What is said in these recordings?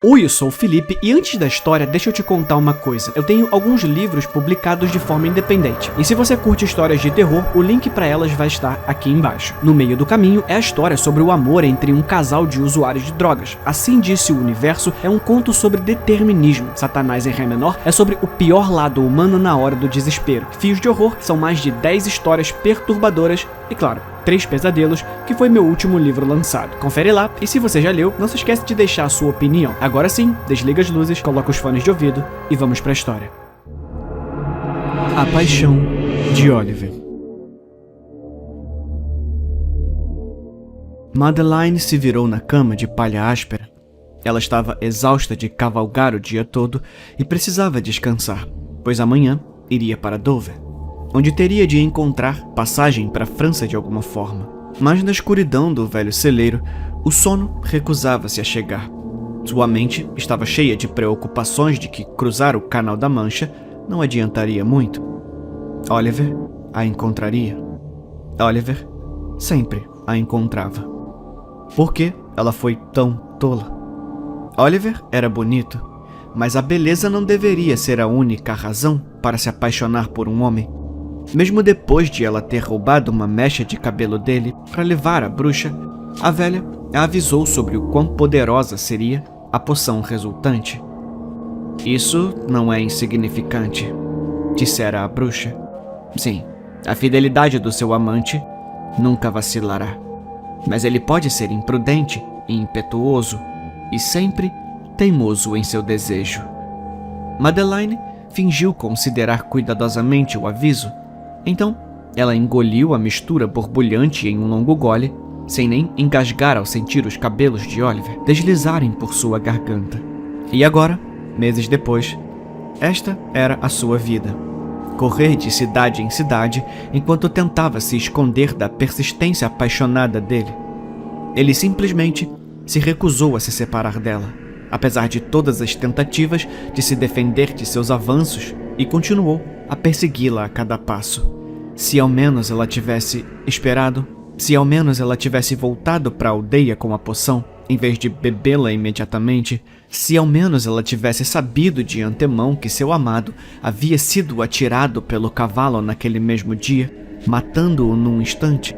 Oi, eu sou o Felipe e antes da história, deixa eu te contar uma coisa. Eu tenho alguns livros publicados de forma independente. E se você curte histórias de terror, o link para elas vai estar aqui embaixo. No meio do caminho é a história sobre o amor entre um casal de usuários de drogas. Assim Disse o Universo é um conto sobre determinismo. Satanás em Ré menor é sobre o pior lado humano na hora do desespero. Fios de Horror são mais de 10 histórias perturbadoras e, claro, 3 Pesadelos, que foi meu último livro lançado. Confere lá, e se você já leu, não se esquece de deixar a sua opinião. Agora sim, desliga as luzes, coloca os fones de ouvido e vamos pra história. A Paixão de Oliver. Madeline se virou na cama de palha áspera. Ela estava exausta de cavalgar o dia todo e precisava descansar, pois amanhã iria para Dover, onde teria de encontrar passagem para a França de alguma forma. Mas na escuridão do velho celeiro, o sono recusava-se a chegar. Sua mente estava cheia de preocupações de que cruzar o Canal da Mancha não adiantaria muito. Oliver a encontraria. Oliver sempre a encontrava. Por que ela foi tão tola? Oliver era bonito, mas a beleza não deveria ser a única razão para se apaixonar por um homem. Mesmo depois de ela ter roubado uma mecha de cabelo dele para levar à bruxa, a velha a avisou sobre o quão poderosa seria a poção resultante. Isso não é insignificante, dissera a bruxa. Sim, a fidelidade do seu amante nunca vacilará, mas ele pode ser imprudente e impetuoso e sempre teimoso em seu desejo. Madeline fingiu considerar cuidadosamente o aviso. Então, ela engoliu a mistura borbulhante em um longo gole, sem nem engasgar ao sentir os cabelos de Oliver deslizarem por sua garganta. E agora, meses depois, esta era a sua vida. Correr de cidade em cidade enquanto tentava se esconder da persistência apaixonada dele. Ele simplesmente se recusou a se separar dela, apesar de todas as tentativas de se defender de seus avanços, e continuou a persegui-la a cada passo. Se ao menos ela tivesse esperado, se ao menos ela tivesse voltado para a aldeia com a poção, em vez de bebê-la imediatamente, se ao menos ela tivesse sabido de antemão que seu amado havia sido atirado pelo cavalo naquele mesmo dia, matando-o num instante.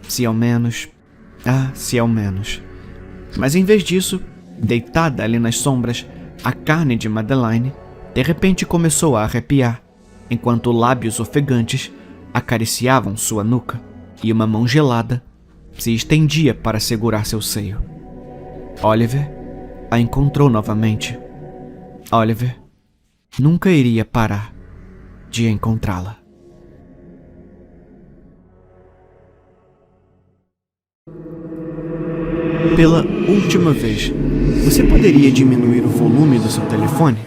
Se ao menos... se ao menos... Mas em vez disso, deitada ali nas sombras, a carne de Madeline de repente começou a arrepiar, enquanto lábios ofegantes acariciavam sua nuca e uma mão gelada se estendia para segurar seu seio. Oliver a encontrou novamente. Oliver nunca iria parar de encontrá-la. Pela última vez, você poderia diminuir o volume do seu telefone?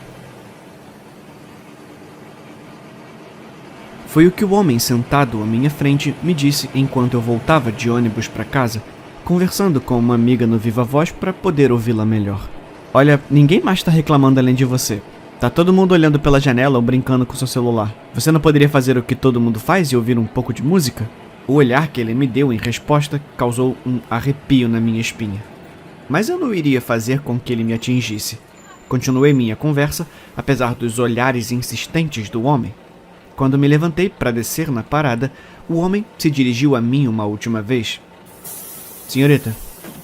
Foi o que o homem sentado à minha frente me disse enquanto eu voltava de ônibus para casa, conversando com uma amiga no Viva Voz para poder ouvi-la melhor. Olha, ninguém mais está reclamando além de você. Tá todo mundo olhando pela janela ou brincando com seu celular. Você não poderia fazer o que todo mundo faz e ouvir um pouco de música? O olhar que ele me deu em resposta causou um arrepio na minha espinha. Mas eu não iria fazer com que ele me atingisse. Continuei minha conversa, apesar dos olhares insistentes do homem. Quando me levantei para descer na parada, o homem se dirigiu a mim uma última vez. Senhorita,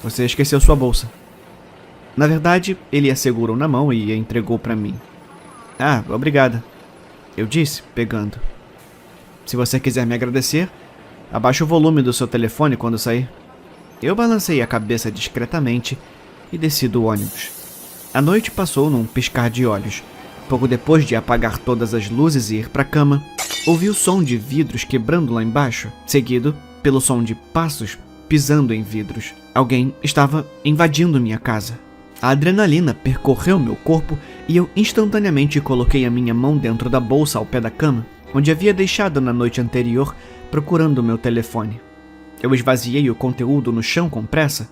você esqueceu sua bolsa. Na verdade, ele a segurou na mão e a entregou para mim. Obrigada, eu disse, pegando. Se você quiser me agradecer, abaixe o volume do seu telefone quando sair. Eu balancei a cabeça discretamente e desci do ônibus. A noite passou num piscar de olhos. Pouco depois de apagar todas as luzes e ir para a cama, ouvi o som de vidros quebrando lá embaixo, seguido pelo som de passos pisando em vidros. Alguém estava invadindo minha casa. A adrenalina percorreu meu corpo e eu instantaneamente coloquei a minha mão dentro da bolsa ao pé da cama, onde havia deixado na noite anterior, procurando meu telefone. Eu esvaziei o conteúdo no chão com pressa.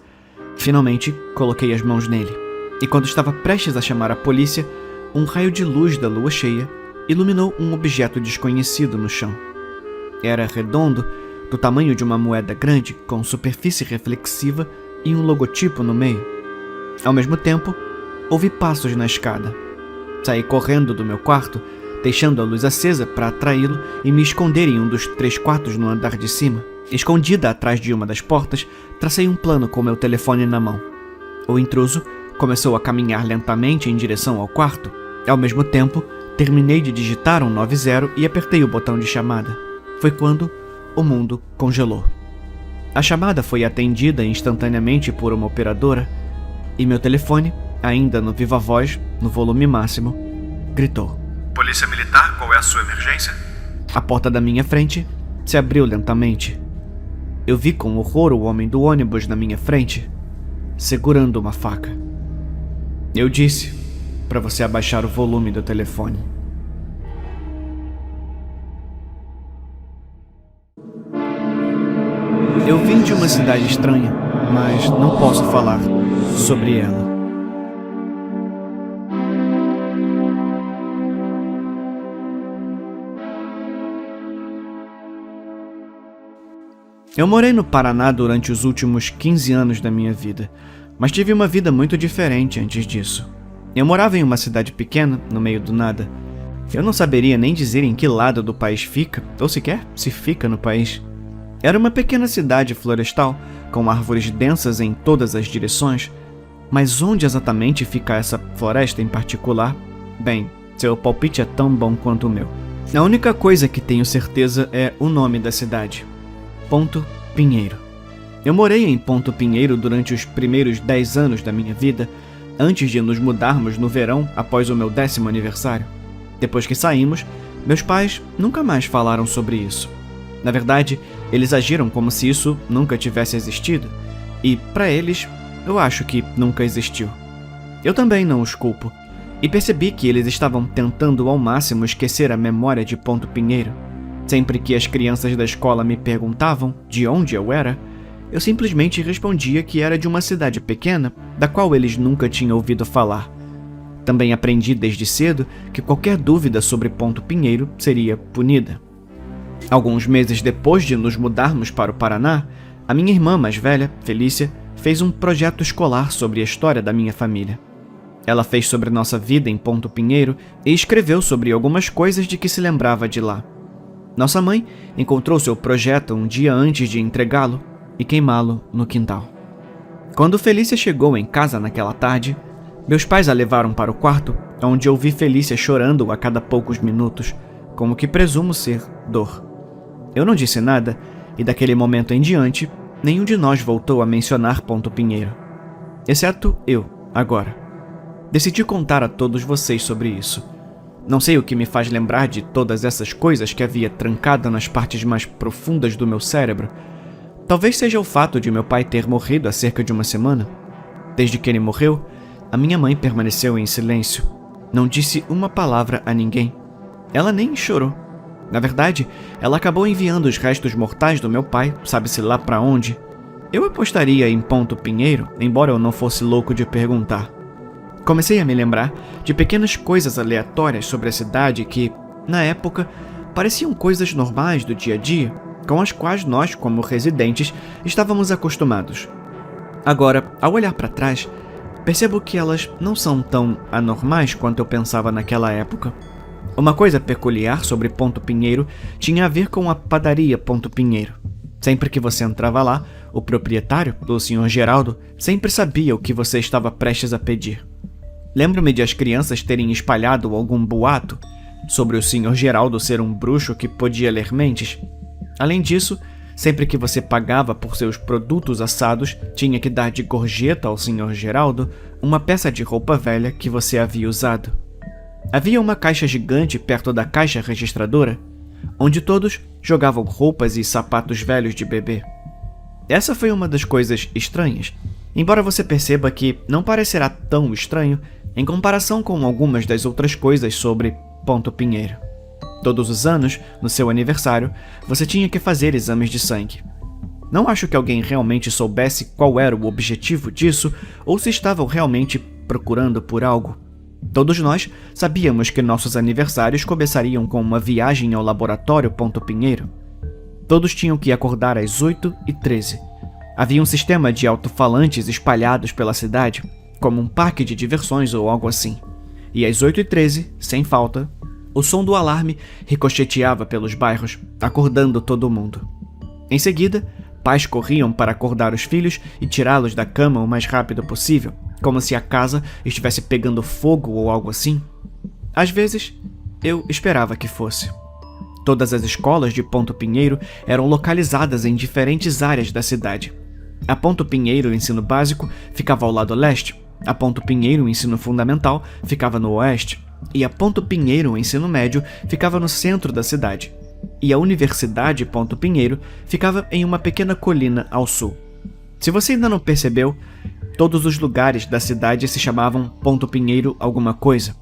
Finalmente, coloquei as mãos nele. E quando estava prestes a chamar a polícia, um raio de luz da lua cheia iluminou um objeto desconhecido no chão. Era redondo, do tamanho de uma moeda grande, com superfície reflexiva e um logotipo no meio. Ao mesmo tempo, ouvi passos na escada. Saí correndo do meu quarto, deixando a luz acesa para atraí-lo e me esconder em um dos 3 quartos no andar de cima. Escondida atrás de uma das portas, tracei um plano com meu telefone na mão. O intruso começou a caminhar lentamente em direção ao quarto. Ao mesmo tempo, terminei de digitar um 90 e apertei o botão de chamada. Foi quando o mundo congelou. A chamada foi atendida instantaneamente por uma operadora e meu telefone, ainda no viva voz, no volume máximo, gritou: Polícia Militar, qual é a sua emergência? A porta da minha frente se abriu lentamente. Eu vi com horror o homem do ônibus na minha frente, segurando uma faca. Eu disse para você abaixar o volume do telefone. Eu vim de uma cidade estranha, mas não posso falar sobre ela. Eu morei no Paraná durante os últimos 15 anos da minha vida, mas tive uma vida muito diferente antes disso. Eu morava em uma cidade pequena, no meio do nada. Eu não saberia nem dizer em que lado do país fica, ou sequer se fica no país. Era uma pequena cidade florestal, com árvores densas em todas as direções, mas onde exatamente fica essa floresta em particular? Bem, seu palpite é tão bom quanto o meu. A única coisa que tenho certeza é o nome da cidade: Ponto Pinheiro. Eu morei em Ponto Pinheiro durante os primeiros 10 anos da minha vida, antes de nos mudarmos no verão após o meu 10º aniversário. Depois que saímos, meus pais nunca mais falaram sobre isso. Na verdade, eles agiram como se isso nunca tivesse existido, e, para eles, eu acho que nunca existiu. Eu também não os culpo, e percebi que eles estavam tentando ao máximo esquecer a memória de Ponto Pinheiro. Sempre que as crianças da escola me perguntavam de onde eu era, eu simplesmente respondia que era de uma cidade pequena, da qual eles nunca tinham ouvido falar. Também aprendi desde cedo que qualquer dúvida sobre Ponto Pinheiro seria punida. Alguns meses depois de nos mudarmos para o Paraná, a minha irmã mais velha, Felícia, fez um projeto escolar sobre a história da minha família. Ela fez sobre nossa vida em Ponto Pinheiro e escreveu sobre algumas coisas de que se lembrava de lá. Nossa mãe encontrou seu projeto um dia antes de entregá-lo e queimá-lo no quintal. Quando Felícia chegou em casa naquela tarde, meus pais a levaram para o quarto, onde ouvi Felícia chorando a cada poucos minutos, como que presumo ser dor. Eu não disse nada, e daquele momento em diante, nenhum de nós voltou a mencionar Ponto Pinheiro. Exceto eu, agora. Decidi contar a todos vocês sobre isso. Não sei o que me faz lembrar de todas essas coisas que havia trancado nas partes mais profundas do meu cérebro. Talvez seja o fato de meu pai ter morrido há cerca de uma semana. Desde que ele morreu, a minha mãe permaneceu em silêncio. Não disse uma palavra a ninguém. Ela nem chorou. Na verdade, ela acabou enviando os restos mortais do meu pai, sabe-se lá pra onde. Eu apostaria em Ponto Pinheiro, embora eu não fosse louco de perguntar. Comecei a me lembrar de pequenas coisas aleatórias sobre a cidade que, na época, pareciam coisas normais do dia a dia, com as quais nós, como residentes, estávamos acostumados. Agora, ao olhar para trás, percebo que elas não são tão anormais quanto eu pensava naquela época. Uma coisa peculiar sobre Ponto Pinheiro tinha a ver com a padaria Ponto Pinheiro. Sempre que você entrava lá, o proprietário, o Sr. Geraldo, sempre sabia o que você estava prestes a pedir. Lembro-me de as crianças terem espalhado algum boato sobre o Sr. Geraldo ser um bruxo que podia ler mentes. Além disso, sempre que você pagava por seus produtos assados, tinha que dar de gorjeta ao Sr. Geraldo uma peça de roupa velha que você havia usado. Havia uma caixa gigante perto da caixa registradora, onde todos jogavam roupas e sapatos velhos de bebê. Essa foi uma das coisas estranhas, embora você perceba que não parecerá tão estranho em comparação com algumas das outras coisas sobre Ponto Pinheiro. Todos os anos, no seu aniversário, você tinha que fazer exames de sangue. Não acho que alguém realmente soubesse qual era o objetivo disso ou se estavam realmente procurando por algo. Todos nós sabíamos que nossos aniversários começariam com uma viagem ao laboratório Ponto Pinheiro. Todos tinham que acordar às 8h13. Havia um sistema de alto-falantes espalhados pela cidade, como um parque de diversões ou algo assim. E às 8h13, sem falta, o som do alarme ricocheteava pelos bairros, acordando todo mundo. Em seguida, pais corriam para acordar os filhos e tirá-los da cama o mais rápido possível, como se a casa estivesse pegando fogo ou algo assim. Às vezes, eu esperava que fosse. Todas as escolas de Ponto Pinheiro eram localizadas em diferentes áreas da cidade. A Ponto Pinheiro Ensino Básico ficava ao lado leste, a Ponto Pinheiro Ensino Fundamental ficava no oeste, e a Ponto Pinheiro Ensino Médio ficava no centro da cidade. E a Universidade Ponto Pinheiro ficava em uma pequena colina ao sul. Se você ainda não percebeu, todos os lugares da cidade se chamavam Ponto Pinheiro alguma coisa.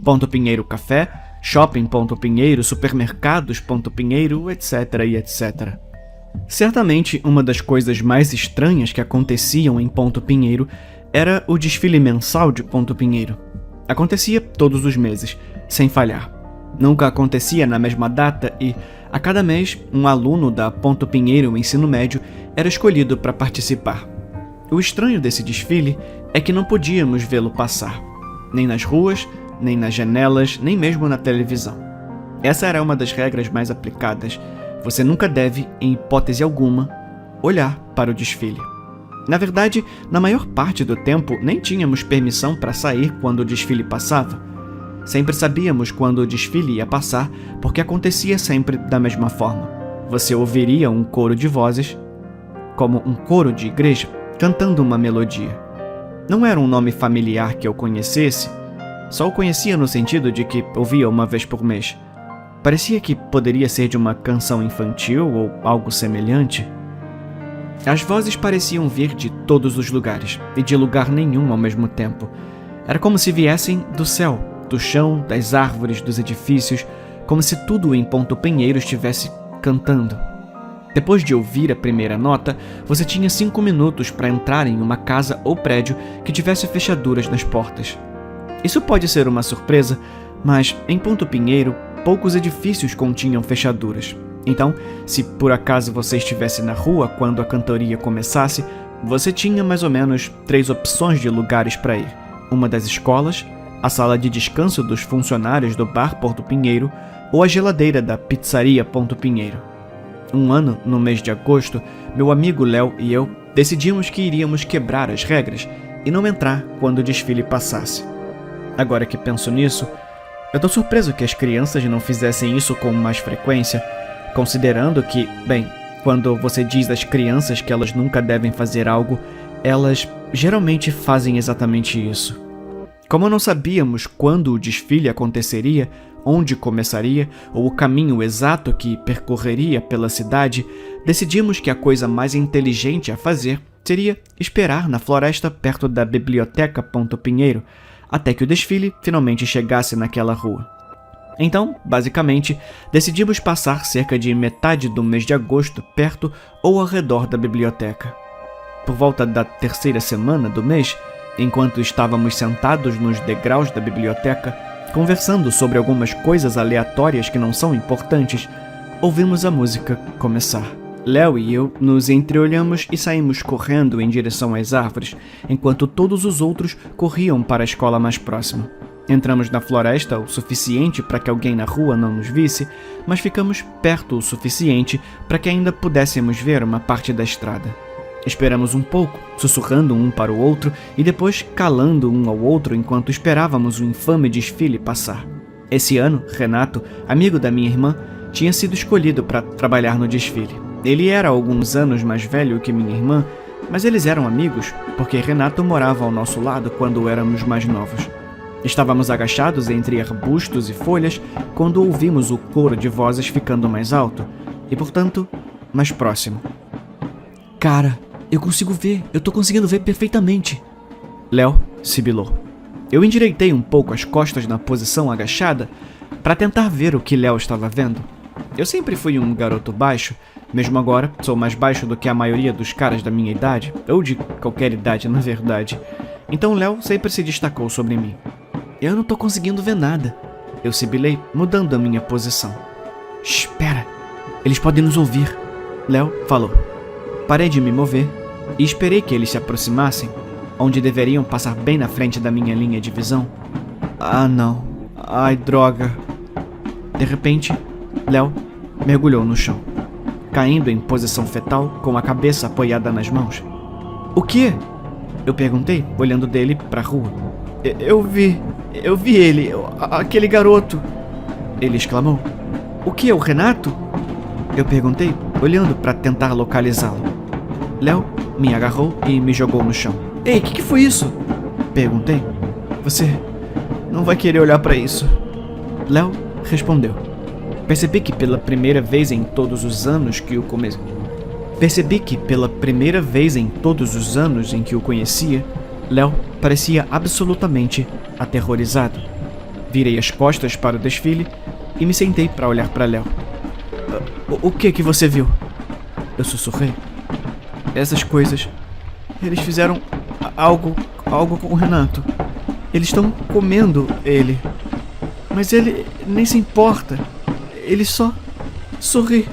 Ponto Pinheiro Café, Shopping Ponto Pinheiro, Supermercados Ponto Pinheiro, etc. e etc. Certamente, uma das coisas mais estranhas que aconteciam em Ponto Pinheiro era o desfile mensal de Ponto Pinheiro. Acontecia todos os meses, sem falhar. Nunca acontecia na mesma data e, a cada mês, um aluno da Ponto Pinheiro Ensino Médio era escolhido para participar. O estranho desse desfile é que não podíamos vê-lo passar, nem nas ruas, nem nas janelas, nem mesmo na televisão. Essa era uma das regras mais aplicadas. Você nunca deve, em hipótese alguma, olhar para o desfile. Na verdade, na maior parte do tempo, nem tínhamos permissão para sair quando o desfile passava. Sempre sabíamos quando o desfile ia passar, porque acontecia sempre da mesma forma. Você ouviria um coro de vozes, como um coro de igreja, cantando uma melodia. Não era um nome familiar que eu conhecesse, só o conhecia no sentido de que ouvia uma vez por mês. Parecia que poderia ser de uma canção infantil ou algo semelhante. As vozes pareciam vir de todos os lugares, e de lugar nenhum ao mesmo tempo. Era como se viessem do céu, do chão, das árvores, dos edifícios, como se tudo em Ponto Pinheiro estivesse cantando. Depois de ouvir a primeira nota, você tinha 5 minutos para entrar em uma casa ou prédio que tivesse fechaduras nas portas. Isso pode ser uma surpresa, mas em Ponto Pinheiro, poucos edifícios continham fechaduras. Então, se por acaso você estivesse na rua quando a cantoria começasse, você tinha mais ou menos 3 opções de lugares para ir. Uma das escolas, a sala de descanso dos funcionários do bar Ponto Pinheiro ou a geladeira da pizzaria Ponto Pinheiro. Um ano, no mês de agosto, meu amigo Léo e eu decidimos que iríamos quebrar as regras e não entrar quando o desfile passasse. Agora que penso nisso, eu tô surpreso que as crianças não fizessem isso com mais frequência, considerando que, bem, quando você diz às crianças que elas nunca devem fazer algo, elas geralmente fazem exatamente isso. Como não sabíamos quando o desfile aconteceria, onde começaria ou o caminho exato que percorreria pela cidade, decidimos que a coisa mais inteligente a fazer seria esperar na floresta perto da biblioteca Ponto Pinheiro, até que o desfile finalmente chegasse naquela rua. Então, basicamente, decidimos passar cerca de metade do mês de agosto perto ou ao redor da biblioteca. Por volta da 3ª semana do mês, enquanto estávamos sentados nos degraus da biblioteca, conversando sobre algumas coisas aleatórias que não são importantes, ouvimos a música começar. Léo e eu nos entreolhamos e saímos correndo em direção às árvores, enquanto todos os outros corriam para a escola mais próxima. Entramos na floresta o suficiente para que alguém na rua não nos visse, mas ficamos perto o suficiente para que ainda pudéssemos ver uma parte da estrada. Esperamos um pouco, sussurrando um para o outro e depois calando um ao outro enquanto esperávamos o infame desfile passar. Esse ano, Renato, amigo da minha irmã, tinha sido escolhido para trabalhar no desfile. Ele era alguns anos mais velho que minha irmã, mas eles eram amigos porque Renato morava ao nosso lado quando éramos mais novos. Estávamos agachados entre arbustos e folhas quando ouvimos o coro de vozes ficando mais alto e, portanto, mais próximo. Cara, eu consigo ver, eu tô conseguindo ver perfeitamente. Léo sibilou. Eu endireitei um pouco as costas na posição agachada para tentar ver o que Léo estava vendo. Eu sempre fui um garoto baixo, mesmo agora sou mais baixo do que a maioria dos caras da minha idade, ou de qualquer idade, na verdade. Então Léo sempre se destacou sobre mim. Eu não tô conseguindo ver nada. Eu sibilei, mudando a minha posição. Espera, eles podem nos ouvir. Léo falou. Parei de me mover e esperei que eles se aproximassem. onde deveriam passar bem na frente da minha linha de visão. Ah, não. Ai, droga. De repente, Léo mergulhou no chão, caindo em posição fetal com a cabeça apoiada nas mãos. O quê? Eu perguntei, olhando dele pra rua. Eu vi ele, aquele garoto. Ele exclamou. O que, o Renato? Eu perguntei, olhando para tentar localizá-lo. Léo me agarrou e me jogou no chão. Ei, o que foi isso? Perguntei. Você não vai querer olhar para isso. Léo respondeu. Percebi que pela primeira vez em todos os anos em que o conhecia, Léo parecia absolutamente aterrorizado. Virei as costas para o desfile e me sentei para olhar para Léo. O que você viu? Eu sussurrei. Essas coisas. Eles fizeram algo com o Renato. Eles estão comendo ele. Mas ele nem se importa. Ele só sorri.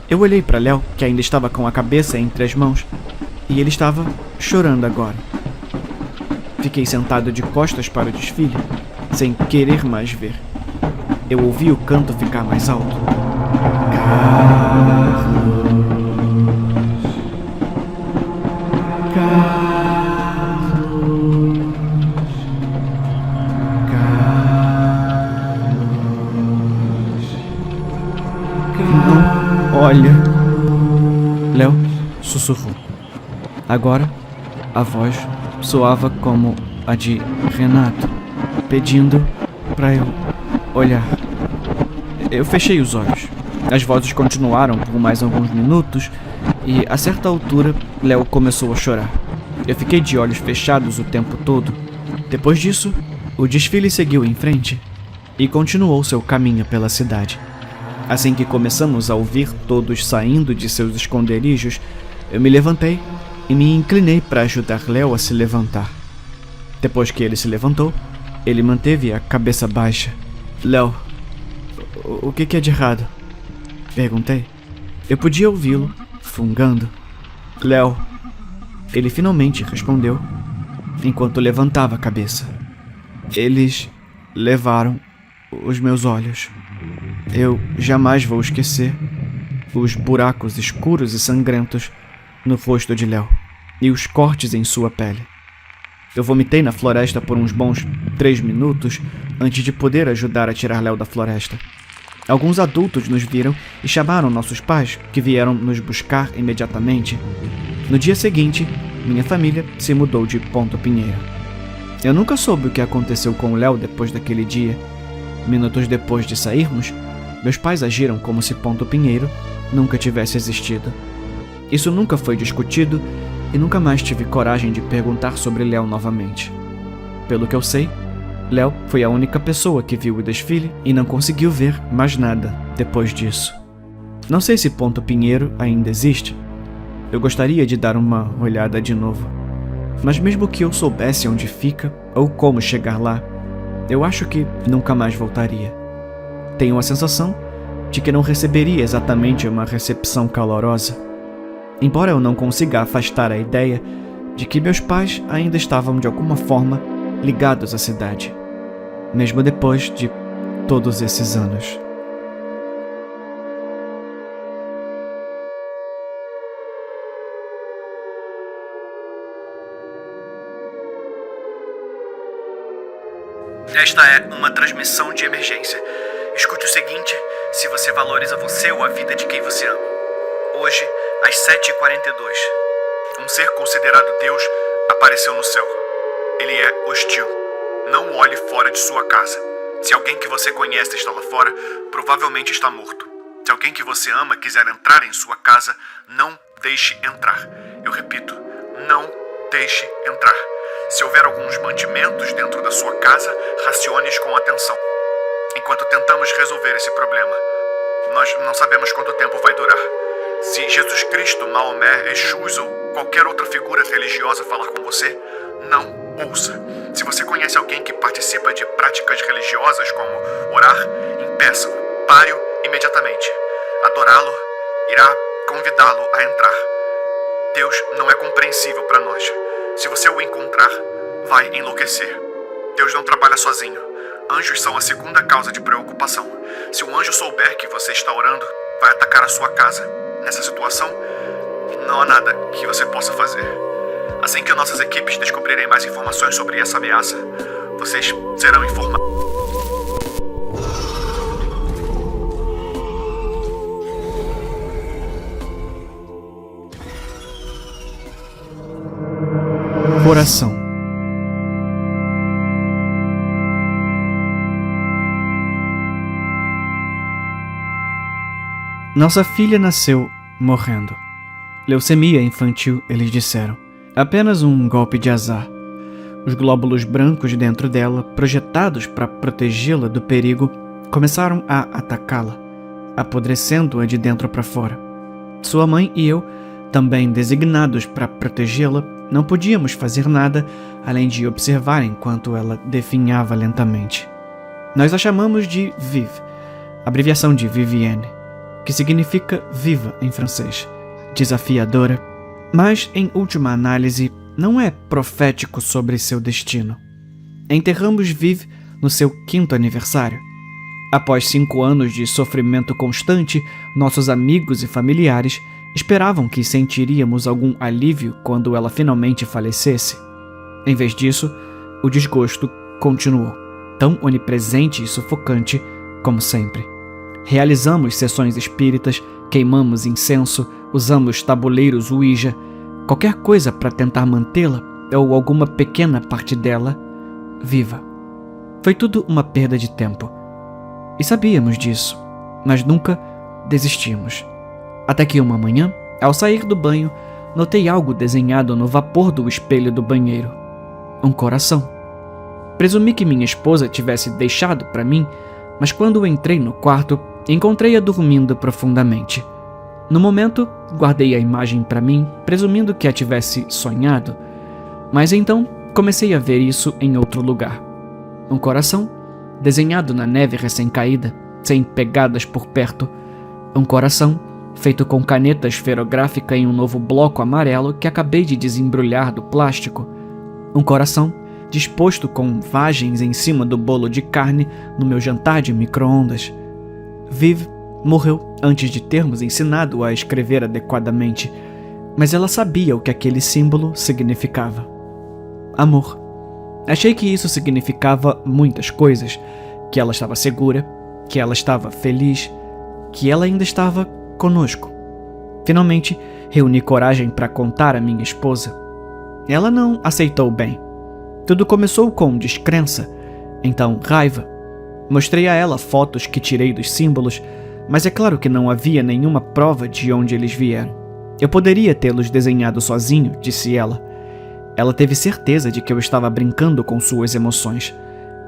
Eu olhei para Léo, que ainda estava com a cabeça entre as mãos, e ele estava chorando agora. Fiquei sentado de costas para o desfile, sem querer mais ver. Eu ouvi o canto ficar mais alto. Não, olha. Léo sussurrou. Agora, a voz soava como a de Renato, pedindo para eu olhar. Eu fechei os olhos. As vozes continuaram por mais alguns minutos e, a certa altura, Léo começou a chorar. Eu fiquei de olhos fechados o tempo todo. Depois disso, o desfile seguiu em frente e continuou seu caminho pela cidade. Assim que começamos a ouvir todos saindo de seus esconderijos, eu me levantei e me inclinei para ajudar Léo a se levantar. Depois que ele se levantou, ele manteve a cabeça baixa. Léo, o que é de errado? Perguntei. Eu podia ouvi-lo, fungando. Léo, ele finalmente respondeu, enquanto levantava a cabeça. Eles levaram os meus olhos. Eu jamais vou esquecer os buracos escuros e sangrentos no rosto de Léo e os cortes em sua pele. Eu vomitei na floresta por uns bons 3 minutos antes de poder ajudar a tirar Léo da floresta. Alguns adultos nos viram e chamaram nossos pais, que vieram nos buscar imediatamente. No dia seguinte, minha família se mudou de Ponto Pinheiro. Eu nunca soube o que aconteceu com o Léo depois daquele dia. Minutos depois de sairmos, meus pais agiram como se Ponto Pinheiro nunca tivesse existido. Isso nunca foi discutido e nunca mais tive coragem de perguntar sobre Léo novamente. Pelo que eu sei, Léo foi a única pessoa que viu o desfile e não conseguiu ver mais nada depois disso. Não sei se Ponto Pinheiro ainda existe. Eu gostaria de dar uma olhada de novo. Mas mesmo que eu soubesse onde fica ou como chegar lá, eu acho que nunca mais voltaria. Tenho a sensação de que não receberia exatamente uma recepção calorosa. Embora eu não consiga afastar a ideia de que meus pais ainda estavam de alguma forma ligados à cidade, mesmo depois de todos esses anos. Esta é uma transmissão de emergência. Escute o seguinte, se você valoriza você ou a vida de quem você ama. Hoje, às 7h42, um ser considerado Deus apareceu no céu. Ele é hostil. Não olhe fora de sua casa. Se alguém que você conhece está lá fora, provavelmente está morto. Se alguém que você ama quiser entrar em sua casa, não deixe entrar. Eu repito, não deixe entrar. Se houver alguns mantimentos dentro da sua casa, racione-os com atenção. Enquanto tentamos resolver esse problema, nós não sabemos quanto tempo vai durar. Se Jesus Cristo, Maomé, Exus ou qualquer outra figura religiosa falar com você, não ouça. Se você conhece alguém que participa de práticas religiosas como orar, impeça-o, pare-o imediatamente. Adorá-lo irá convidá-lo a entrar. Deus não é compreensível para nós. Se você o encontrar, vai enlouquecer. Deus não trabalha sozinho. Anjos são a segunda causa de preocupação. Se um anjo souber que você está orando, vai atacar a sua casa. Nessa situação, não há nada que você possa fazer. Assim que nossas equipes descobrirem mais informações sobre essa ameaça, vocês serão informados. Coração. Nossa filha nasceu morrendo. Leucemia infantil, eles disseram. Apenas um golpe de azar. Os glóbulos brancos dentro dela, projetados para protegê-la do perigo, começaram a atacá-la, apodrecendo-a de dentro para fora. Sua mãe e eu, também designados para protegê-la, não podíamos fazer nada além de observar enquanto ela definhava lentamente. Nós a chamamos de Viv, abreviação de Vivienne, que significa viva em francês, desafiadora, mas, em última análise, não é profético sobre seu destino. Enterramos Viv no seu 5º aniversário. Após 5 anos de sofrimento constante, nossos amigos e familiares esperavam que sentiríamos algum alívio quando ela finalmente falecesse. Em vez disso, o desgosto continuou, tão onipresente e sufocante como sempre. Realizamos sessões espíritas, queimamos incenso, usamos tabuleiros Ouija, qualquer coisa para tentar mantê-la, ou alguma pequena parte dela, viva. Foi tudo uma perda de tempo. E sabíamos disso, mas nunca desistimos. Até que uma manhã, ao sair do banho, notei algo desenhado no vapor do espelho do banheiro. Um coração. Presumi que minha esposa tivesse deixado para mim, mas quando entrei no quarto, encontrei-a dormindo profundamente. No momento, guardei a imagem para mim, presumindo que a tivesse sonhado, mas então comecei a ver isso em outro lugar. Um coração, desenhado na neve recém-caída, sem pegadas por perto. Um coração, feito com caneta esferográfica em um novo bloco amarelo que acabei de desembrulhar do plástico. Um coração, disposto com vagens em cima do bolo de carne no meu jantar de micro-ondas. Viv morreu antes de termos ensinado-a a escrever adequadamente, mas ela sabia o que aquele símbolo significava. Amor. Achei que isso significava muitas coisas, que ela estava segura, que ela estava feliz, que ela ainda estava conosco. Finalmente, reuni coragem para contar à minha esposa. Ela não aceitou bem. Tudo começou com descrença, então raiva. Mostrei a ela fotos que tirei dos símbolos, mas é claro que não havia nenhuma prova de onde eles vieram. Eu poderia tê-los desenhado sozinho, disse ela. Ela teve certeza de que eu estava brincando com suas emoções.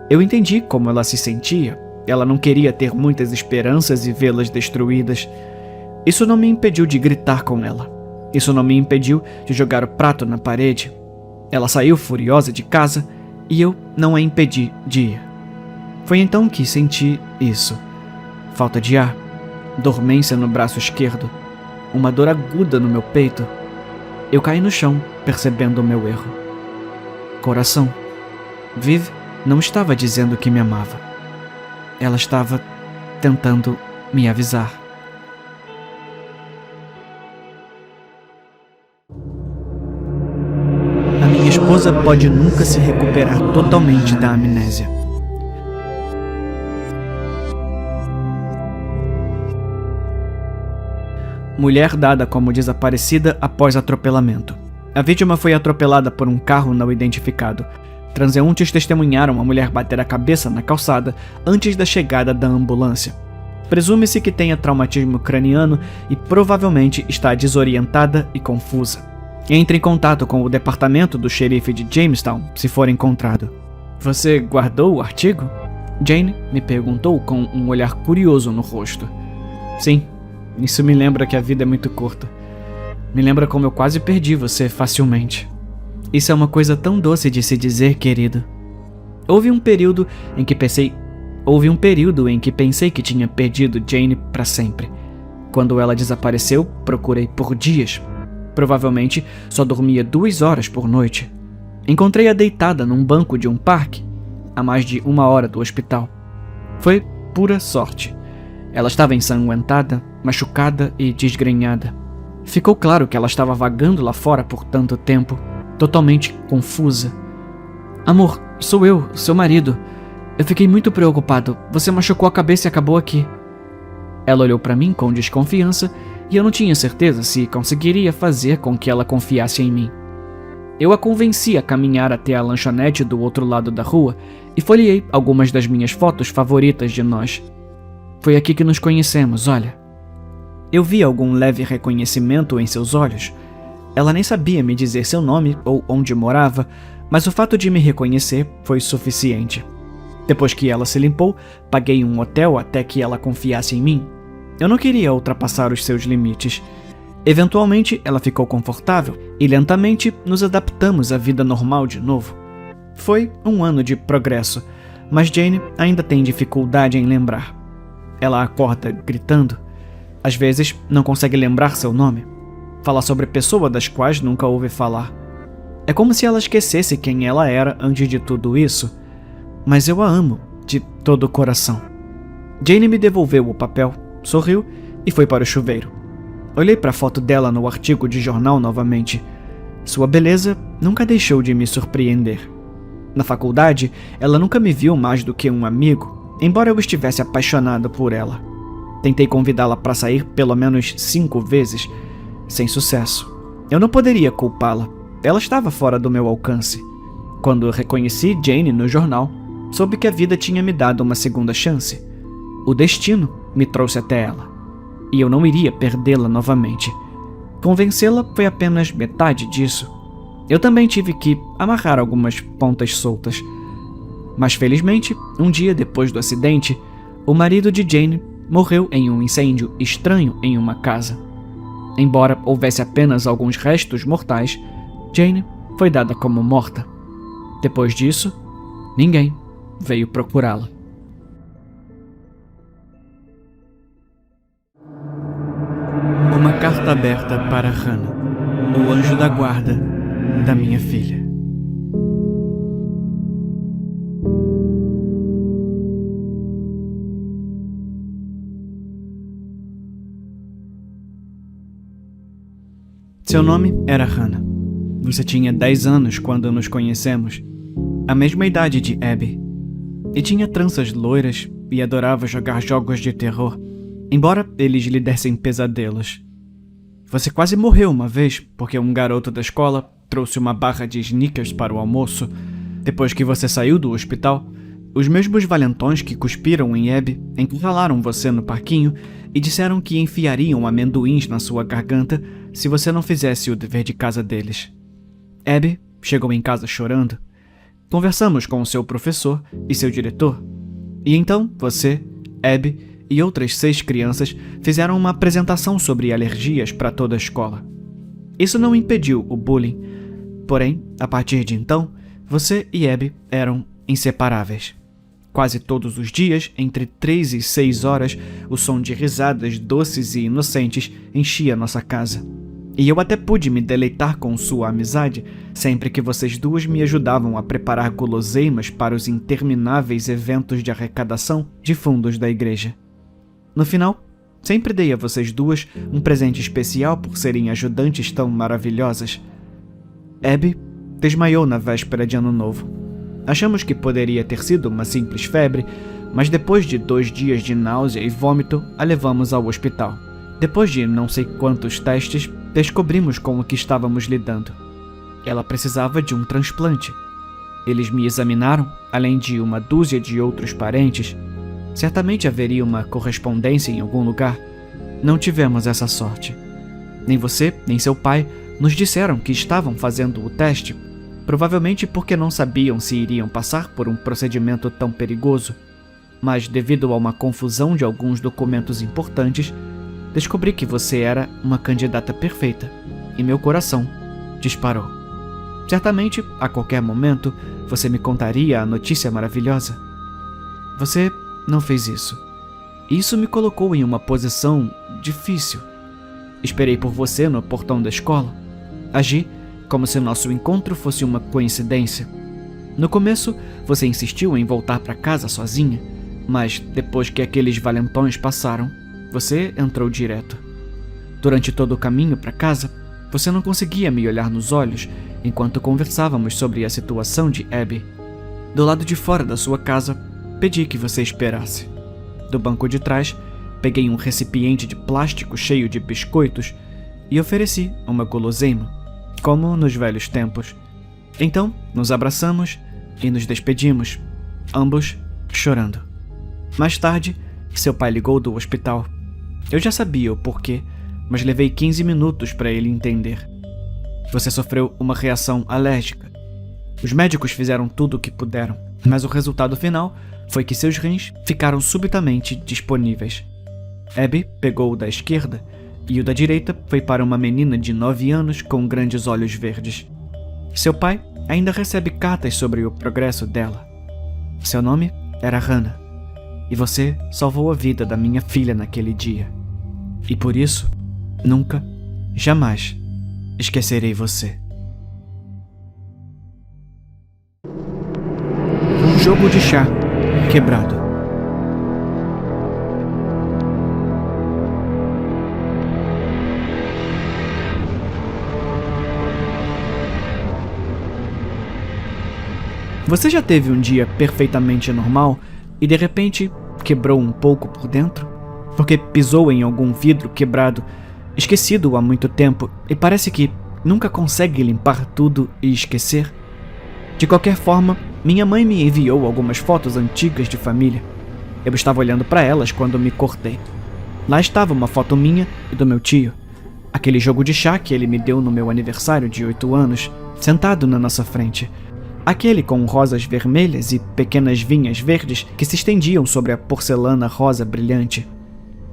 Eu entendi como ela se sentia. Ela não queria ter muitas esperanças e vê-las destruídas. Isso não me impediu de gritar com ela. Isso não me impediu de jogar o prato na parede. Ela saiu furiosa de casa e eu não a impedi de ir. Foi então que senti isso. Falta de ar, dormência no braço esquerdo, uma dor aguda no meu peito. Eu caí no chão, percebendo o meu erro. Coração. Viv não estava dizendo que me amava. Ela estava tentando me avisar. A minha esposa pode nunca se recuperar totalmente da amnésia. Mulher dada como desaparecida após atropelamento. A vítima foi atropelada por um carro não identificado. Transeuntes testemunharam a mulher bater a cabeça na calçada antes da chegada da ambulância. Presume-se que tenha traumatismo craniano e provavelmente está desorientada e confusa. Entre em contato com o departamento do xerife de Jamestown se for encontrado. Você guardou o artigo? Jane me perguntou com um olhar curioso no rosto. Sim. Isso me lembra que a vida é muito curta. Me lembra como eu quase perdi você facilmente. Isso é uma coisa tão doce de se dizer, querido. Houve um período em que pensei que tinha perdido Jane para sempre. Quando ela desapareceu, procurei por dias. Provavelmente só dormia 2 horas por noite. Encontrei-a deitada num banco de um parque, a mais de 1 hora do hospital. Foi pura sorte. Ela estava ensanguentada, machucada e desgrenhada. Ficou claro que ela estava vagando lá fora por tanto tempo, totalmente confusa. Amor, sou eu, seu marido. Eu fiquei muito preocupado. Você machucou a cabeça e acabou aqui. Ela olhou para mim com desconfiança e eu não tinha certeza se conseguiria fazer com que ela confiasse em mim. Eu a convenci a caminhar até a lanchonete do outro lado da rua e folheei algumas das minhas fotos favoritas de nós. Foi aqui que nos conhecemos, olha. Eu vi algum leve reconhecimento em seus olhos. Ela nem sabia me dizer seu nome ou onde morava, mas o fato de me reconhecer foi suficiente. Depois que ela se limpou, paguei um hotel até que ela confiasse em mim. Eu não queria ultrapassar os seus limites. Eventualmente, ela ficou confortável e lentamente nos adaptamos à vida normal de novo. Foi um ano de progresso, mas Jane ainda tem dificuldade em lembrar. Ela acorda gritando. Às vezes, não consegue lembrar seu nome. Fala sobre pessoas das quais nunca ouve falar. É como se ela esquecesse quem ela era antes de tudo isso. Mas eu a amo, de todo o coração. Jane me devolveu o papel, sorriu e foi para o chuveiro. Olhei para a foto dela no artigo de jornal novamente. Sua beleza nunca deixou de me surpreender. Na faculdade, ela nunca me viu mais do que um amigo, embora eu estivesse apaixonado por ela. Tentei convidá-la para sair pelo menos 5 vezes, sem sucesso. Eu não poderia culpá-la. Ela estava fora do meu alcance. Quando eu reconheci Jane no jornal, soube que a vida tinha me dado uma segunda chance. O destino me trouxe até ela, e eu não iria perdê-la novamente. Convencê-la foi apenas metade disso. Eu também tive que amarrar algumas pontas soltas. Mas felizmente, um dia depois do acidente, o marido de Jane morreu em um incêndio estranho em uma casa. Embora houvesse apenas alguns restos mortais, Jane foi dada como morta. Depois disso, ninguém veio procurá-la. Uma carta aberta para Hannah, o anjo da guarda da minha filha. Seu nome era Hannah. Você tinha 10 anos quando nos conhecemos, a mesma idade de Abby, e tinha tranças loiras e adorava jogar jogos de terror, embora eles lhe dessem pesadelos. Você quase morreu uma vez porque um garoto da escola trouxe uma barra de Snickers para o almoço. Depois que você saiu do hospital, os mesmos valentões que cuspiram em Abby encurralaram você no parquinho e disseram que enfiariam amendoins na sua garganta se você não fizesse o dever de casa deles. Abby chegou em casa chorando. Conversamos com o seu professor e seu diretor. E então você, Abby e outras 6 crianças fizeram uma apresentação sobre alergias para toda a escola. Isso não impediu o bullying. Porém, a partir de então, você e Abby eram inseparáveis. Quase todos os dias, entre 3 e 6 horas, o som de risadas doces e inocentes enchia nossa casa. E eu até pude me deleitar com sua amizade sempre que vocês duas me ajudavam a preparar guloseimas para os intermináveis eventos de arrecadação de fundos da igreja. No final, sempre dei a vocês duas um presente especial por serem ajudantes tão maravilhosas. Abby desmaiou na véspera de Ano Novo. Achamos que poderia ter sido uma simples febre, mas depois de 2 dias de náusea e vômito, a levamos ao hospital. Depois de não sei quantos testes, descobrimos com o que estávamos lidando. Ela precisava de um transplante. Eles me examinaram, além de uma dúzia de outros parentes. Certamente haveria uma correspondência em algum lugar. Não tivemos essa sorte. Nem você, nem seu pai nos disseram que estavam fazendo o teste, provavelmente porque não sabiam se iriam passar por um procedimento tão perigoso. Mas devido a uma confusão de alguns documentos importantes, descobri que você era uma candidata perfeita, e meu coração disparou. Certamente, a qualquer momento, você me contaria a notícia maravilhosa. Você não fez isso. Isso me colocou em uma posição difícil. Esperei por você no portão da escola. Agi como se nosso encontro fosse uma coincidência. No começo, você insistiu em voltar para casa sozinha, mas depois que aqueles valentões passaram, você entrou direto. Durante todo o caminho para casa, você não conseguia me olhar nos olhos enquanto conversávamos sobre a situação de Abby. Do lado de fora da sua casa, pedi que você esperasse. Do banco de trás, peguei um recipiente de plástico cheio de biscoitos e ofereci uma guloseima, como nos velhos tempos. Então, nos abraçamos e nos despedimos, ambos chorando. Mais tarde, seu pai ligou do hospital. Eu já sabia o porquê, mas levei 15 minutos para ele entender. Você sofreu uma reação alérgica. Os médicos fizeram tudo o que puderam, mas o resultado final foi que seus rins ficaram subitamente disponíveis. Abby pegou o da esquerda e o da direita foi para uma menina de 9 anos com grandes olhos verdes. Seu pai ainda recebe cartas sobre o progresso dela. Seu nome era Hannah, e você salvou a vida da minha filha naquele dia. E por isso, nunca, jamais esquecerei você. Um jogo de chá quebrado. Você já teve um dia perfeitamente normal e de repente quebrou um pouco por dentro? Porque pisou em algum vidro quebrado, esquecido há muito tempo, e parece que nunca consegue limpar tudo e esquecer? De qualquer forma, minha mãe me enviou algumas fotos antigas de família. Eu estava olhando para elas quando me cortei. Lá estava uma foto minha e do meu tio. Aquele jogo de chá que ele me deu no meu aniversário de 8 anos, sentado na nossa frente. Aquele com rosas vermelhas e pequenas vinhas verdes que se estendiam sobre a porcelana rosa brilhante.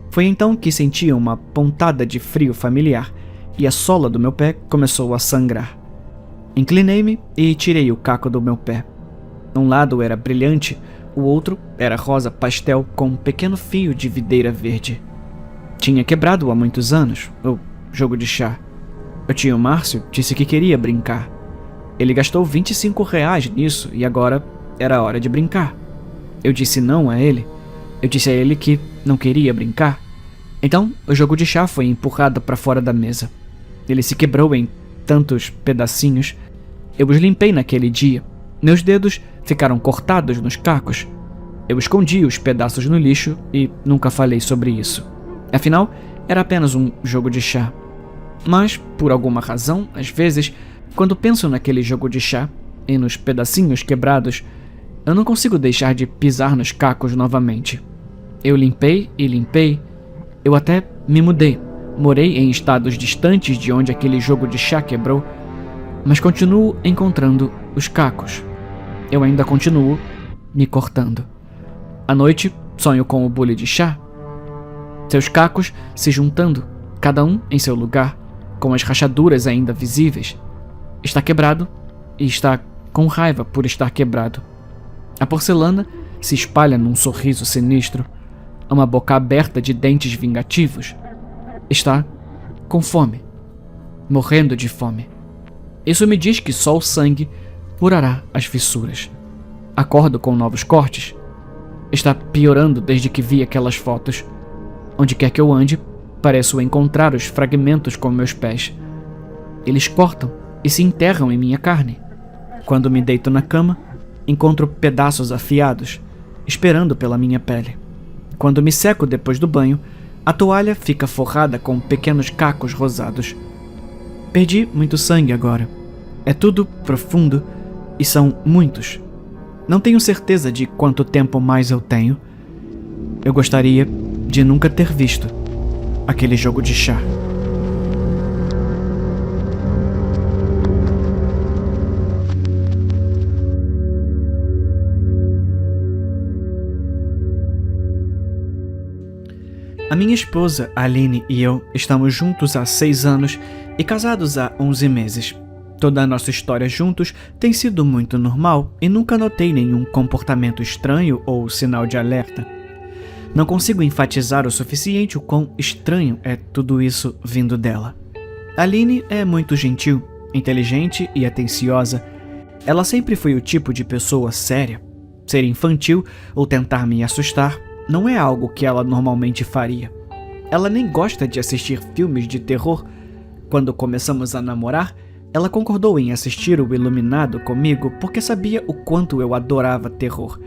Foi então que senti uma pontada de frio familiar e a sola do meu pé começou a sangrar. Inclinei-me e tirei o caco do meu pé. Um lado era brilhante, o outro era rosa pastel com um pequeno fio de videira verde. Tinha quebrado há muitos anos, o jogo de chá. O tio Márcio disse que queria brincar. Ele gastou R$ 25 nisso e agora era hora de brincar. Eu disse não a ele. Eu disse a ele que não queria brincar. Então, o jogo de chá foi empurrado para fora da mesa. Ele se quebrou em tantos pedacinhos. Eu os limpei naquele dia. Meus dedos ficaram cortados nos cacos. Eu escondi os pedaços no lixo e nunca falei sobre isso. Afinal, era apenas um jogo de chá. Mas, por alguma razão, às vezes, quando penso naquele jogo de chá e nos pedacinhos quebrados, eu não consigo deixar de pisar nos cacos novamente. Eu limpei e limpei. Eu até me mudei. Morei em estados distantes de onde aquele jogo de chá quebrou, mas continuo encontrando os cacos. Eu ainda continuo me cortando. À noite, sonho com o bule de chá. Seus cacos se juntando, cada um em seu lugar, com as rachaduras ainda visíveis. Está quebrado e está com raiva por estar quebrado. A porcelana se espalha num sorriso sinistro, uma boca aberta de dentes vingativos. Está com fome, morrendo de fome. Isso me diz que só o sangue curará as fissuras. Acordo com novos cortes. Está piorando desde que vi aquelas fotos. Onde quer que eu ande, pareço encontrar os fragmentos com meus pés. Eles cortam e se enterram em minha carne. Quando me deito na cama, encontro pedaços afiados, esperando pela minha pele. Quando me seco depois do banho, a toalha fica forrada com pequenos cacos rosados. Perdi muito sangue agora. É tudo profundo e são muitos. Não tenho certeza de quanto tempo mais eu tenho. Eu gostaria de nunca ter visto aquele jogo de chá. A minha esposa, Aline, e eu estamos juntos há 6 anos e casados há 11 meses. Toda a nossa história juntos tem sido muito normal e nunca notei nenhum comportamento estranho ou sinal de alerta. Não consigo enfatizar o suficiente o quão estranho é tudo isso vindo dela. Aline é muito gentil, inteligente e atenciosa. Ela sempre foi o tipo de pessoa séria. Ser infantil ou tentar me assustar não é algo que ela normalmente faria. Ela nem gosta de assistir filmes de terror. Quando começamos a namorar, ela concordou em assistir O Iluminado comigo porque sabia o quanto eu adorava terror.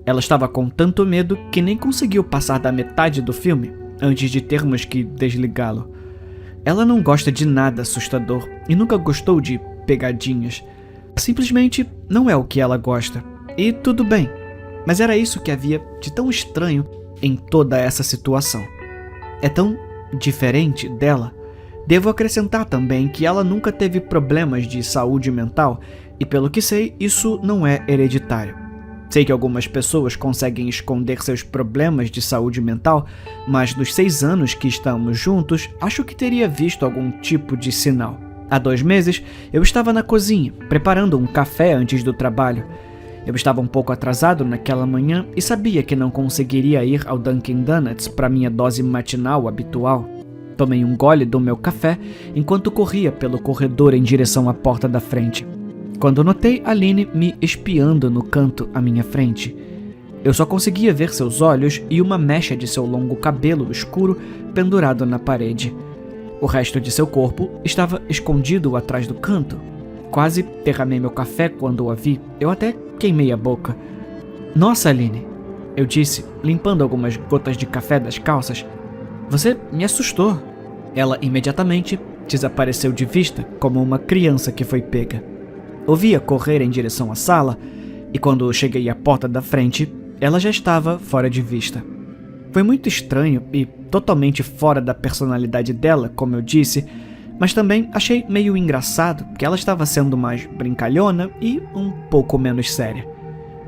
Ela estava com tanto medo que nem conseguiu passar da metade do filme antes de termos que desligá-lo. Ela não gosta de nada assustador e nunca gostou de pegadinhas. Simplesmente não é o que ela gosta. E tudo bem, mas era isso que havia de tão estranho em toda essa situação. É tão diferente dela. Devo acrescentar também que ela nunca teve problemas de saúde mental e, pelo que sei, isso não é hereditário. Sei que algumas pessoas conseguem esconder seus problemas de saúde mental, mas nos 6 anos que estamos juntos, acho que teria visto algum tipo de sinal. Há 2 meses, eu estava na cozinha, preparando um café antes do trabalho. Eu estava um pouco atrasado naquela manhã e sabia que não conseguiria ir ao Dunkin' Donuts para minha dose matinal habitual. Tomei um gole do meu café enquanto corria pelo corredor em direção à porta da frente, quando notei Aline me espiando no canto à minha frente. Eu só conseguia ver seus olhos e uma mecha de seu longo cabelo escuro pendurado na parede. O resto de seu corpo estava escondido atrás do canto. Quase derramei meu café quando a vi. Eu até queimei a boca. "Nossa, Aline", eu disse, limpando algumas gotas de café das calças. "Você me assustou." Ela imediatamente desapareceu de vista, como uma criança que foi pega. Ouvi-a correr em direção à sala, e quando cheguei à porta da frente, ela já estava fora de vista. Foi muito estranho e totalmente fora da personalidade dela, como eu disse, mas também achei meio engraçado que ela estava sendo mais brincalhona e um pouco menos séria.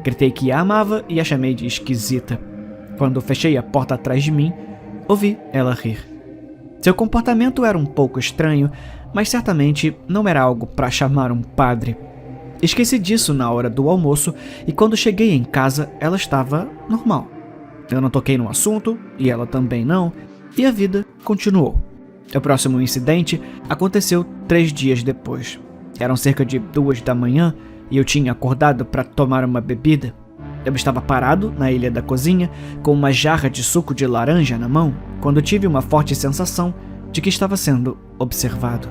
Gritei que a amava e a chamei de esquisita. Quando fechei a porta atrás de mim, ouvi ela rir. Seu comportamento era um pouco estranho, mas certamente não era algo para chamar um padre. Esqueci disso na hora do almoço e quando cheguei em casa ela estava normal. Eu não toquei no assunto e ela também não, e a vida continuou. O próximo incidente aconteceu 3 dias depois. Eram cerca de 2 da manhã e eu tinha acordado para tomar uma bebida. Eu estava parado na ilha da cozinha com uma jarra de suco de laranja na mão quando tive uma forte sensação de que estava sendo observado.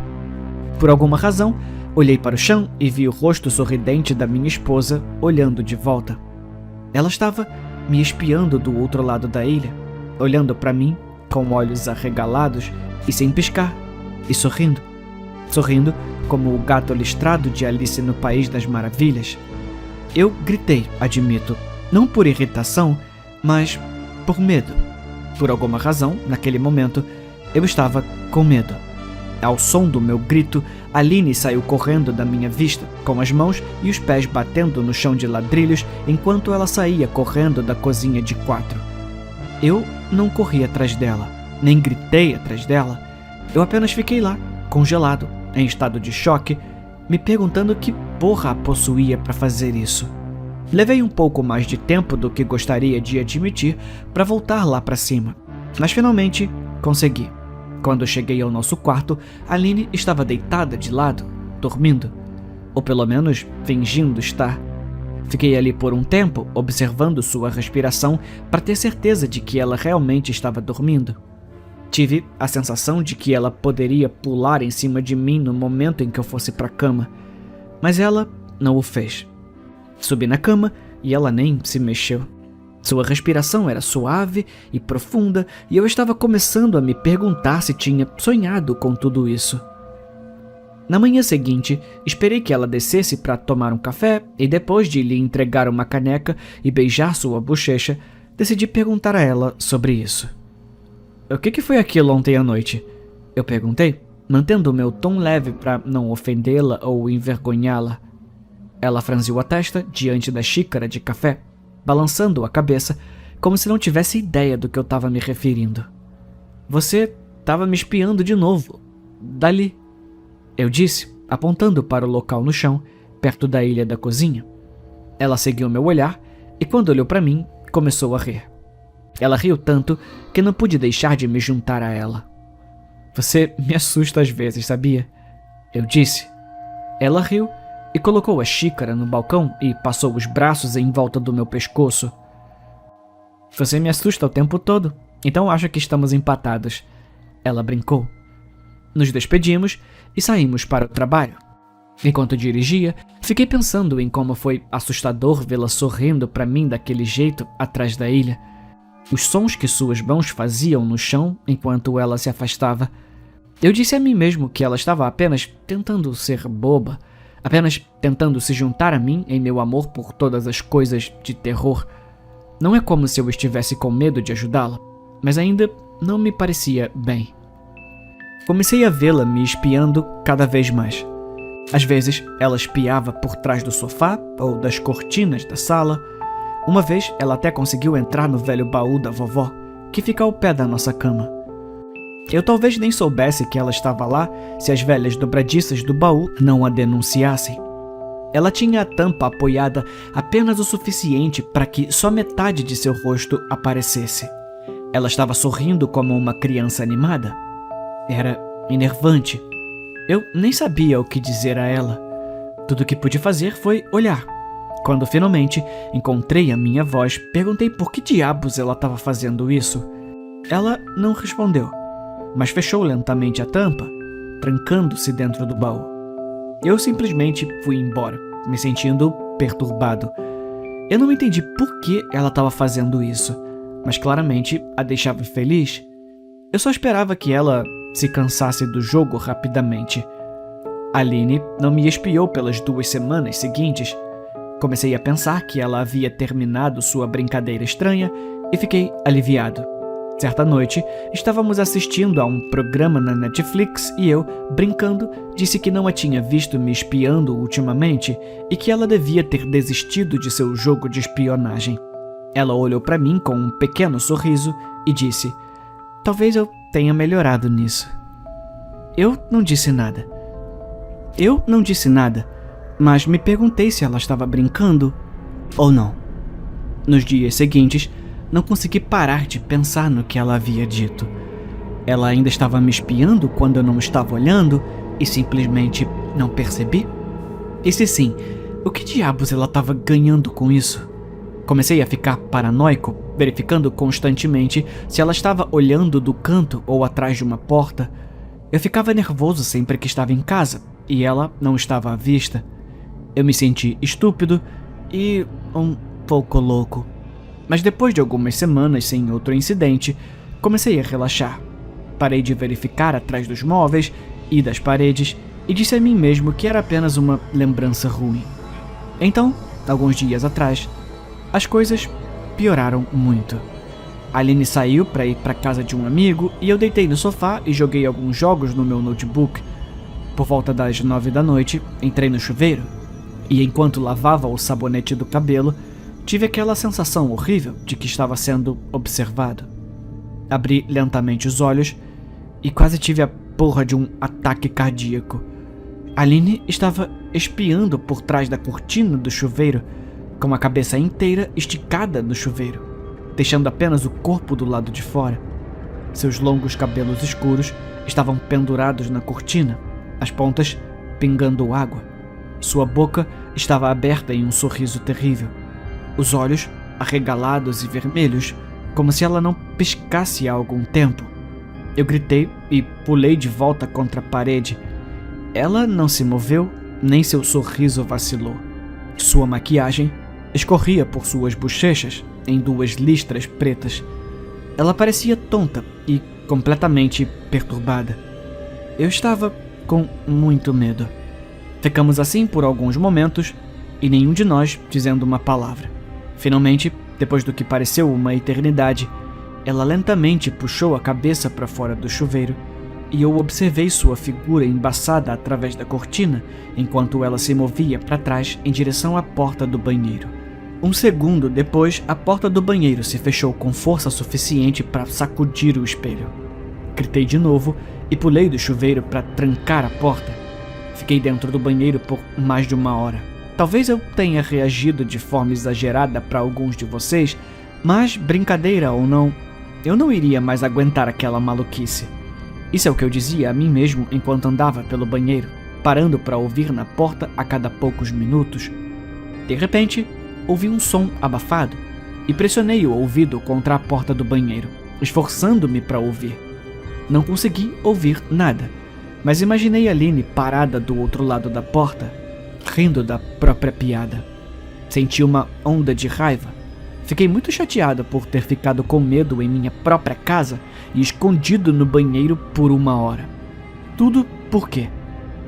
Por alguma razão, olhei para o chão e vi o rosto sorridente da minha esposa olhando de volta. Ela estava me espiando do outro lado da ilha, olhando para mim com olhos arregalados e sem piscar, e sorrindo. Sorrindo como o gato listrado de Alice no País das Maravilhas. Eu gritei, admito, não por irritação, mas por medo. Por alguma razão, naquele momento, eu estava com medo. Ao som do meu grito, Aline saiu correndo da minha vista, com as mãos e os pés batendo no chão de ladrilhos enquanto ela saía correndo da cozinha de 4. Eu não corri atrás dela, nem gritei atrás dela. Eu apenas fiquei lá, congelado, em estado de choque, me perguntando que porra a possuía para fazer isso. Levei um pouco mais de tempo do que gostaria de admitir para voltar lá para cima, mas finalmente consegui. Quando cheguei ao nosso quarto, Aline estava deitada de lado, dormindo, ou pelo menos fingindo estar. Fiquei ali por um tempo, observando sua respiração para ter certeza de que ela realmente estava dormindo. Tive a sensação de que ela poderia pular em cima de mim no momento em que eu fosse para a cama, mas ela não o fez. Subi na cama e ela nem se mexeu. Sua respiração era suave e profunda e eu estava começando a me perguntar se tinha sonhado com tudo isso. Na manhã seguinte, esperei que ela descesse para tomar um café e depois de lhe entregar uma caneca e beijar sua bochecha, decidi perguntar a ela sobre isso. "O que foi aquilo ontem à noite?" eu perguntei, mantendo o meu tom leve para não ofendê-la ou envergonhá-la. Ela franziu a testa diante da xícara de café, balançando a cabeça, como se não tivesse ideia do que eu estava me referindo. "Você estava me espiando de novo. Dali", eu disse, apontando para o local no chão, perto da ilha da cozinha. Ela seguiu meu olhar e quando olhou para mim, começou a rir. Ela riu tanto que não pude deixar de me juntar a ela. "Você me assusta às vezes, sabia?" eu disse. Ela riu e colocou a xícara no balcão e passou os braços em volta do meu pescoço. Você me assusta o tempo todo, então acho que estamos empatados. Ela brincou. Nos despedimos e saímos para o trabalho. Enquanto dirigia, fiquei pensando em como foi assustador vê-la sorrindo para mim daquele jeito atrás da ilha. Os sons que suas mãos faziam no chão enquanto ela se afastava. Eu disse a mim mesmo que ela estava apenas tentando ser boba, apenas tentando se juntar a mim em meu amor por todas as coisas de terror. Não é como se eu estivesse com medo de ajudá-la, mas ainda não me parecia bem. Comecei a vê-la me espiando cada vez mais. Às vezes, ela espiava por trás do sofá ou das cortinas da sala. Uma vez, ela até conseguiu entrar no velho baú da vovó, que fica ao pé da nossa cama. Eu talvez nem soubesse que ela estava lá se as velhas dobradiças do baú não a denunciassem. Ela tinha a tampa apoiada apenas o suficiente para que só metade de seu rosto aparecesse. Ela estava sorrindo como uma criança animada. Era enervante. Eu nem sabia o que dizer a ela. Tudo o que pude fazer foi olhar. Quando finalmente encontrei a minha voz, perguntei por que diabos ela estava fazendo isso. Ela não respondeu, mas fechou lentamente a tampa, trancando-se dentro do baú. Eu simplesmente fui embora, me sentindo perturbado. Eu não entendi por que ela estava fazendo isso, mas claramente a deixava feliz. Eu só esperava que ela se cansasse do jogo rapidamente. Aline não me espiou pelas 2 semanas seguintes. Comecei a pensar que ela havia terminado sua brincadeira estranha e fiquei aliviado. Certa noite, estávamos assistindo a um programa na Netflix e eu, brincando, disse que não a tinha visto me espiando ultimamente e que ela devia ter desistido de seu jogo de espionagem. Ela olhou para mim com um pequeno sorriso e disse: "Talvez eu tenha melhorado nisso." Eu não disse nada. Mas me perguntei se ela estava brincando ou não. Nos dias seguintes, não consegui parar de pensar no que ela havia dito. Ela ainda estava me espiando quando eu não estava olhando e simplesmente não percebi? E se sim, o que diabos ela estava ganhando com isso? Comecei a ficar paranoico, verificando constantemente se ela estava olhando do canto ou atrás de uma porta. Eu ficava nervoso sempre que estava em casa e ela não estava à vista. Eu me senti estúpido e um pouco louco. Mas depois de algumas semanas sem outro incidente, comecei a relaxar. Parei de verificar atrás dos móveis e das paredes e disse a mim mesmo que era apenas uma lembrança ruim. Então, alguns dias atrás, as coisas pioraram muito. Aline saiu para ir para casa de um amigo e eu deitei no sofá e joguei alguns jogos no meu notebook. Por volta das 9 da noite, entrei no chuveiro e enquanto lavava o sabonete do cabelo, tive aquela sensação horrível de que estava sendo observado. Abri lentamente os olhos e quase tive a porra de um ataque cardíaco. Aline estava espiando por trás da cortina do chuveiro, com a cabeça inteira esticada no chuveiro, deixando apenas o corpo do lado de fora. Seus longos cabelos escuros estavam pendurados na cortina, as pontas pingando água. Sua boca estava aberta em um sorriso terrível. Os olhos arregalados e vermelhos, como se ela não piscasse há algum tempo. Eu gritei e pulei de volta contra a parede. Ela não se moveu, nem seu sorriso vacilou. Sua maquiagem escorria por suas bochechas em 2 listras pretas. Ela parecia tonta e completamente perturbada. Eu estava com muito medo. Ficamos assim por alguns momentos e nenhum de nós dizendo uma palavra. Finalmente, depois do que pareceu uma eternidade, ela lentamente puxou a cabeça para fora do chuveiro e eu observei sua figura embaçada através da cortina enquanto ela se movia para trás em direção à porta do banheiro. Um segundo depois, a porta do banheiro se fechou com força suficiente para sacudir o espelho. Gritei de novo e pulei do chuveiro para trancar a porta. Fiquei dentro do banheiro por mais de 1 hora. Talvez eu tenha reagido de forma exagerada para alguns de vocês, mas, brincadeira ou não, eu não iria mais aguentar aquela maluquice. Isso é o que eu dizia a mim mesmo enquanto andava pelo banheiro, parando para ouvir na porta a cada poucos minutos. De repente, ouvi um som abafado e pressionei o ouvido contra a porta do banheiro, esforçando-me para ouvir. Não consegui ouvir nada, mas imaginei Aline parada do outro lado da porta, rindo da própria piada. Senti uma onda de raiva. Fiquei muito chateado por ter ficado com medo em minha própria casa e escondido no banheiro por 1 hora. Tudo por quê?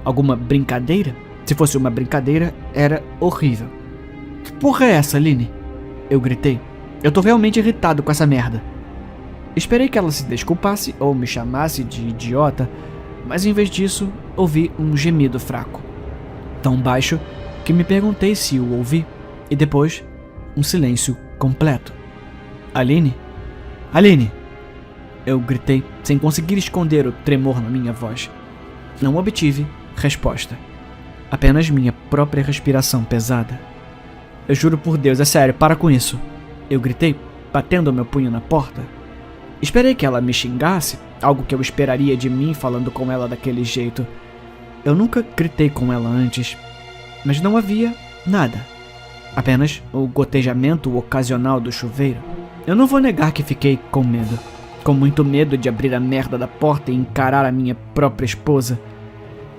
Alguma brincadeira? Se fosse uma brincadeira, era horrível. Que porra é essa, Aline? Eu gritei. Eu tô realmente irritado com essa merda. Esperei que ela se desculpasse ou me chamasse de idiota, mas em vez disso, ouvi um gemido fraco. Tão baixo que me perguntei se o ouvi, e depois, um silêncio completo. Aline? Aline! Eu gritei, sem conseguir esconder o tremor na minha voz. Não obtive resposta. Apenas minha própria respiração pesada. Eu juro por Deus, é sério, para com isso. Eu gritei, batendo meu punho na porta. Esperei que ela me xingasse, algo que eu esperaria de mim falando com ela daquele jeito. Eu nunca gritei com ela antes, mas não havia nada. Apenas o gotejamento ocasional do chuveiro. Eu não vou negar que fiquei com medo. Com muito medo de abrir a merda da porta e encarar a minha própria esposa.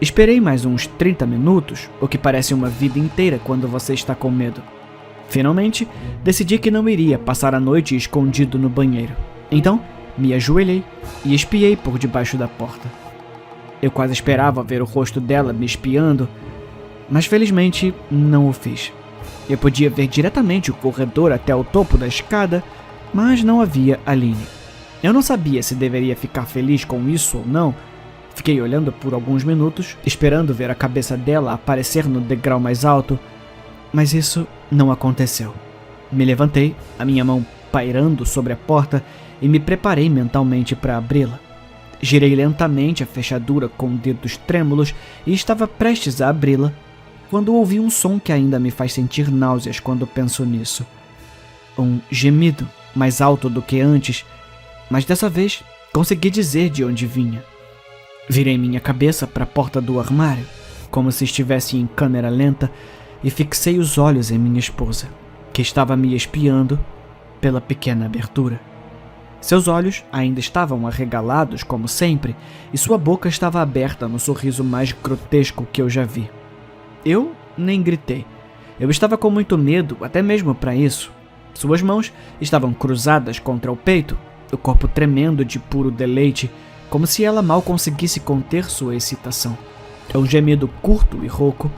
Esperei mais uns 30 minutos, o que parece uma vida inteira quando você está com medo. Finalmente, decidi que não iria passar a noite escondido no banheiro. Então, me ajoelhei e espiei por debaixo da porta. Eu quase esperava ver o rosto dela me espiando, mas felizmente não o fiz. Eu podia ver diretamente o corredor até o topo da escada, mas não havia Aline. Eu não sabia se deveria ficar feliz com isso ou não. Fiquei olhando por alguns minutos, esperando ver a cabeça dela aparecer no degrau mais alto, mas isso não aconteceu. Me levantei, a minha mão pairando sobre a porta, e me preparei mentalmente para abri-la. Girei lentamente a fechadura com dedos trêmulos e estava prestes a abri-la, quando ouvi um som que ainda me faz sentir náuseas quando penso nisso. Um gemido mais alto do que antes, mas dessa vez consegui dizer de onde vinha. Virei minha cabeça para a porta do armário, como se estivesse em câmera lenta, e fixei os olhos em minha esposa, que estava me espiando pela pequena abertura. Seus olhos ainda estavam arregalados como sempre, e sua boca estava aberta no sorriso mais grotesco que eu já vi. Eu nem gritei. Eu estava com muito medo, até mesmo para isso. Suas mãos estavam cruzadas contra o peito, o corpo tremendo de puro deleite, como se ela mal conseguisse conter sua excitação. Um gemido curto e rouco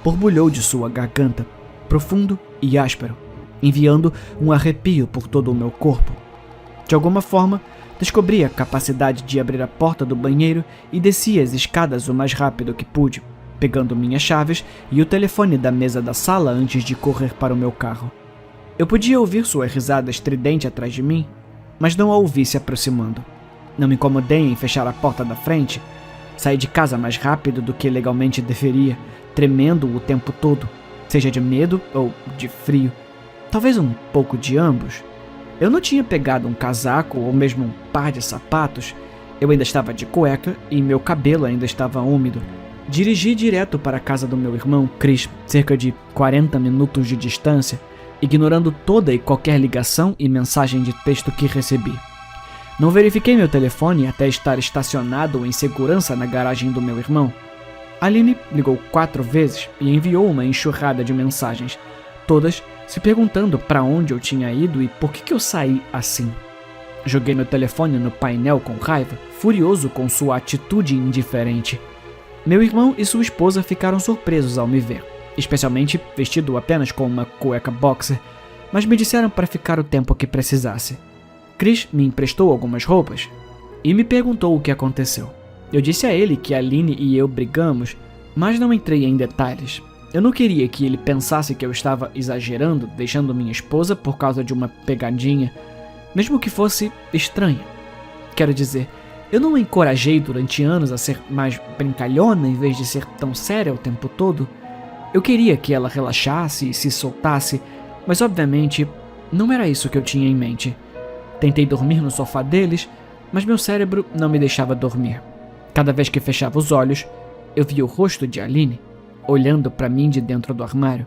borbulhou de sua garganta, profundo e áspero, enviando um arrepio por todo o meu corpo. De alguma forma, descobri a capacidade de abrir a porta do banheiro e desci as escadas o mais rápido que pude, pegando minhas chaves e o telefone da mesa da sala antes de correr para o meu carro. Eu podia ouvir sua risada estridente atrás de mim, mas não a ouvi se aproximando. Não me incomodei em fechar a porta da frente. Saí de casa mais rápido do que legalmente deveria, tremendo o tempo todo, seja de medo ou de frio. Talvez um pouco de ambos. Eu não tinha pegado um casaco ou mesmo um par de sapatos. Eu ainda estava de cueca e meu cabelo ainda estava úmido. Dirigi direto para a casa do meu irmão, Chris, cerca de 40 minutos de distância, ignorando toda e qualquer ligação e mensagem de texto que recebi. Não verifiquei meu telefone até estar estacionado em segurança na garagem do meu irmão. Aline ligou 4 vezes e enviou uma enxurrada de mensagens, todas se perguntando para onde eu tinha ido e por que eu saí assim. Joguei meu telefone no painel com raiva, furioso com sua atitude indiferente. Meu irmão e sua esposa ficaram surpresos ao me ver, especialmente vestido apenas com uma cueca boxer, mas me disseram para ficar o tempo que precisasse. Chris me emprestou algumas roupas e me perguntou o que aconteceu. Eu disse a ele que Aline e eu brigamos, mas não entrei em detalhes. Eu não queria que ele pensasse que eu estava exagerando, deixando minha esposa por causa de uma pegadinha, mesmo que fosse estranha. Quero dizer, eu não a encorajei durante anos a ser mais brincalhona em vez de ser tão séria o tempo todo. Eu queria que ela relaxasse e se soltasse, mas obviamente não era isso que eu tinha em mente. Tentei dormir no sofá deles, mas meu cérebro não me deixava dormir. Cada vez que fechava os olhos, eu vi o rosto de Aline olhando para mim de dentro do armário.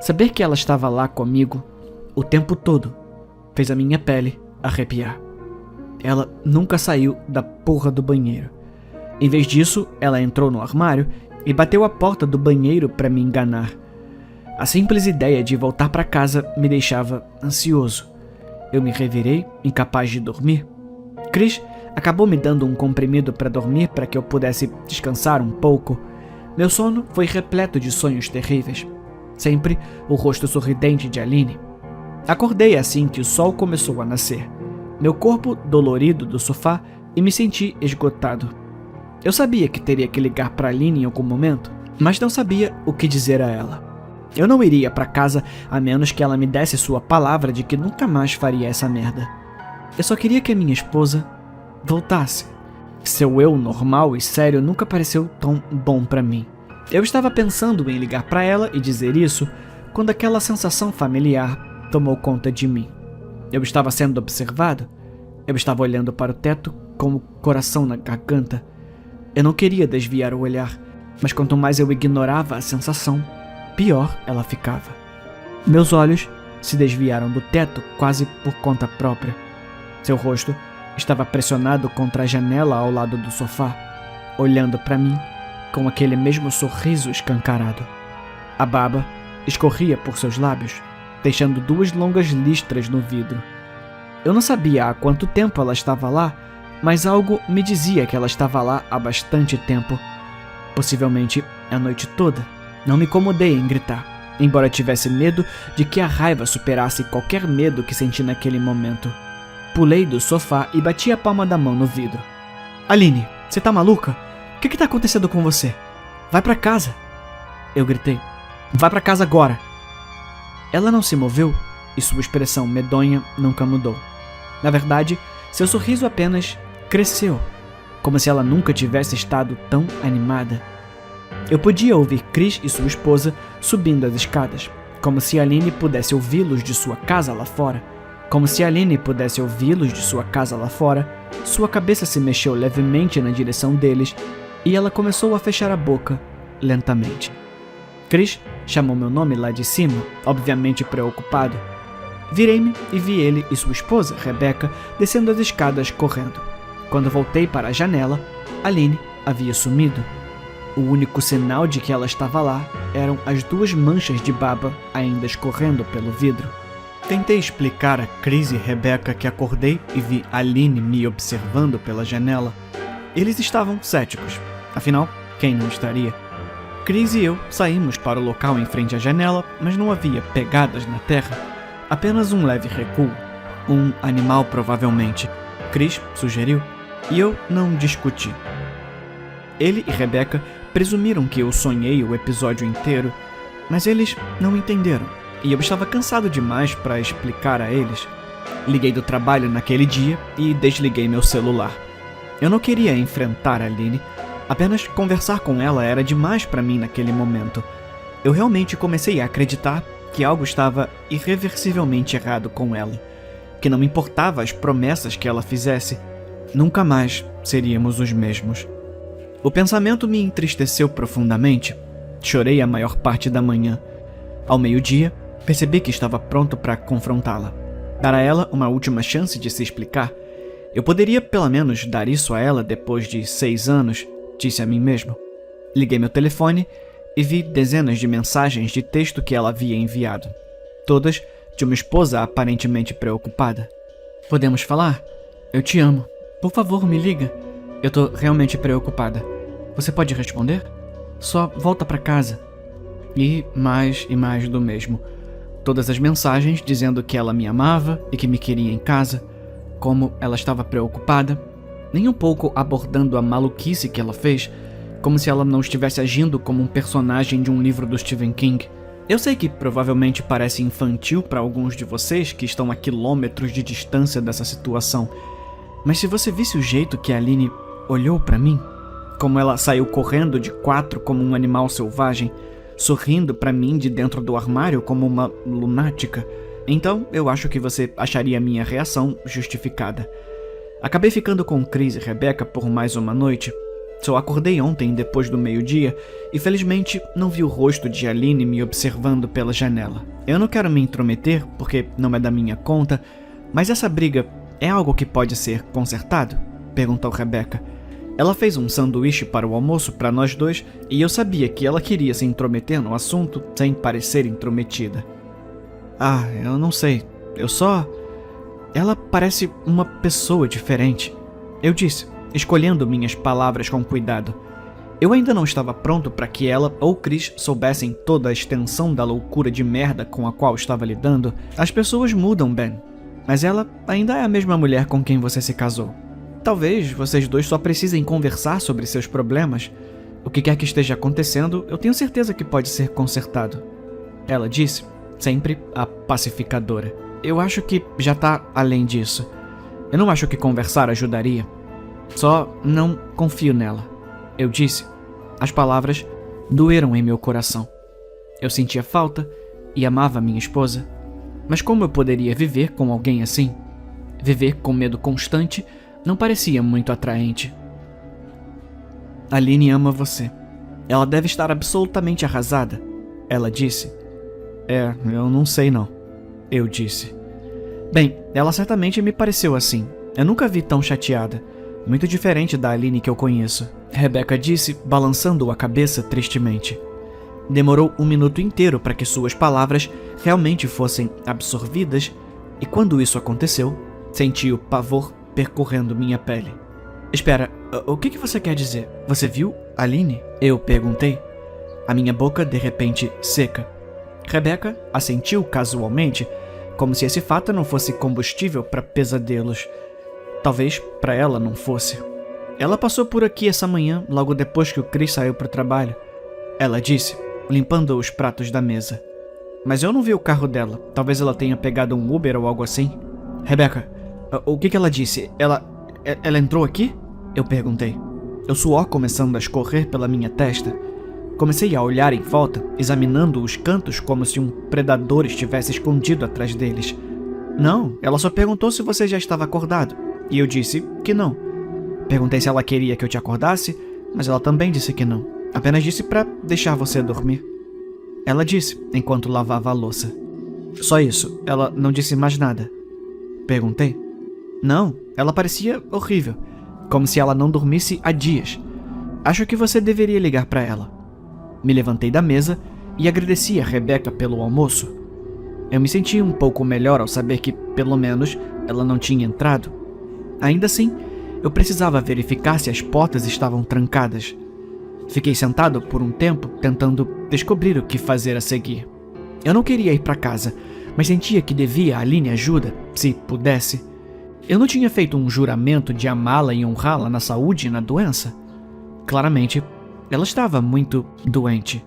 Saber que ela estava lá comigo o tempo todo fez a minha pele arrepiar. Ela nunca saiu da porra do banheiro. Em vez disso, ela entrou no armário e bateu a porta do banheiro para me enganar. A simples ideia de voltar para casa me deixava ansioso. Eu me revirei, incapaz de dormir. Chris acabou me dando um comprimido para dormir para que eu pudesse descansar um pouco. Meu sono foi repleto de sonhos terríveis. Sempre o rosto sorridente de Aline. Acordei assim que o sol começou a nascer. Meu corpo dolorido do sofá e me senti esgotado. Eu sabia que teria que ligar para Aline em algum momento, mas não sabia o que dizer a ela. Eu não iria para casa a menos que ela me desse sua palavra de que nunca mais faria essa merda. Eu só queria que a minha esposa voltasse. Seu eu normal e sério nunca pareceu tão bom para mim. Eu estava pensando em ligar para ela e dizer isso quando aquela sensação familiar tomou conta de mim. Eu estava sendo observado. Eu estava olhando para o teto com o coração na garganta. Eu não queria desviar o olhar, mas quanto mais eu ignorava a sensação, pior ela ficava. Meus olhos se desviaram do teto quase por conta própria. Seu rosto estava pressionado contra a janela ao lado do sofá, olhando para mim com aquele mesmo sorriso escancarado. A baba escorria por seus lábios, deixando 2 longas listras no vidro. Eu não sabia há quanto tempo ela estava lá, mas algo me dizia que ela estava lá há bastante tempo. Possivelmente a noite toda. Não me incomodei em gritar, embora tivesse medo de que a raiva superasse qualquer medo que senti naquele momento. Pulei do sofá e bati a palma da mão no vidro. Aline, você tá maluca? O que tá acontecendo com você? Vai pra casa! Eu gritei. Vai pra casa agora! Ela não se moveu e sua expressão medonha nunca mudou. Na verdade, seu sorriso apenas cresceu, como se ela nunca tivesse estado tão animada. Eu podia ouvir Chris e sua esposa subindo as escadas, como se Aline pudesse ouvi-los de sua casa lá fora. Como se Aline pudesse ouvi-los de sua casa lá fora, sua cabeça se mexeu levemente na direção deles e ela começou a fechar a boca lentamente. Chris chamou meu nome lá de cima, obviamente preocupado. Virei-me e vi ele e sua esposa, Rebecca, descendo as escadas correndo. Quando voltei para a janela, Aline havia sumido. O único sinal de que ela estava lá eram as 2 manchas de baba ainda escorrendo pelo vidro. Tentei explicar a Chris e Rebecca que acordei e vi Aline me observando pela janela. Eles estavam céticos. Afinal, quem não estaria? Chris e eu saímos para o local em frente à janela, mas não havia pegadas na terra. Apenas um leve recuo. Um animal, provavelmente. Chris sugeriu, e eu não discuti. Ele e Rebecca presumiram que eu sonhei o episódio inteiro, mas eles não entenderam, e eu estava cansado demais para explicar a eles. Liguei do trabalho naquele dia e desliguei meu celular. Eu não queria enfrentar a Aline, apenas conversar com ela era demais para mim naquele momento. Eu realmente comecei a acreditar que algo estava irreversivelmente errado com ela, que não me importava as promessas que ela fizesse, nunca mais seríamos os mesmos. O pensamento me entristeceu profundamente. Chorei a maior parte da manhã. Ao meio-dia, percebi que estava pronto para confrontá-la. Dar a ela uma última chance de se explicar. Eu poderia pelo menos dar isso a ela depois de 6 anos, disse a mim mesmo. Liguei meu telefone e vi dezenas de mensagens de texto que ela havia enviado. Todas de uma esposa aparentemente preocupada. Podemos falar? Eu te amo. Por favor, me liga. Eu tô realmente preocupada. Você pode responder? Só volta pra casa. E mais do mesmo. Todas as mensagens dizendo que ela me amava e que me queria em casa, como ela estava preocupada, nem um pouco abordando a maluquice que ela fez, como se ela não estivesse agindo como um personagem de um livro do Stephen King. Eu sei que provavelmente parece infantil para alguns de vocês que estão a quilômetros de distância dessa situação, mas se você visse o jeito que a Aline olhou para mim, como ela saiu correndo de 4 como um animal selvagem, sorrindo para mim de dentro do armário como uma lunática, então eu acho que você acharia minha reação justificada. Acabei ficando com Chris e Rebecca por mais uma noite. Só acordei ontem depois do meio-dia e felizmente não vi o rosto de Aline me observando pela janela. Eu não quero me intrometer porque não é da minha conta, mas essa briga é algo que pode ser consertado? Perguntou Rebecca. Ela fez um sanduíche para o almoço para nós dois e eu sabia que ela queria se intrometer no assunto sem parecer intrometida. Eu não sei. Ela parece uma pessoa diferente. Eu disse, escolhendo minhas palavras com cuidado. Eu ainda não estava pronto para que ela ou Chris soubessem toda a extensão da loucura de merda com a qual estava lidando. As pessoas mudam, Ben. Mas ela ainda é a mesma mulher com quem você se casou. Talvez vocês dois só precisem conversar sobre seus problemas. O que quer que esteja acontecendo, eu tenho certeza que pode ser consertado. Ela disse, sempre a pacificadora. Eu acho que já tá além disso. Eu não acho que conversar ajudaria. Só não confio nela. Eu disse. As palavras doeram em meu coração. Eu sentia falta e amava minha esposa. Mas como eu poderia viver com alguém assim? Viver com medo constante não parecia muito atraente. Aline ama você. Ela deve estar absolutamente arrasada. Ela disse. Eu não sei não. Eu disse. Bem, ela certamente me pareceu assim. Eu nunca a vi tão chateada. Muito diferente da Aline que eu conheço. Rebecca disse, balançando a cabeça tristemente. Demorou 1 minuto inteiro para que suas palavras realmente fossem absorvidas, e quando isso aconteceu, senti o pavor percorrendo minha pele. Espera, o que você quer dizer? Você viu, Aline? Eu perguntei. A minha boca de repente seca. Rebecca assentiu casualmente, como se esse fato não fosse combustível para pesadelos. Talvez para ela não fosse. Ela passou por aqui essa manhã, logo depois que o Chris saiu para o trabalho. Ela disse, limpando os pratos da mesa. Mas eu não vi o carro dela. Talvez ela tenha pegado um Uber ou algo assim. Rebecca, o que ela disse? Ela entrou aqui? Eu perguntei. O suor começando a escorrer pela minha testa. Comecei a olhar em volta, examinando os cantos como se um predador estivesse escondido atrás deles. Não, ela só perguntou se você já estava acordado. E eu disse que não. Perguntei se ela queria que eu te acordasse, mas ela também disse que não. Apenas disse para deixar você dormir. Ela disse, enquanto lavava a louça. Só isso, ela não disse mais nada. Perguntei. Não, ela parecia horrível, como se ela não dormisse há dias. Acho que você deveria ligar para ela. Me levantei da mesa e agradeci a Rebecca pelo almoço. Eu me senti um pouco melhor ao saber que, pelo menos, ela não tinha entrado. Ainda assim, eu precisava verificar se as portas estavam trancadas. Fiquei sentado por um tempo, tentando descobrir o que fazer a seguir. Eu não queria ir para casa, mas sentia que devia a Aline ajuda, se pudesse. Eu não tinha feito um juramento de amá-la e honrá-la na saúde e na doença. Claramente, ela estava muito doente.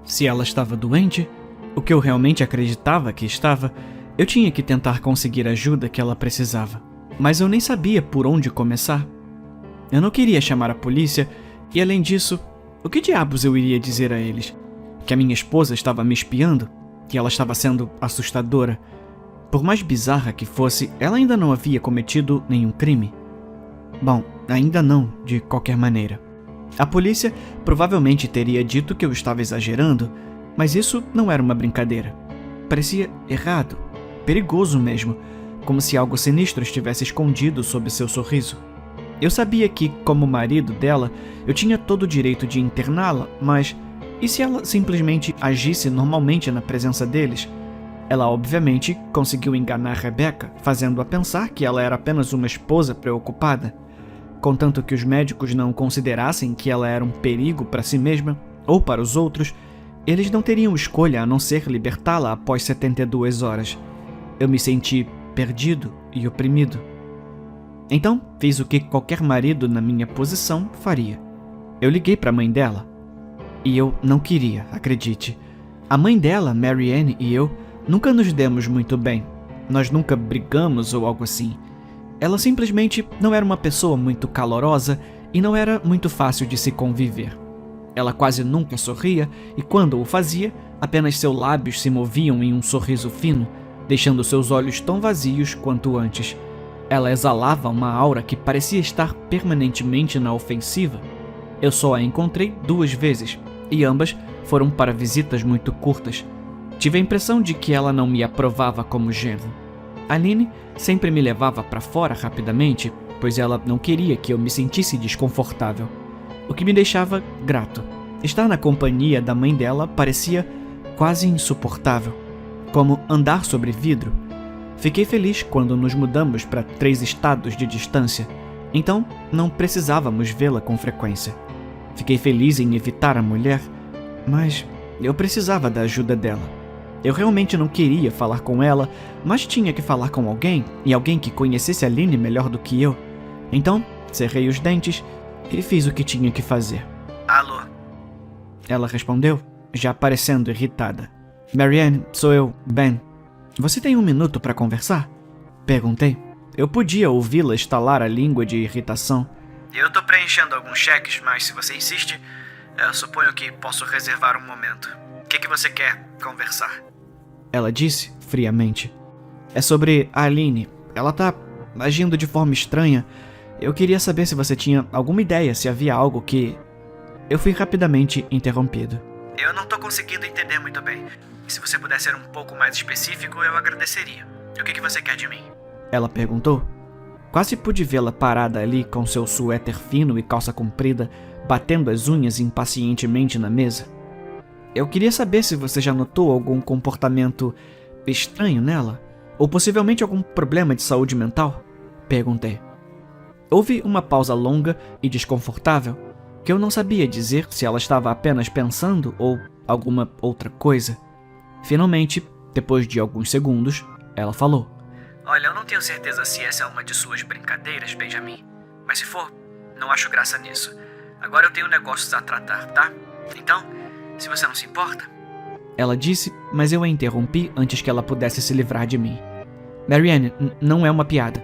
Se ela estava doente, o que eu realmente acreditava que estava, eu tinha que tentar conseguir a ajuda que ela precisava. Mas eu nem sabia por onde começar. Eu não queria chamar a polícia e, além disso, o que diabos eu iria dizer a eles? Que a minha esposa estava me espiando? Que ela estava sendo assustadora? Por mais bizarra que fosse, ela ainda não havia cometido nenhum crime. Bom, ainda não, de qualquer maneira. A polícia provavelmente teria dito que eu estava exagerando, mas isso não era uma brincadeira. Parecia errado, perigoso mesmo, como se algo sinistro estivesse escondido sob seu sorriso. Eu sabia que, como marido dela, eu tinha todo o direito de interná-la, mas e se ela simplesmente agisse normalmente na presença deles? Ela obviamente conseguiu enganar Rebecca, fazendo-a pensar que ela era apenas uma esposa preocupada. Contanto que os médicos não considerassem que ela era um perigo para si mesma ou para os outros, eles não teriam escolha a não ser libertá-la após 72 horas. Eu me senti perdido e oprimido. Então, fiz o que qualquer marido na minha posição faria. Eu liguei para a mãe dela. E eu não queria, acredite. A mãe dela, Mary Ann, e eu nunca nos demos muito bem. Nós nunca brigamos ou algo assim. Ela simplesmente não era uma pessoa muito calorosa e não era muito fácil de se conviver. Ela quase nunca sorria e quando o fazia, apenas seus lábios se moviam em um sorriso fino, deixando seus olhos tão vazios quanto antes. Ela exalava uma aura que parecia estar permanentemente na ofensiva. Eu só a encontrei 2 vezes, e ambas foram para visitas muito curtas. Tive a impressão de que ela não me aprovava como genro. Aline sempre me levava para fora rapidamente, pois ela não queria que eu me sentisse desconfortável, o que me deixava grato. Estar na companhia da mãe dela parecia quase insuportável, como andar sobre vidro. Fiquei feliz quando nos mudamos para 3 estados de distância, então não precisávamos vê-la com frequência. Fiquei feliz em evitar a mulher, mas eu precisava da ajuda dela. Eu realmente não queria falar com ela, mas tinha que falar com alguém, e alguém que conhecesse a Aline melhor do que eu. Então, cerrei os dentes e fiz o que tinha que fazer. Alô? Ela respondeu, já parecendo irritada. Marianne, sou eu, Ben. Você tem 1 minuto para conversar? Perguntei. Eu podia ouvi-la estalar a língua de irritação. Eu tô preenchendo alguns cheques, mas se você insiste, eu suponho que posso reservar um momento. O que você quer conversar? Ela disse, friamente. É sobre a Aline. Ela tá agindo de forma estranha. Eu queria saber se você tinha alguma ideia, se havia algo que... Eu fui rapidamente interrompido. Eu não tô conseguindo entender muito bem. Se você puder ser um pouco mais específico, eu agradeceria. O que você quer de mim? Ela perguntou. Quase pude vê-la parada ali com seu suéter fino e calça comprida, batendo as unhas impacientemente na mesa. Eu queria saber se você já notou algum comportamento estranho nela, ou possivelmente algum problema de saúde mental? Perguntei. Houve uma pausa longa e desconfortável, que eu não sabia dizer se ela estava apenas pensando ou alguma outra coisa. Finalmente, depois de alguns segundos, ela falou. Olha, eu não tenho certeza se essa é uma de suas brincadeiras, Benjamin. Mas se for, não acho graça nisso. Agora eu tenho negócios a tratar, tá? Então, se você não se importa... Ela disse, mas eu a interrompi antes que ela pudesse se livrar de mim. Marianne, não é uma piada.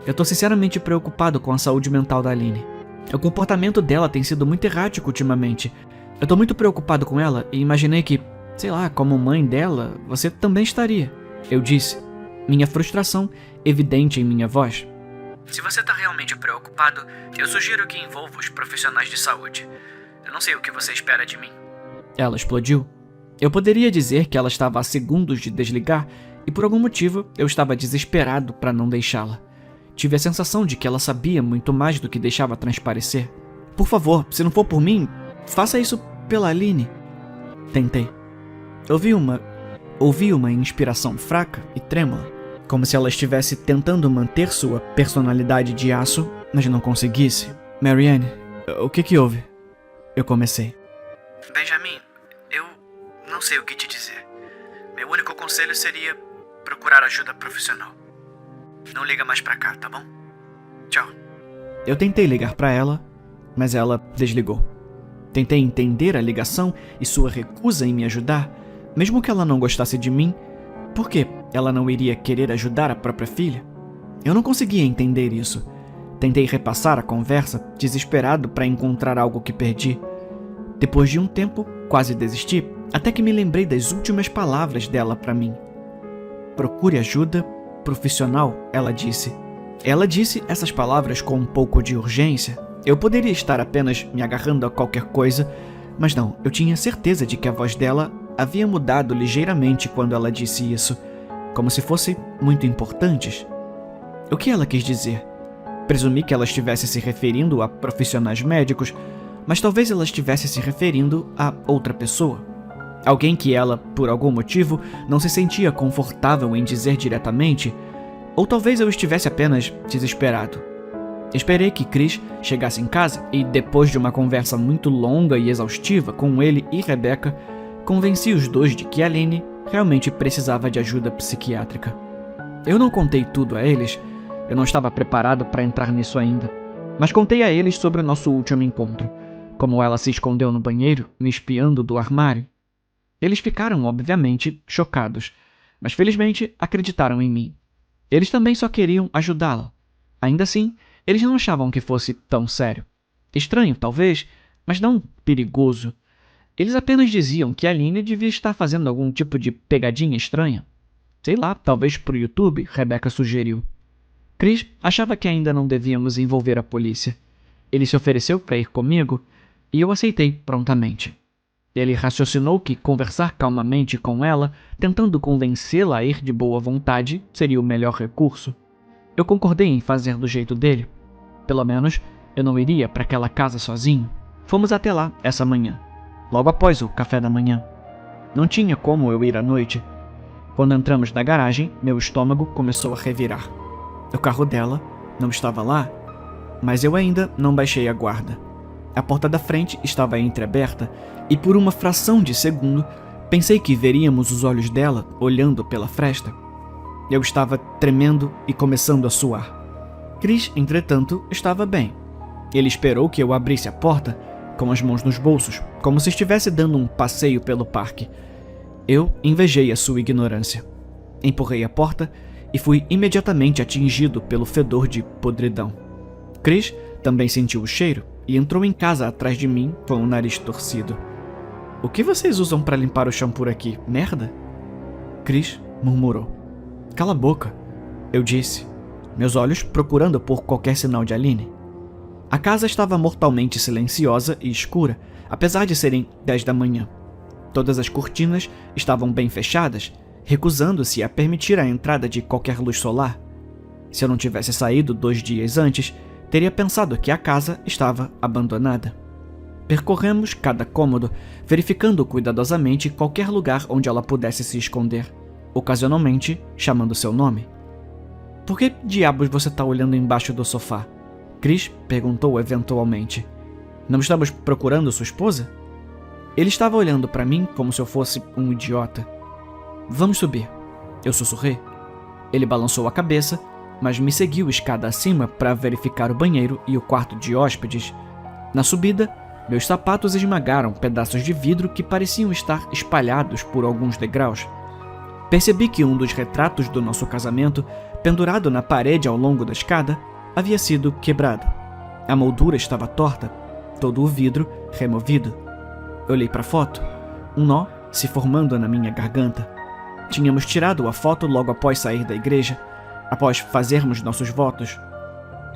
Eu tô sinceramente preocupado com a saúde mental da Aline. O comportamento dela tem sido muito errático ultimamente. Eu tô muito preocupado com ela e imaginei que, sei lá, como mãe dela, você também estaria. Eu disse, minha frustração evidente em minha voz. Se você tá realmente preocupado, eu sugiro que envolva os profissionais de saúde. Eu não sei o que você espera de mim. Ela explodiu. Eu poderia dizer que ela estava a segundos de desligar e por algum motivo eu estava desesperado para não deixá-la. Tive a sensação de que ela sabia muito mais do que deixava transparecer. Por favor, se não for por mim, faça isso pela Aline. Tentei. Ouvi uma inspiração fraca e trêmula, como se ela estivesse tentando manter sua personalidade de aço, mas não conseguisse. Marianne, o que houve? Eu comecei. Benjamin, eu não sei o que te dizer. Meu único conselho seria procurar ajuda profissional. Não liga mais pra cá, tá bom? Tchau. Eu tentei ligar pra ela, mas ela desligou. Tentei entender a ligação e sua recusa em me ajudar, mesmo que ela não gostasse de mim. Por que ela não iria querer ajudar a própria filha? Eu não conseguia entender isso. Tentei repassar a conversa, desesperado para encontrar algo que perdi. Depois de um tempo, quase desisti, até que me lembrei das últimas palavras dela para mim. Procure ajuda profissional, ela disse. Ela disse essas palavras com um pouco de urgência. Eu poderia estar apenas me agarrando a qualquer coisa, mas não, eu tinha certeza de que a voz dela havia mudado ligeiramente quando ela disse isso, como se fossem muito importantes. O que ela quis dizer? Presumi que ela estivesse se referindo a profissionais médicos, mas talvez ela estivesse se referindo a outra pessoa. Alguém que ela, por algum motivo, não se sentia confortável em dizer diretamente, ou talvez eu estivesse apenas desesperado. Esperei que Chris chegasse em casa e, depois de uma conversa muito longa e exaustiva com ele e Rebecca, convenci os dois de que Aline realmente precisava de ajuda psiquiátrica. Eu não contei tudo a eles, eu não estava preparado para entrar nisso ainda, mas contei a eles sobre o nosso último encontro, como ela se escondeu no banheiro, me espiando do armário. Eles ficaram, obviamente, chocados, mas felizmente acreditaram em mim. Eles também só queriam ajudá-la. Ainda assim, eles não achavam que fosse tão sério. Estranho, talvez, mas não perigoso. Eles apenas diziam que a Aline devia estar fazendo algum tipo de pegadinha estranha. Sei lá, talvez pro YouTube, Rebecca sugeriu. Chris achava que ainda não devíamos envolver a polícia. Ele se ofereceu para ir comigo. e eu aceitei prontamente. Ele raciocinou que conversar calmamente com ela, tentando convencê-la a ir de boa vontade, seria o melhor recurso. Eu concordei em fazer do jeito dele. Pelo menos, eu não iria para aquela casa sozinho. Fomos até lá essa manhã, logo após o café da manhã. Não tinha como eu ir à noite. Quando entramos na garagem, meu estômago começou a revirar. O carro dela não estava lá, mas eu ainda não baixei a guarda. A porta da frente estava entreaberta e por uma fração de segundo pensei que veríamos os olhos dela olhando pela fresta. Eu estava tremendo e começando a suar. Chris, entretanto, estava bem. Ele esperou que eu abrisse a porta, com as mãos nos bolsos, como se estivesse dando um passeio pelo parque. Eu invejei a sua ignorância. Empurrei a porta e fui imediatamente atingido pelo fedor de podridão. Chris também sentiu o cheiro e entrou em casa atrás de mim com o nariz torcido. "O que vocês usam para limpar o shampoo aqui? Merda?" Chris murmurou. "Cala a boca", eu disse, meus olhos procurando por qualquer sinal de Aline. A casa estava mortalmente silenciosa e escura, apesar de serem 10 da manhã. Todas as cortinas estavam bem fechadas, recusando-se a permitir a entrada de qualquer luz solar. Se eu não tivesse saído 2 dias antes, teria pensado que a casa estava abandonada. Percorremos cada cômodo, verificando cuidadosamente qualquer lugar onde ela pudesse se esconder, ocasionalmente chamando seu nome. "Por que diabos você está olhando embaixo do sofá?" Chris perguntou eventualmente. "Não estamos procurando sua esposa?" Ele estava olhando para mim como se eu fosse um idiota. "Vamos subir", eu sussurrei. Ele balançou a cabeça, mas me seguiu escada acima para verificar o banheiro e o quarto de hóspedes. Na subida, meus sapatos esmagaram pedaços de vidro que pareciam estar espalhados por alguns degraus. Percebi que um dos retratos do nosso casamento, pendurado na parede ao longo da escada, havia sido quebrado. A moldura estava torta, todo o vidro removido. Olhei para a foto, um nó se formando na minha garganta. Tínhamos tirado a foto logo após sair da igreja, após fazermos nossos votos.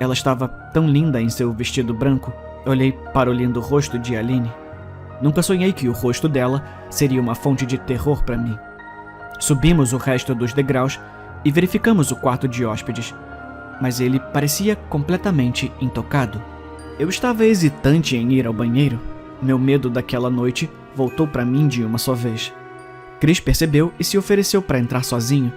Ela estava tão linda em seu vestido branco. Olhei para o lindo rosto de Aline. Nunca sonhei que o rosto dela seria uma fonte de terror para mim. Subimos o resto dos degraus e verificamos o quarto de hóspedes, mas ele parecia completamente intocado. Eu estava hesitante em ir ao banheiro. Meu medo daquela noite voltou para mim de uma só vez. Chris percebeu e se ofereceu para entrar sozinho,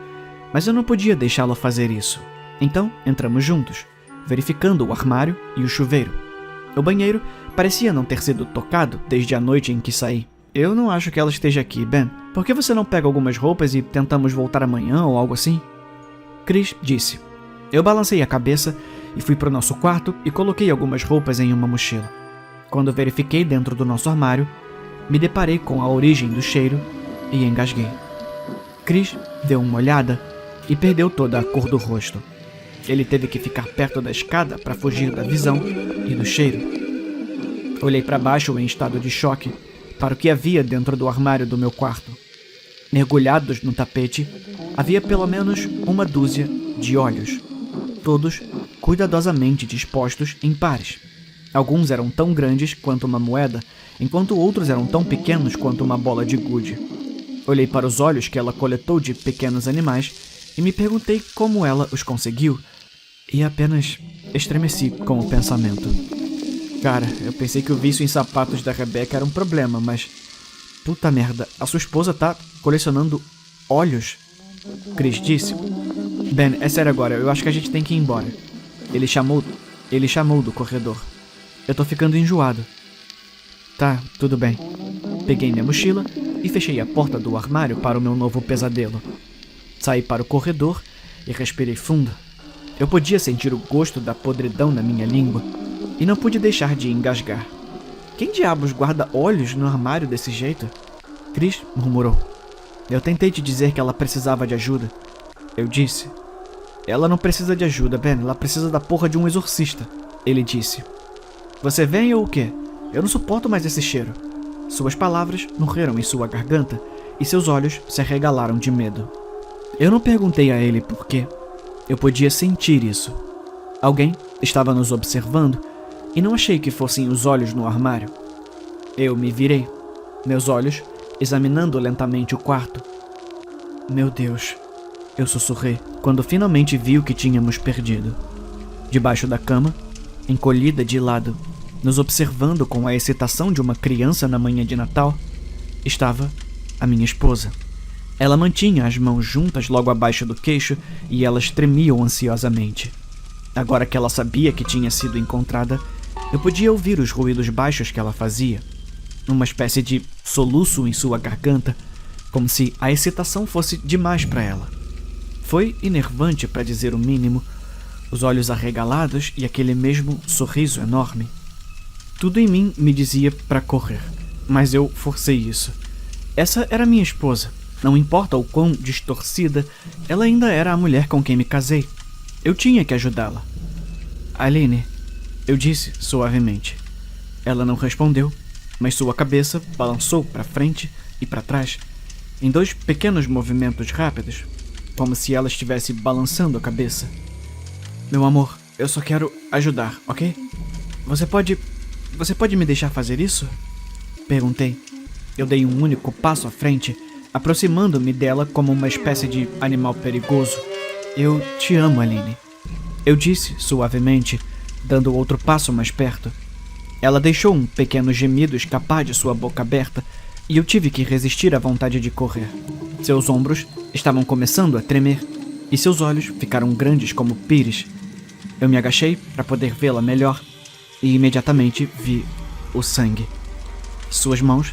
mas eu não podia deixá-lo fazer isso. Então entramos juntos, verificando o armário e o chuveiro. O banheiro parecia não ter sido tocado desde a noite em que saí. "Eu não acho que ela esteja aqui, Ben. Por que você não pega algumas roupas e tentamos voltar amanhã ou algo assim?" Chris disse. Eu balancei a cabeça e fui para o nosso quarto e coloquei algumas roupas em uma mochila. Quando verifiquei dentro do nosso armário, me deparei com a origem do cheiro e engasguei. Chris deu uma olhada e perdeu toda a cor do rosto. Ele teve que ficar perto da escada para fugir da visão e do cheiro. Olhei para baixo em estado de choque para o que havia dentro do armário do meu quarto. Mergulhados no tapete, havia pelo menos uma dúzia de olhos, todos cuidadosamente dispostos em pares. Alguns eram tão grandes quanto uma moeda, enquanto outros eram tão pequenos quanto uma bola de gude. Olhei para os olhos que ela coletou de pequenos animais e me perguntei como ela os conseguiu, e apenas estremeci com o pensamento. Cara, eu pensei que o vício em sapatos da Rebecca era um problema, mas... Puta merda, a sua esposa tá colecionando olhos? Chris disse. Ben, é sério agora, eu acho que a gente tem que ir embora. Ele chamou do corredor. Eu tô ficando enjoado. Tá, tudo bem. Peguei minha mochila e fechei a porta do armário para o meu novo pesadelo. Saí para o corredor e respirei fundo. Eu podia sentir o gosto da podridão na minha língua e não pude deixar de engasgar. Quem diabos guarda olhos no armário desse jeito? Chris murmurou. Eu tentei te dizer que ela precisava de ajuda. Eu disse. Ela não precisa de ajuda, Ben. Ela precisa da porra de um exorcista. Ele disse. Você vem ou o quê? Eu não suporto mais esse cheiro. Suas palavras morreram em sua garganta e seus olhos se arregalaram de medo. Eu não perguntei a ele por quê. Eu podia sentir isso. Alguém estava nos observando e não achei que fossem os olhos no armário. Eu me virei, meus olhos examinando lentamente o quarto. Meu Deus, eu sussurrei quando finalmente vi o que tínhamos perdido. Debaixo da cama, encolhida de lado, nos observando com a excitação de uma criança na manhã de Natal, estava a minha esposa. Ela mantinha as mãos juntas logo abaixo do queixo e elas tremiam ansiosamente. Agora que ela sabia que tinha sido encontrada, eu podia ouvir os ruídos baixos que ela fazia. Uma espécie de soluço em sua garganta, como se a excitação fosse demais para ela. Foi enervante, para dizer o mínimo, os olhos arregalados e aquele mesmo sorriso enorme. Tudo em mim me dizia para correr, mas eu forcei isso. Essa era minha esposa. Não importa o quão distorcida, ela ainda era a mulher com quem me casei. Eu tinha que ajudá-la. Aline, eu disse suavemente. Ela não respondeu, mas sua cabeça balançou para frente e para trás, em 2 pequenos movimentos rápidos, como se ela estivesse balançando a cabeça. Meu amor, eu só quero ajudar, ok? Você pode me deixar fazer isso? Perguntei. Eu dei um único passo à frente, aproximando-me dela como uma espécie de animal perigoso. Eu te amo, Aline. Eu disse suavemente, dando outro passo mais perto. Ela deixou um pequeno gemido escapar de sua boca aberta e eu tive que resistir à vontade de correr. Seus ombros estavam começando a tremer e seus olhos ficaram grandes como pires. Eu me agachei para poder vê-la melhor e imediatamente vi o sangue. Suas mãos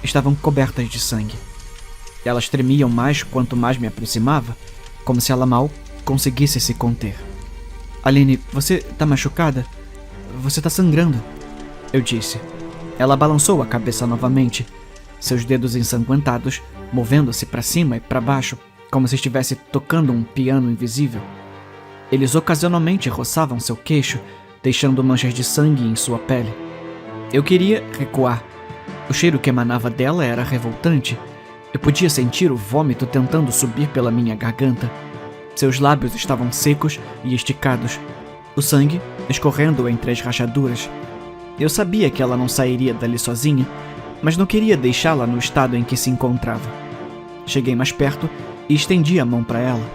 estavam cobertas de sangue. Elas tremiam mais quanto mais me aproximava, como se ela mal conseguisse se conter. Aline, você tá machucada? Você tá sangrando, eu disse. Ela balançou a cabeça novamente, seus dedos ensanguentados movendo-se para cima e para baixo, como se estivesse tocando um piano invisível. Eles ocasionalmente roçavam seu queixo, deixando manchas de sangue em sua pele. Eu queria recuar. O cheiro que emanava dela era revoltante. Eu podia sentir o vômito tentando subir pela minha garganta. Seus lábios estavam secos e esticados, o sangue escorrendo entre as rachaduras. Eu sabia que ela não sairia dali sozinha, mas não queria deixá-la no estado em que se encontrava. Cheguei mais perto e estendi a mão para ela.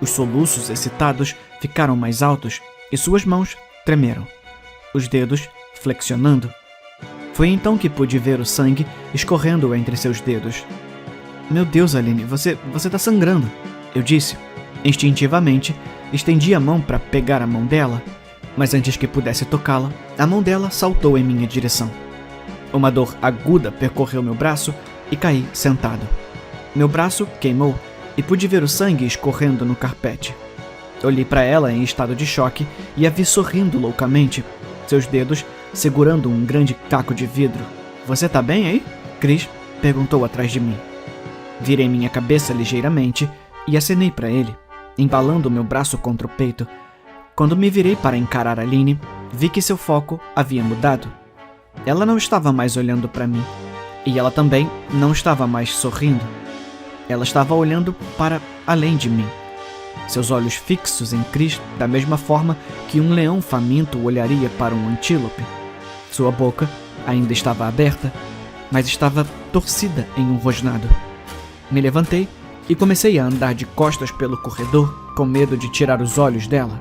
Os soluços excitados ficaram mais altos e suas mãos tremeram, os dedos flexionando. Foi então que pude ver o sangue escorrendo entre seus dedos. Meu Deus, Aline, você tá sangrando, eu disse. Instintivamente, estendi a mão para pegar a mão dela, mas antes que pudesse tocá-la, a mão dela saltou em minha direção. Uma dor aguda percorreu meu braço e caí sentado. Meu braço queimou e pude ver o sangue escorrendo no carpete. Olhei para ela em estado de choque e a vi sorrindo loucamente, seus dedos segurando um grande caco de vidro. Você tá bem aí? Chris perguntou atrás de mim. Virei minha cabeça ligeiramente e acenei para ele, embalando meu braço contra o peito. Quando me virei para encarar Aline, vi que seu foco havia mudado. Ela não estava mais olhando para mim, e ela também não estava mais sorrindo. Ela estava olhando para além de mim, seus olhos fixos em Chris da mesma forma que um leão faminto olharia para um antílope. Sua boca ainda estava aberta, mas estava torcida em um rosnado. Me levantei e comecei a andar de costas pelo corredor, com medo de tirar os olhos dela.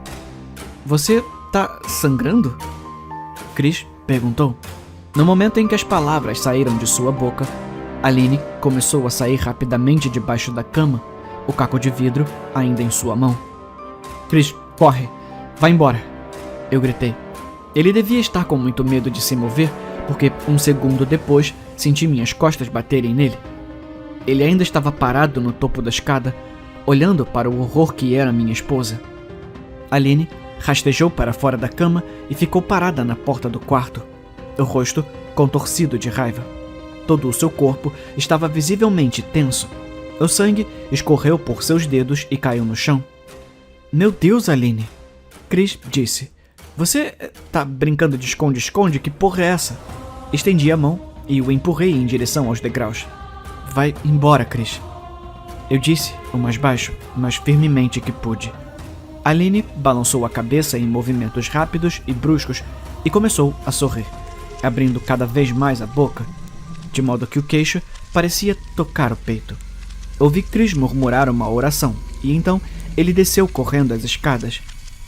Você tá sangrando? Chris perguntou. No momento em que as palavras saíram de sua boca, Aline começou a sair rapidamente debaixo da cama, o caco de vidro ainda em sua mão. Chris, corre! Vai embora! Eu gritei. Ele devia estar com muito medo de se mover, porque um segundo depois senti minhas costas baterem nele. Ele ainda estava parado no topo da escada, olhando para o horror que era minha esposa. Aline rastejou para fora da cama e ficou parada na porta do quarto, o rosto contorcido de raiva. Todo o seu corpo estava visivelmente tenso. O sangue escorreu por seus dedos e caiu no chão. Meu Deus, Aline! Chris disse. Você tá brincando de esconde-esconde? Que porra é essa? Estendi a mão e o empurrei em direção aos degraus. Vai embora, Chris. Eu disse, o mais baixo, mas firmemente que pude. Aline balançou a cabeça em movimentos rápidos e bruscos e começou a sorrir. abrindo cada vez mais a boca, de modo que o queixo parecia tocar o peito. Ouvi Chris murmurar uma oração, e então ele desceu correndo as escadas.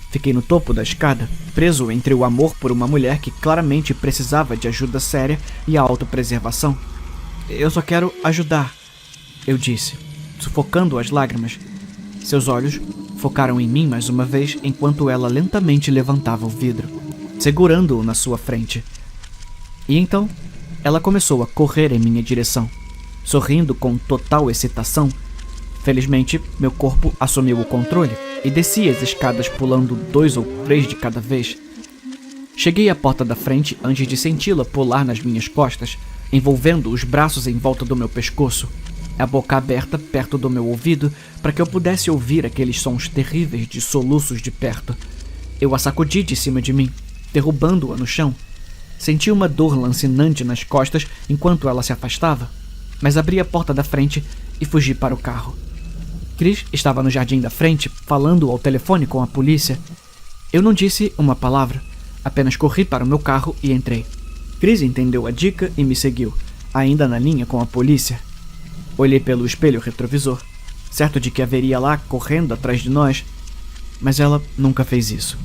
Fiquei no topo da escada, preso entre o amor por uma mulher que claramente precisava de ajuda séria e a autopreservação. Eu só quero ajudar, eu disse, sufocando as lágrimas. Seus olhos focaram em mim mais uma vez enquanto ela lentamente levantava o vidro, segurando-o na sua frente. E então, ela começou a correr em minha direção, sorrindo com total excitação. Felizmente, meu corpo assumiu o controle e desci as escadas pulando 2 ou 3 de cada vez. Cheguei à porta da frente antes de senti-la pular nas minhas costas, envolvendo os braços em volta do meu pescoço, a boca aberta perto do meu ouvido para que eu pudesse ouvir aqueles sons terríveis de soluços de perto. Eu a sacudi de cima de mim, derrubando-a no chão. Senti uma dor lancinante nas costas enquanto ela se afastava, mas abri a porta da frente e fugi para o carro. Chris estava no jardim da frente, falando ao telefone com a polícia. Eu não disse uma palavra, apenas corri para o meu carro e entrei. Chris entendeu a dica e me seguiu, ainda na linha com a polícia. Olhei pelo espelho retrovisor, certo de que haveria lá correndo atrás de nós, mas ela nunca fez isso.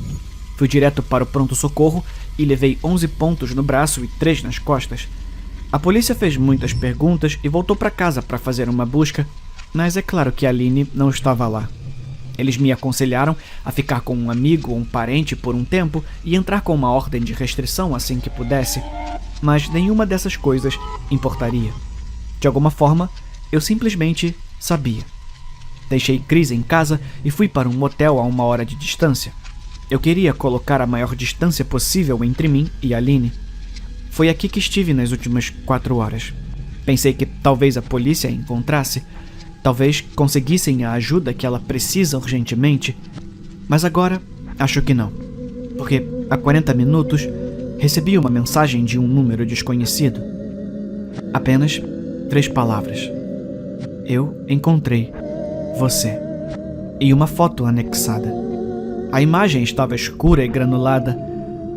Fui direto para o pronto-socorro e levei 11 pontos no braço e 3 nas costas. A polícia fez muitas perguntas e voltou para casa para fazer uma busca, mas é claro que a Aline não estava lá. Eles me aconselharam a ficar com um amigo ou um parente por um tempo e entrar com uma ordem de restrição assim que pudesse, mas nenhuma dessas coisas importaria. De alguma forma, eu simplesmente sabia. Deixei Chris em casa e fui para um motel a 1 hora de distância. Eu queria colocar a maior distância possível entre mim e Aline. Foi aqui que estive nas últimas 4 horas. Pensei que talvez a polícia a encontrasse, talvez conseguissem a ajuda que ela precisa urgentemente, mas agora acho que não, porque há 40 minutos recebi uma mensagem de um número desconhecido. Apenas 3 palavras. Eu encontrei você. E uma foto anexada. A imagem estava escura e granulada,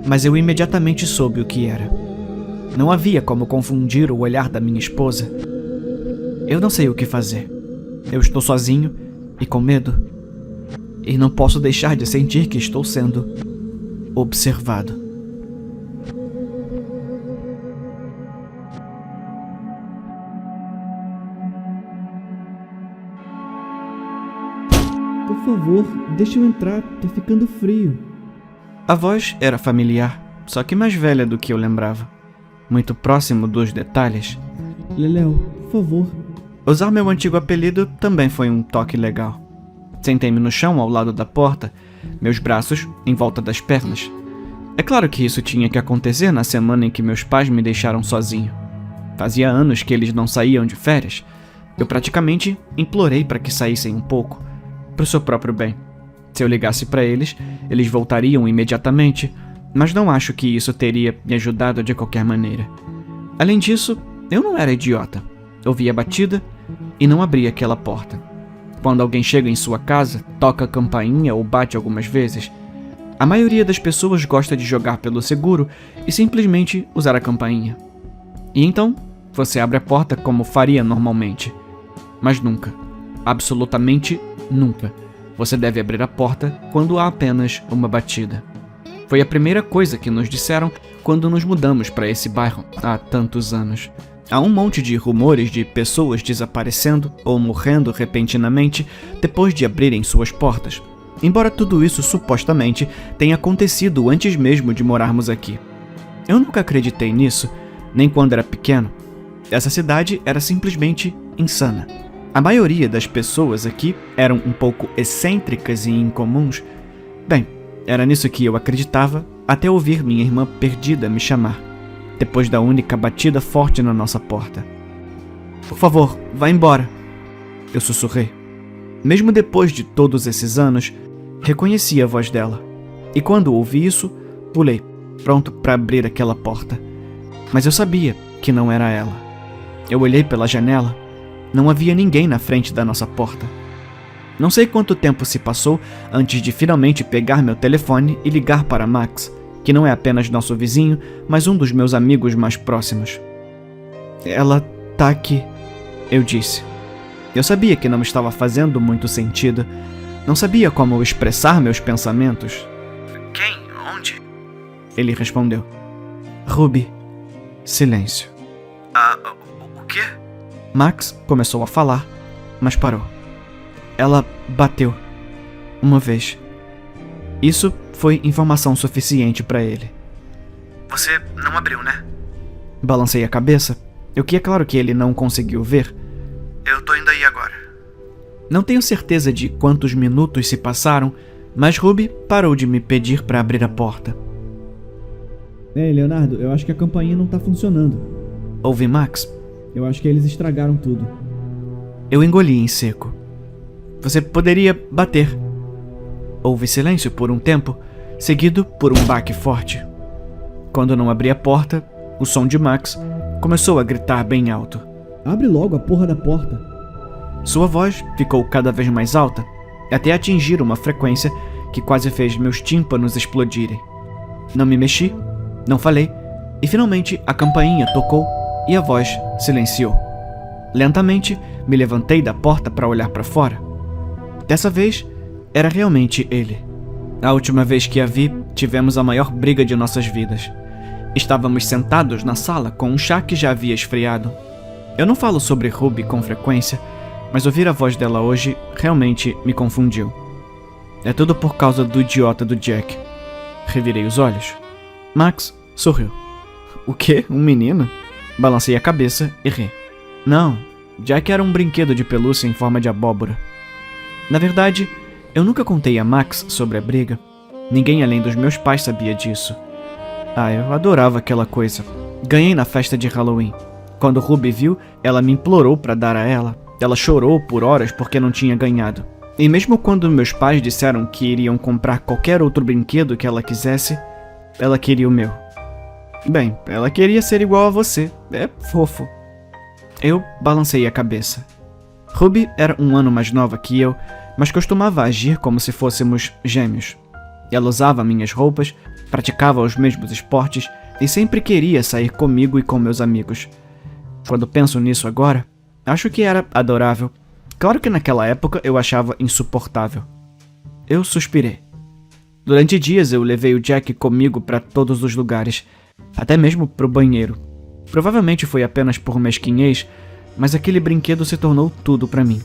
mas eu imediatamente soube o que era. Não havia como confundir o olhar da minha esposa. Eu não sei o que fazer. Eu estou sozinho e com medo. E não posso deixar de sentir que estou sendo observado. Por favor, deixa eu entrar, tá ficando frio. A voz era familiar, só que mais velha do que eu lembrava. Muito próximo dos detalhes. Leléo, por favor. Usar meu antigo apelido também foi um toque legal. Sentei-me no chão ao lado da porta, meus braços em volta das pernas. É claro que isso tinha que acontecer na semana em que meus pais me deixaram sozinho. Fazia anos que eles não saíam de férias. Eu praticamente implorei para que saíssem um pouco, para o seu próprio bem. Se eu ligasse para eles, eles voltariam imediatamente, mas não acho que isso teria me ajudado de qualquer maneira. Além disso, eu não era idiota. Ouvi a batida e não abri aquela porta. Quando alguém chega em sua casa, toca a campainha ou bate algumas vezes, a maioria das pessoas gosta de jogar pelo seguro e simplesmente usar a campainha. E então, você abre a porta como faria normalmente. Mas nunca, absolutamente nunca, você deve abrir a porta quando há apenas uma batida. Foi a primeira coisa que nos disseram quando nos mudamos para esse bairro há tantos anos. Há um monte de rumores de pessoas desaparecendo ou morrendo repentinamente depois de abrirem suas portas, embora tudo isso supostamente tenha acontecido antes mesmo de morarmos aqui. Eu nunca acreditei nisso, nem quando era pequeno. Essa cidade era simplesmente insana. A maioria das pessoas aqui eram um pouco excêntricas e incomuns. Bem, era nisso que eu acreditava até ouvir minha irmã perdida me chamar, depois da única batida forte na nossa porta. Por favor, vá embora, eu sussurrei. Mesmo depois de todos esses anos, reconheci a voz dela. E quando ouvi isso, pulei, pronto para abrir aquela porta. Mas eu sabia que não era ela. Eu olhei pela janela. Não havia ninguém na frente da nossa porta. Não sei quanto tempo se passou antes de finalmente pegar meu telefone e ligar para Max, que não é apenas nosso vizinho, mas um dos meus amigos mais próximos. Ela tá aqui, eu disse. Eu sabia que não estava fazendo muito sentido. Não sabia como expressar meus pensamentos. Quem? Onde? Ele respondeu. Ruby. Silêncio. O quê? Max começou a falar, mas parou. Ela bateu. Uma vez. Isso foi informação suficiente para ele. Você não abriu, né? Balancei a cabeça, o que é claro que ele não conseguiu ver. Eu tô indo aí agora. Não tenho certeza de quantos minutos se passaram, mas Ruby parou de me pedir para abrir a porta. Ei, Leonardo, eu acho que a campainha não tá funcionando. Ouvi Max. Eu acho que eles estragaram tudo. Eu engoli em seco. Você poderia bater. Houve silêncio por um tempo, seguido por um baque forte. Quando não abri a porta, o som de Max começou a gritar bem alto. Abre logo a porra da porta. Sua voz ficou cada vez mais alta, até atingir uma frequência que quase fez meus tímpanos explodirem. Não me mexi, não falei, e finalmente a campainha tocou e a voz silenciou. Lentamente, me levantei da porta para olhar para fora. Dessa vez, era realmente ele. A última vez que a vi, tivemos a maior briga de nossas vidas. Estávamos sentados na sala com um chá que já havia esfriado. Eu não falo sobre Ruby com frequência, mas ouvir a voz dela hoje realmente me confundiu. É tudo por causa do idiota do Jack. Revirei os olhos. Max sorriu. O quê? Um menino? Balancei a cabeça e ri. Não, Jack era um brinquedo de pelúcia em forma de abóbora. Na verdade, eu nunca contei a Max sobre a briga. Ninguém além dos meus pais sabia disso. Eu adorava aquela coisa. Ganhei na festa de Halloween. Quando Ruby viu, ela me implorou para dar a ela. Ela chorou por horas porque não tinha ganhado. E mesmo quando meus pais disseram que iriam comprar qualquer outro brinquedo que ela quisesse, ela queria o meu. Bem, ela queria ser igual a você. É fofo. Eu balancei a cabeça. Ruby era um ano mais nova que eu, mas costumava agir como se fôssemos gêmeos. Ela usava minhas roupas, praticava os mesmos esportes e sempre queria sair comigo e com meus amigos. Quando penso nisso agora, acho que era adorável. Claro que naquela época eu achava insuportável. Eu suspirei. Durante dias eu levei o Jack comigo para todos os lugares, até mesmo pro banheiro. Provavelmente foi apenas por mesquinhez, mas aquele brinquedo se tornou tudo para mim.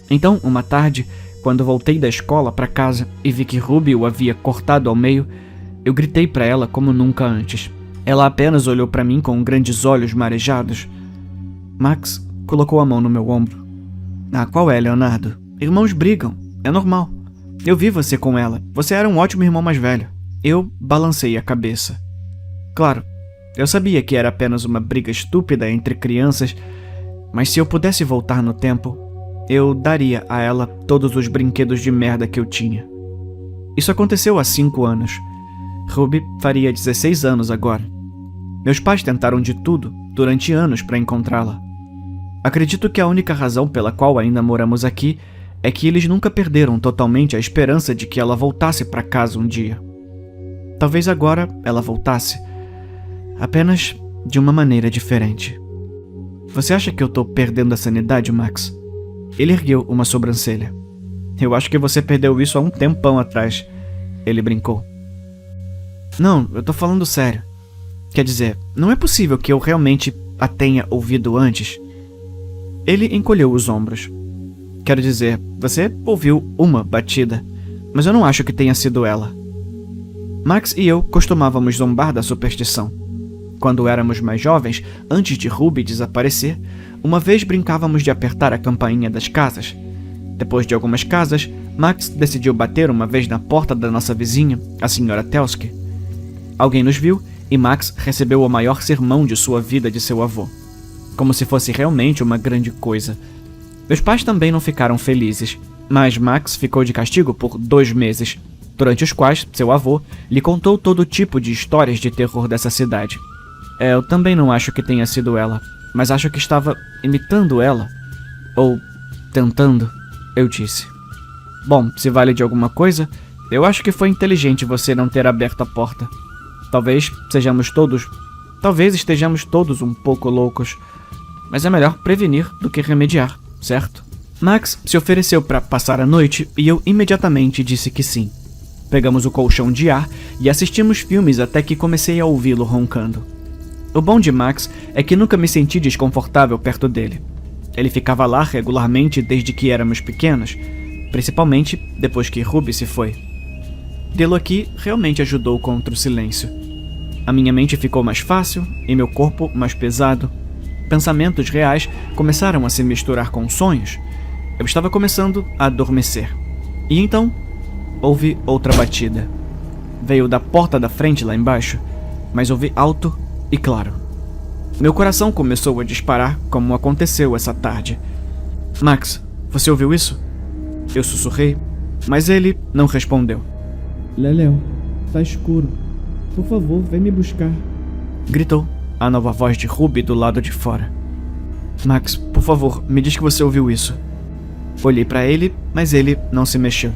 Então, uma tarde, quando voltei da escola para casa e vi que Ruby o havia cortado ao meio, eu gritei para ela como nunca antes. Ela apenas olhou para mim com grandes olhos marejados. Max colocou a mão no meu ombro. Qual é, Leonardo? Irmãos brigam, é normal. Eu vi você com ela, você era um ótimo irmão mais velho. Eu balancei a cabeça. Claro, eu sabia que era apenas uma briga estúpida entre crianças, mas se eu pudesse voltar no tempo, eu daria a ela todos os brinquedos de merda que eu tinha. Isso aconteceu há 5 anos. Ruby faria 16 anos agora. Meus pais tentaram de tudo durante anos para encontrá-la. Acredito que a única razão pela qual ainda moramos aqui é que eles nunca perderam totalmente a esperança de que ela voltasse para casa um dia. Talvez agora ela voltasse, apenas de uma maneira diferente. Você acha que eu tô perdendo a sanidade, Max? Ele ergueu uma sobrancelha. Eu acho que você perdeu isso há um tempão atrás, ele brincou. Não, eu tô falando sério. Quer dizer, não é possível que eu realmente a tenha ouvido antes. Ele encolheu os ombros. Quero dizer, você ouviu uma batida, mas eu não acho que tenha sido ela. Max e eu costumávamos zombar da superstição. Quando éramos mais jovens, antes de Ruby desaparecer, uma vez brincávamos de apertar a campainha das casas. Depois de algumas casas, Max decidiu bater uma vez na porta da nossa vizinha, a Sra. Telsky. Alguém nos viu e Max recebeu o maior sermão de sua vida de seu avô. Como se fosse realmente uma grande coisa. Meus pais também não ficaram felizes, mas Max ficou de castigo por 2 meses, durante os quais seu avô lhe contou todo tipo de histórias de terror dessa cidade. Eu também não acho que tenha sido ela, mas acho que estava imitando ela. Ou tentando, eu disse. Bom, se vale de alguma coisa, eu acho que foi inteligente você não ter aberto a porta. Talvez estejamos todos um pouco loucos, mas é melhor prevenir do que remediar, certo? Max se ofereceu para passar a noite e eu imediatamente disse que sim. Pegamos o colchão de ar e assistimos filmes até que comecei a ouvi-lo roncando. O bom de Max é que nunca me senti desconfortável perto dele. Ele ficava lá regularmente desde que éramos pequenos, principalmente depois que Ruby se foi. Tê-lo aqui realmente ajudou contra o silêncio. A minha mente ficou mais fácil e meu corpo mais pesado. Pensamentos reais começaram a se misturar com sonhos. Eu estava começando a adormecer. E então, houve outra batida. Veio da porta da frente lá embaixo, mas ouvi alto e claro. Meu coração começou a disparar como aconteceu essa tarde. Max, você ouviu isso? Eu sussurrei, mas ele não respondeu. Leléo, tá escuro. Por favor, vem me buscar. Gritou a nova voz de Ruby do lado de fora. Max, por favor, me diz que você ouviu isso. Olhei para ele, mas ele não se mexeu.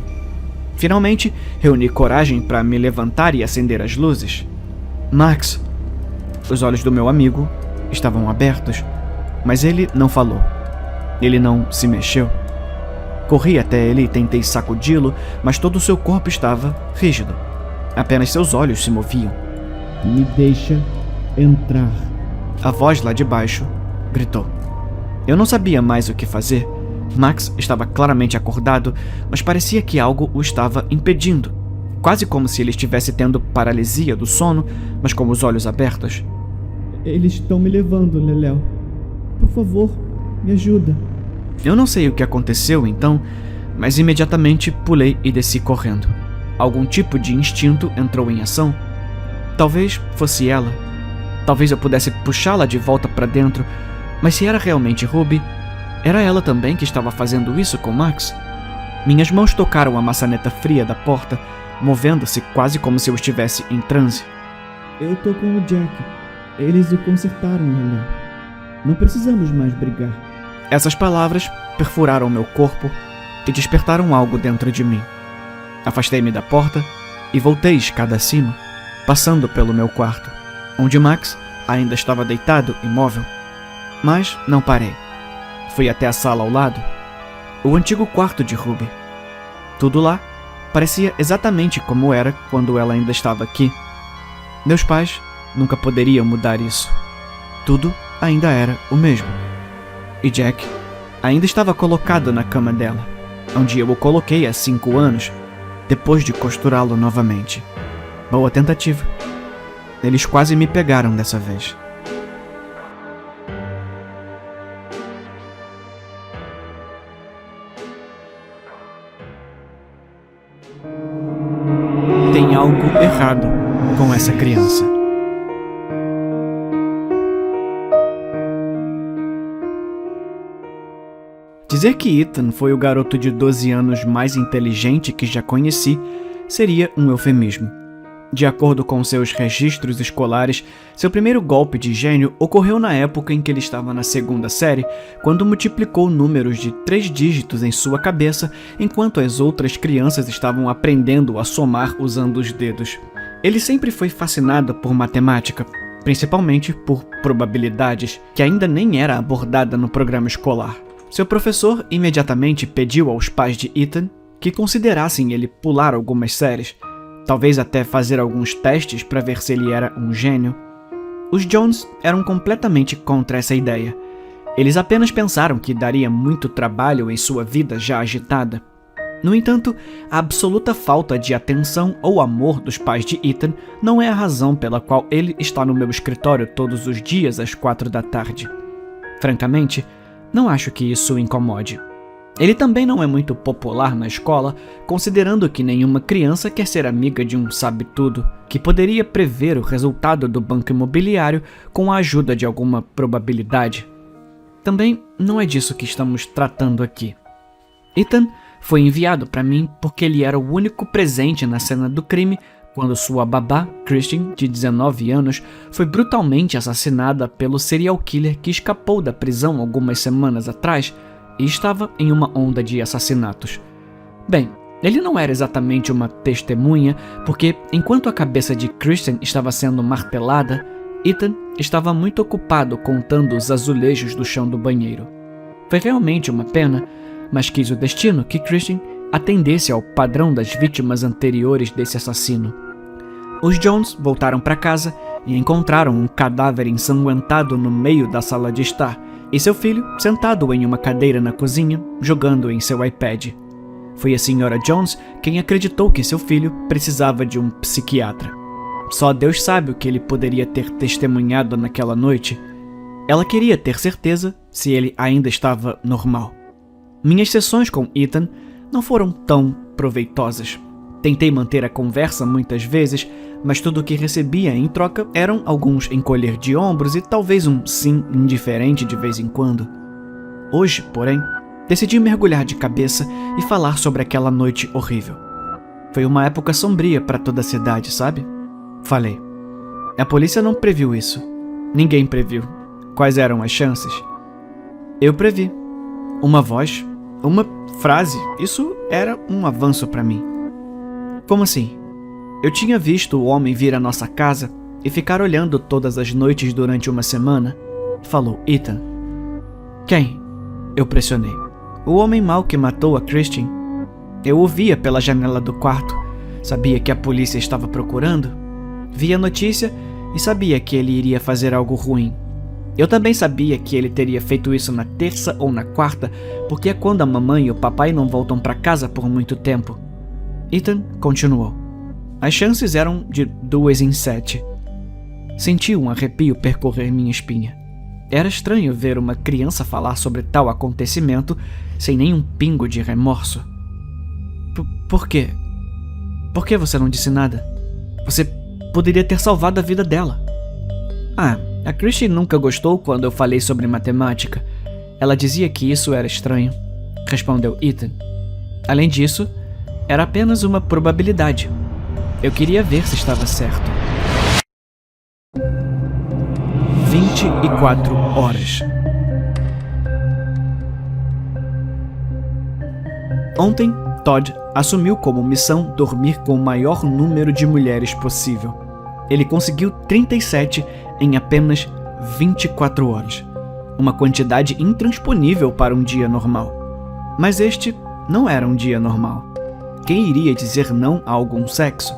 Finalmente, reuni coragem para me levantar e acender as luzes. Max! Os olhos do meu amigo estavam abertos, mas ele não falou. Ele não se mexeu. Corri até ele e tentei sacudi-lo, mas todo o seu corpo estava rígido. Apenas seus olhos se moviam. Me deixa entrar. A voz lá de baixo gritou. Eu não sabia mais o que fazer. Max estava claramente acordado, mas parecia que algo o estava impedindo. Quase como se ele estivesse tendo paralisia do sono, mas com os olhos abertos. Eles estão me levando, Leléo. Por favor, me ajuda. Eu não sei o que aconteceu então, mas imediatamente pulei e desci correndo. Algum tipo de instinto entrou em ação. Talvez fosse ela. Talvez eu pudesse puxá-la de volta para dentro, mas se era realmente Ruby, era ela também que estava fazendo isso com Max? Minhas mãos tocaram a maçaneta fria da porta, movendo-se quase como se eu estivesse em transe. Eu tô com o Jack. Eles o consertaram, Leléo. Não precisamos mais brigar. Essas palavras perfuraram meu corpo e despertaram algo dentro de mim. Afastei-me da porta e voltei escada acima, passando pelo meu quarto, onde Max ainda estava deitado imóvel. Mas não parei. Fui até a sala ao lado, o antigo quarto de Ruby. Tudo lá parecia exatamente como era quando ela ainda estava aqui. Meus pais nunca poderiam mudar isso. Tudo ainda era o mesmo. E Jack ainda estava colocado na cama dela, onde eu o coloquei há 5 anos, depois de costurá-lo novamente. Boa tentativa. Eles quase me pegaram dessa vez. Tem algo errado com essa criança. Dizer que Ethan foi o garoto de 12 anos mais inteligente que já conheci seria um eufemismo. De acordo com seus registros escolares, seu primeiro golpe de gênio ocorreu na época em que ele estava na 2ª série, quando multiplicou números de 3 dígitos em sua cabeça, enquanto as outras crianças estavam aprendendo a somar usando os dedos. Ele sempre foi fascinado por matemática, principalmente por probabilidades, que ainda nem era abordada no programa escolar. Seu professor imediatamente pediu aos pais de Ethan que considerassem ele pular algumas séries, talvez até fazer alguns testes para ver se ele era um gênio. Os Jones eram completamente contra essa ideia. Eles apenas pensaram que daria muito trabalho em sua vida já agitada. No entanto, a absoluta falta de atenção ou amor dos pais de Ethan não é a razão pela qual ele está no meu escritório todos os dias às 4 da tarde. Francamente, não acho que isso o incomode. Ele também não é muito popular na escola, considerando que nenhuma criança quer ser amiga de um sabe-tudo, que poderia prever o resultado do banco imobiliário com a ajuda de alguma probabilidade. Também não é disso que estamos tratando aqui. Ethan foi enviado para mim porque ele era o único presente na cena do crime quando sua babá, Christian, de 19 anos, foi brutalmente assassinada pelo serial killer que escapou da prisão algumas semanas atrás e estava em uma onda de assassinatos. Bem, Ele não era exatamente uma testemunha, porque enquanto a cabeça de Kristen estava sendo martelada, Ethan estava muito ocupado contando os azulejos do chão do banheiro. Foi realmente uma pena, mas quis o destino que Kristen atendesse ao padrão das vítimas anteriores desse assassino. Os Jones voltaram para casa e encontraram um cadáver ensanguentado no meio da sala de estar e seu filho sentado em uma cadeira na cozinha, jogando em seu iPad. Foi a Sra. Jones quem acreditou que seu filho precisava de um psiquiatra. Só Deus sabe o que ele poderia ter testemunhado naquela noite. Ela queria ter certeza se ele ainda estava normal. Minhas sessões com Ethan não foram tão proveitosas. Tentei manter a conversa muitas vezes, mas tudo o que recebia em troca eram alguns encolher de ombros e talvez um sim indiferente de vez em quando. Hoje, porém, decidi mergulhar de cabeça e falar sobre aquela noite horrível. Foi uma época sombria para toda a cidade, sabe? Falei. A polícia não previu isso. Ninguém previu. Quais eram as chances? Eu previ. Uma voz, uma frase, isso era um avanço para mim. Como assim? Eu tinha visto o homem vir à nossa casa e ficar olhando todas as noites durante uma semana, falou Ethan. Quem? Eu pressionei. O homem mau que matou a Kristen. Eu o via pela janela do quarto. Sabia que a polícia estava procurando. Vi a notícia e sabia que ele iria fazer algo ruim. Eu também sabia que ele teria feito isso na terça ou na quarta, porque é quando a mamãe e o papai não voltam para casa por muito tempo. Ethan continuou. As chances eram de 2 em 7. Senti um arrepio percorrer minha espinha. Era estranho ver uma criança falar sobre tal acontecimento sem nenhum pingo de remorso. Por quê? Por que você não disse nada? Você poderia ter salvado a vida dela. A Kristen nunca gostou quando eu falei sobre matemática. Ela dizia que isso era estranho, respondeu Ethan. Além disso, era apenas uma probabilidade. Eu queria ver se estava certo. 24 horas. Ontem, Todd assumiu como missão dormir com o maior número de mulheres possível. Ele conseguiu 37 em apenas 24 horas. Uma quantidade intransponível para um dia normal. Mas este não era um dia normal. Quem iria dizer não a algum sexo?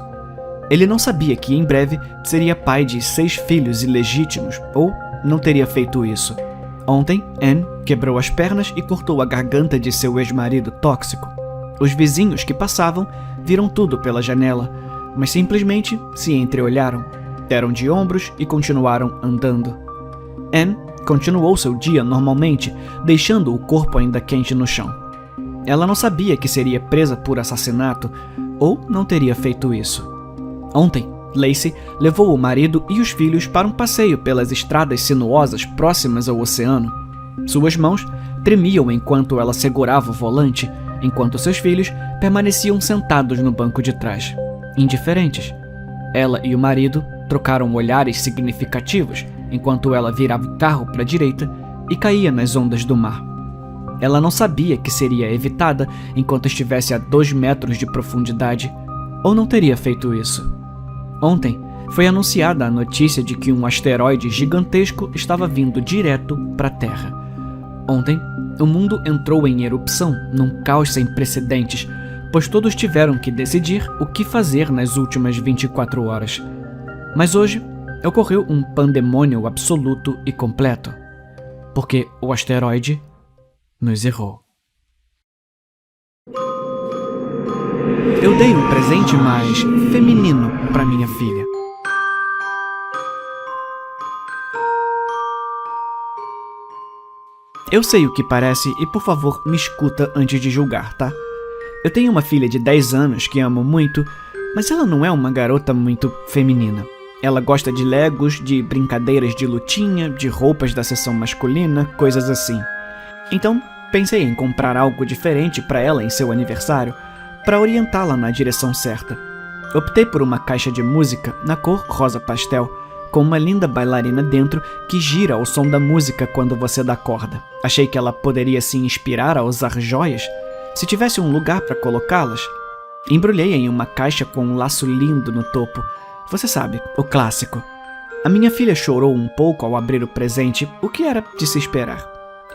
Ele não sabia que em breve seria pai de 6 filhos ilegítimos, ou não teria feito isso. Ontem, Anne quebrou as pernas e cortou a garganta de seu ex-marido tóxico. Os vizinhos que passavam viram tudo pela janela, mas simplesmente se entreolharam, deram de ombros e continuaram andando. Anne continuou seu dia normalmente, deixando o corpo ainda quente no chão. Ela não sabia que seria presa por assassinato, ou não teria feito isso. Ontem, Lacey levou o marido e os filhos para um passeio pelas estradas sinuosas próximas ao oceano. Suas mãos tremiam enquanto ela segurava o volante, enquanto seus filhos permaneciam sentados no banco de trás, indiferentes. Ela e o marido trocaram olhares significativos enquanto ela virava o carro para a direita e caía nas ondas do mar. Ela não sabia que seria evitada enquanto estivesse a 2 metros de profundidade, ou não teria feito isso. Ontem, foi anunciada a notícia de que um asteroide gigantesco estava vindo direto para a Terra. Ontem, o mundo entrou em erupção num caos sem precedentes, pois todos tiveram que decidir o que fazer nas últimas 24 horas. Mas hoje, ocorreu um pandemônio absoluto e completo, porque o asteroide nos errou. Eu dei um presente mais feminino para minha filha. Eu sei o que parece e, por favor, me escuta antes de julgar, tá? Eu tenho uma filha de 10 anos que amo muito, mas ela não é uma garota muito feminina. Ela gosta de legos, de brincadeiras de lutinha, de roupas da seção masculina, coisas assim. Então, pensei em comprar algo diferente para ela em seu aniversário, para orientá-la na direção certa. Optei por uma caixa de música na cor rosa pastel, com uma linda bailarina dentro que gira ao som da música quando você dá corda. Achei que ela poderia se inspirar a usar joias. Se tivesse um lugar para colocá-las, Embrulhei em uma caixa com um laço lindo no topo. Você sabe, o clássico. A minha filha chorou um pouco ao abrir o presente, o que era de se esperar.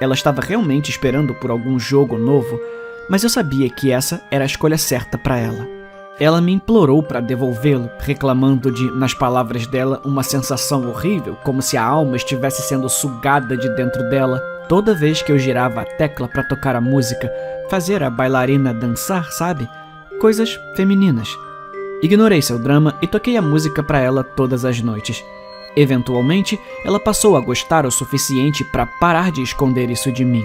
Ela estava realmente esperando por algum jogo novo, mas eu sabia que essa era a escolha certa para ela. Ela me implorou para devolvê-lo, reclamando de, nas palavras dela, uma sensação horrível, como se a alma estivesse sendo sugada de dentro dela. Toda vez que eu girava a tecla para tocar a música, fazer a bailarina dançar, sabe? Coisas femininas. Ignorei seu drama e toquei a música para ela todas as noites. Eventualmente, ela passou a gostar o suficiente para parar de esconder isso de mim.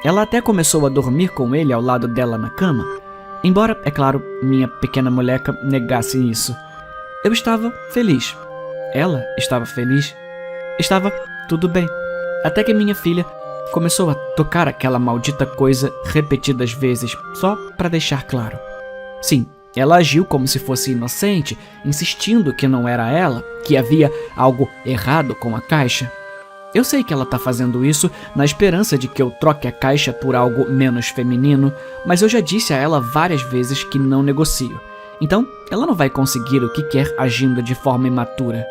Ela até começou a dormir com ele ao lado dela na cama. Embora, é claro, minha pequena moleca negasse isso. Eu estava feliz. Ela estava feliz. Estava tudo bem. Até que minha filha começou a tocar aquela maldita coisa repetidas vezes, só para deixar claro. Sim, ela agiu como se fosse inocente, insistindo que não era ela, que havia algo errado com a caixa. Eu sei que ela tá fazendo isso na esperança de que eu troque a caixa por algo menos feminino, mas eu já disse a ela várias vezes que não negocio. Então, ela não vai conseguir o que quer agindo de forma imatura.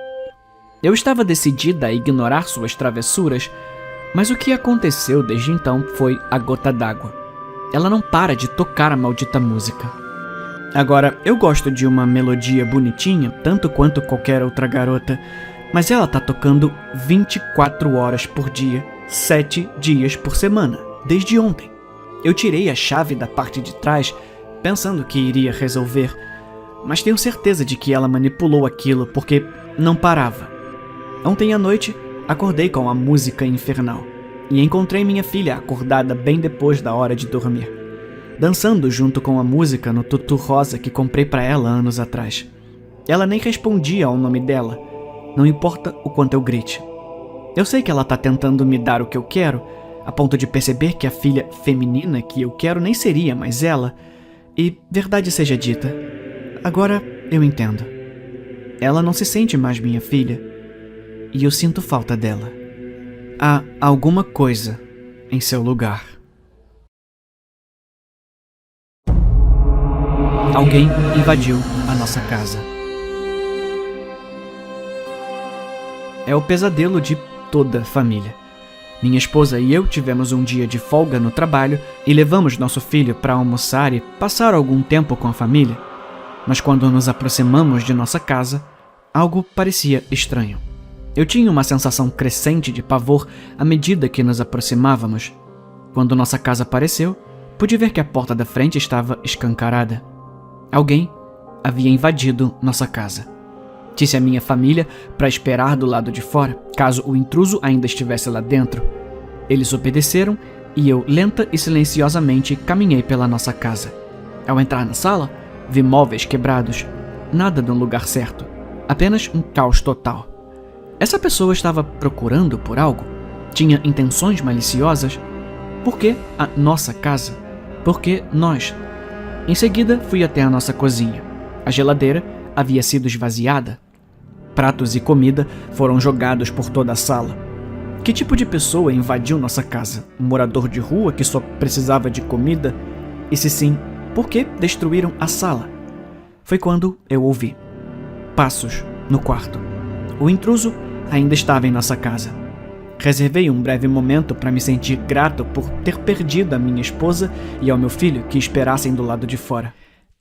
Eu estava decidida a ignorar suas travessuras, mas o que aconteceu desde então foi a gota d'água. Ela não para de tocar a maldita música. Agora, eu gosto de uma melodia bonitinha, tanto quanto qualquer outra garota, mas ela tá tocando 24 horas por dia, 7 dias por semana, desde ontem. Eu tirei a chave da parte de trás, pensando que iria resolver, mas tenho certeza de que ela manipulou aquilo porque não parava. Ontem à noite, acordei com a música infernal e encontrei minha filha acordada bem depois da hora de dormir, dançando junto com a música no tutu rosa que comprei para ela anos atrás. Ela nem respondia ao nome dela. Não importa o quanto eu grite. Eu sei que ela tá tentando me dar o que eu quero, a ponto de perceber que a filha feminina que eu quero nem seria mais ela. E, verdade seja dita, agora eu entendo. Ela não se sente mais minha filha, e eu sinto falta dela. Há alguma coisa em seu lugar. Alguém invadiu a nossa casa. É o pesadelo de toda a família. Minha esposa e eu tivemos um dia de folga no trabalho e levamos nosso filho para almoçar e passar algum tempo com a família. Mas quando nos aproximamos de nossa casa, algo parecia estranho. Eu tinha uma sensação crescente de pavor à medida que nos aproximávamos. Quando nossa casa apareceu, pude ver que a porta da frente estava escancarada. Alguém havia invadido nossa casa. Disse à minha família para esperar do lado de fora, caso o intruso ainda estivesse lá dentro. Eles obedeceram e eu, lenta e silenciosamente, caminhei pela nossa casa. Ao entrar na sala, vi móveis quebrados, nada no lugar certo, apenas um caos total. Essa pessoa estava procurando por algo? Tinha intenções maliciosas? Por que a nossa casa? Por que nós? Em seguida, fui até a nossa cozinha. A geladeira havia sido esvaziada. Pratos e comida foram jogados por toda a sala. Que tipo de pessoa invadiu nossa casa? Um morador de rua que só precisava de comida? E se sim, por que destruíram a sala? Foi quando eu ouvi passos no quarto. O intruso ainda estava em nossa casa. Reservei um breve momento para me sentir grato por ter perdido a minha esposa e ao meu filho que esperassem do lado de fora.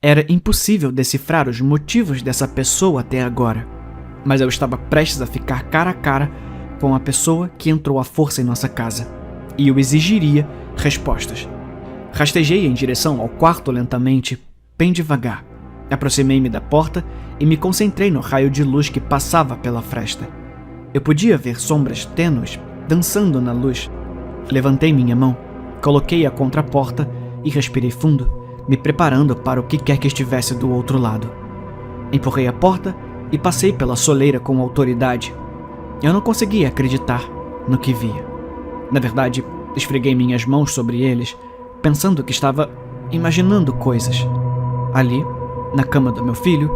Era impossível decifrar os motivos dessa pessoa até agora, mas eu estava prestes a ficar cara a cara com a pessoa que entrou à força em nossa casa, e eu exigiria respostas. Rastejei em direção ao quarto lentamente, bem devagar. Aproximei-me da porta e me concentrei no raio de luz que passava pela fresta. Eu podia ver sombras tênues dançando na luz. Levantei minha mão, coloquei-a contra a porta e respirei fundo, me preparando para o que quer que estivesse do outro lado. Empurrei a porta e passei pela soleira com autoridade. Eu não conseguia acreditar no que via. Na verdade, esfreguei minhas mãos sobre eles, pensando que estava imaginando coisas. Ali, na cama do meu filho,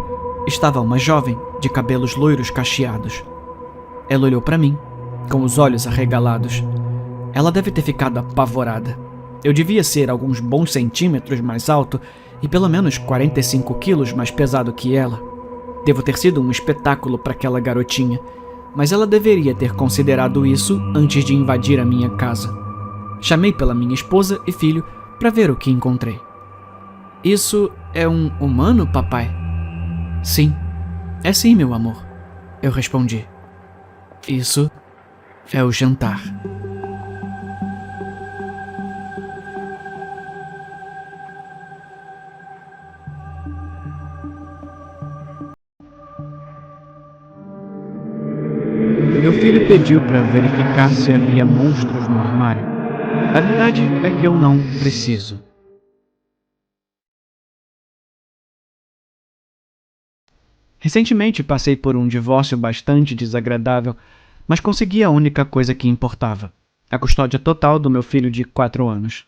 estava uma jovem de cabelos loiros cacheados. Ela olhou para mim, com os olhos arregalados. Ela deve ter ficado apavorada. Eu devia ser alguns bons centímetros mais alto e pelo menos 45 quilos mais pesado que ela. Devo ter sido um espetáculo para aquela garotinha, mas ela deveria ter considerado isso antes de invadir a minha casa. Chamei pela minha esposa e filho para ver o que encontrei. Isso é um humano, papai? Sim, é sim, meu amor, eu respondi. Isso é o jantar. Meu filho pediu para verificar se havia monstros no armário. A verdade é que eu não preciso. Recentemente passei por um divórcio bastante desagradável, mas consegui a única coisa que importava: a custódia total do meu filho de 4 anos.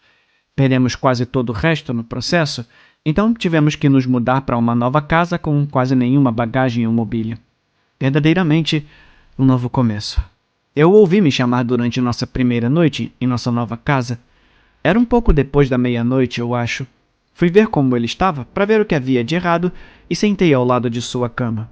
Perdemos quase todo o resto no processo, então tivemos que nos mudar para uma nova casa com quase nenhuma bagagem ou mobília. Verdadeiramente, um novo começo. Eu o ouvi me chamar durante nossa primeira noite em nossa nova casa. Era um pouco depois da meia-noite, eu acho. Fui ver como ele estava para ver o que havia de errado e sentei ao lado de sua cama.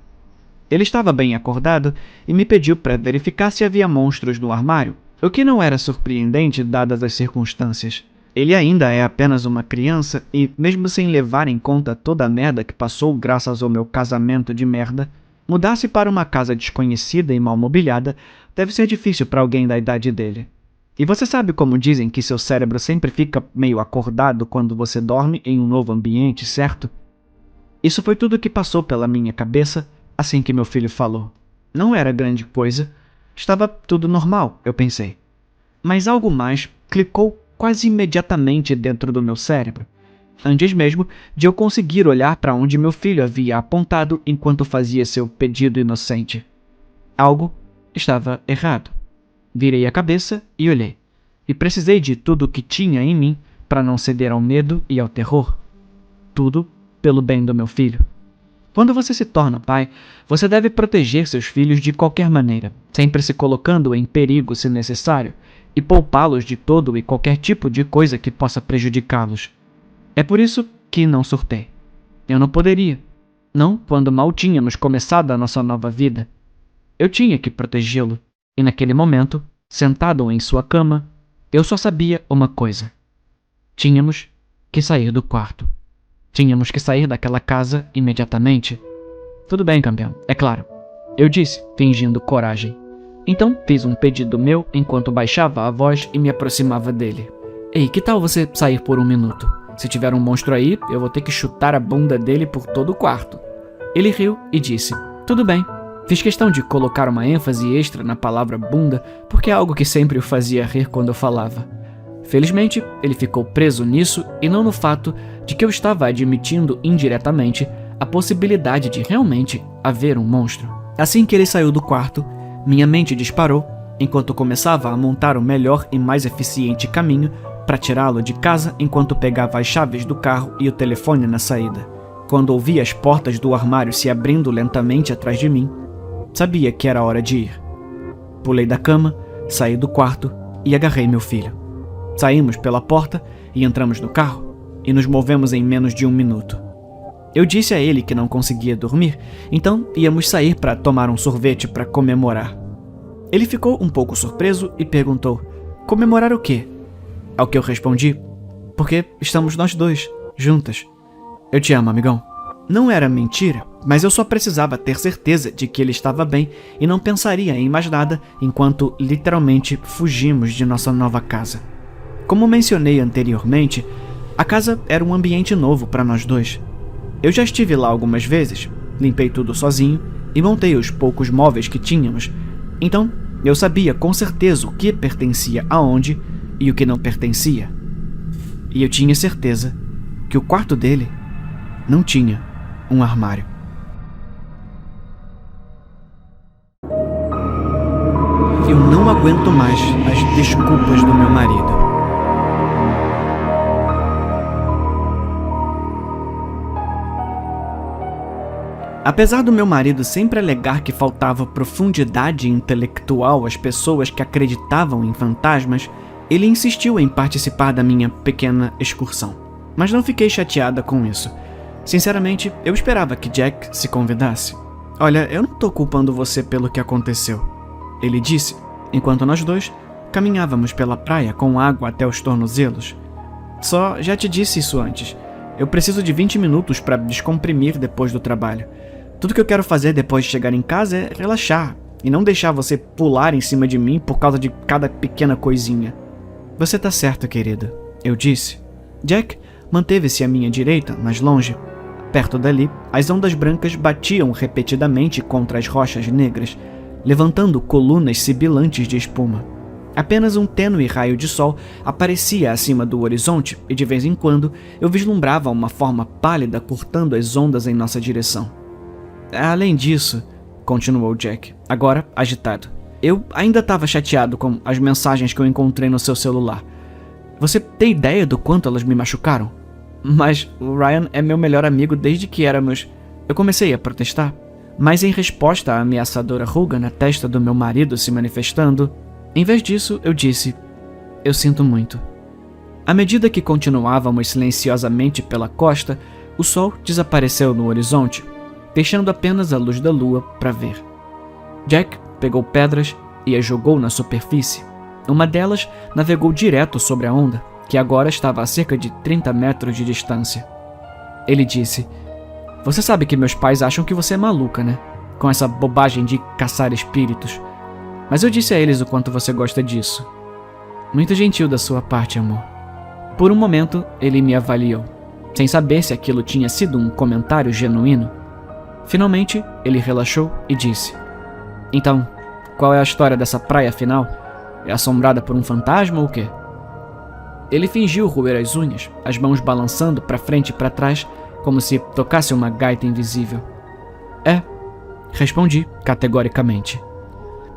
Ele estava bem acordado e me pediu para verificar se havia monstros no armário, o que não era surpreendente dadas as circunstâncias. Ele ainda é apenas uma criança e, mesmo sem levar em conta toda a merda que passou graças ao meu casamento de merda, mudar-se para uma casa desconhecida e mal mobiliada deve ser difícil para alguém da idade dele. E você sabe como dizem que seu cérebro sempre fica meio acordado quando você dorme em um novo ambiente, certo? Isso foi tudo que passou pela minha cabeça assim que meu filho falou. Não era grande coisa. Estava tudo normal, eu pensei. Mas algo mais clicou quase imediatamente dentro do meu cérebro, antes mesmo de eu conseguir olhar para onde meu filho havia apontado enquanto fazia seu pedido inocente. Algo estava errado. Virei a cabeça e olhei, e precisei de tudo o que tinha em mim para não ceder ao medo e ao terror. Tudo pelo bem do meu filho. Quando você se torna pai, você deve proteger seus filhos de qualquer maneira, sempre se colocando em perigo se necessário, e poupá-los de todo e qualquer tipo de coisa que possa prejudicá-los. É por isso que não surtei. Eu não poderia. Não quando mal tínhamos começado a nossa nova vida. Eu tinha que protegê-lo. E naquele momento, sentado em sua cama, eu só sabia uma coisa. Tínhamos que sair do quarto. Tínhamos que sair daquela casa imediatamente. Tudo bem, campeão, é claro. Eu disse, fingindo coragem. Então fiz um pedido meu enquanto baixava a voz e me aproximava dele. Ei, que tal você sair por 1 minuto? Se tiver um monstro aí, eu vou ter que chutar a bunda dele por todo o quarto. Ele riu e disse, tudo bem. Fiz questão de colocar uma ênfase extra na palavra bunda, porque é algo que sempre o fazia rir quando eu falava. Felizmente, ele ficou preso nisso e não no fato de que eu estava admitindo indiretamente a possibilidade de realmente haver um monstro. Assim que ele saiu do quarto, minha mente disparou enquanto começava a montar o melhor e mais eficiente caminho para tirá-lo de casa enquanto pegava as chaves do carro e o telefone na saída. Quando ouvi as portas do armário se abrindo lentamente atrás de mim, sabia que era hora de ir. Pulei da cama, saí do quarto e agarrei meu filho. Saímos pela porta e entramos no carro e nos movemos em menos de 1 minuto. Eu disse a ele que não conseguia dormir, então íamos sair para tomar um sorvete para comemorar. Ele ficou um pouco surpreso e perguntou, comemorar o quê? Ao que eu respondi, porque estamos nós dois, juntas. Eu te amo, amigão. Não era mentira, mas eu só precisava ter certeza de que ele estava bem e não pensaria em mais nada enquanto literalmente fugimos de nossa nova casa. Como mencionei anteriormente, a casa era um ambiente novo para nós dois. Eu já estive lá algumas vezes, limpei tudo sozinho e montei os poucos móveis que tínhamos, então eu sabia com certeza o que pertencia aonde e o que não pertencia. E eu tinha certeza que o quarto dele não tinha um armário. Eu não aguento mais as desculpas do meu marido. Apesar do meu marido sempre alegar que faltava profundidade intelectual às pessoas que acreditavam em fantasmas, Ele insistiu em participar da minha pequena excursão, mas não fiquei chateada com isso. Sinceramente, eu esperava que Jack se convidasse. Olha, eu não tô culpando você pelo que aconteceu, ele disse, enquanto nós dois caminhávamos pela praia com água até os tornozelos. Só já te disse isso antes. Eu preciso de 20 minutos para descomprimir depois do trabalho. Tudo que eu quero fazer depois de chegar em casa é relaxar e não deixar você pular em cima de mim por causa de cada pequena coisinha. Você tá certo, querida, eu disse. Jack manteve-se à minha direita, mais longe. Perto dali, as ondas brancas batiam repetidamente contra as rochas negras, levantando colunas sibilantes de espuma. Apenas um tênue raio de sol aparecia acima do horizonte e de vez em quando eu vislumbrava uma forma pálida cortando as ondas em nossa direção. Além disso, continuou Jack, agora agitado, eu ainda estava chateado com as mensagens que eu encontrei no seu celular. Você tem ideia do quanto elas me machucaram? Mas o Ryan é meu melhor amigo desde que éramos... Eu comecei a protestar, mas em resposta à ameaçadora ruga na testa do meu marido se manifestando, em vez disso eu disse, eu sinto muito. À medida que continuávamos silenciosamente pela costa, o sol desapareceu no horizonte, deixando apenas a luz da lua para ver. Jack pegou pedras e as jogou na superfície. Uma delas navegou direto sobre a onda, que agora estava a cerca de 30 metros de distância. Ele disse, você sabe que meus pais acham que você é maluca, né? Com essa bobagem de caçar espíritos. Mas eu disse a eles o quanto você gosta disso. Muito gentil da sua parte, amor. Por um momento, ele me avaliou, sem saber se aquilo tinha sido um comentário genuíno. Finalmente, ele relaxou e disse, então, qual é a história dessa praia afinal? É assombrada por um fantasma ou o quê? Ele fingiu roer as unhas, as mãos balançando para frente e para trás, como se tocasse uma gaita invisível. É, respondi categoricamente.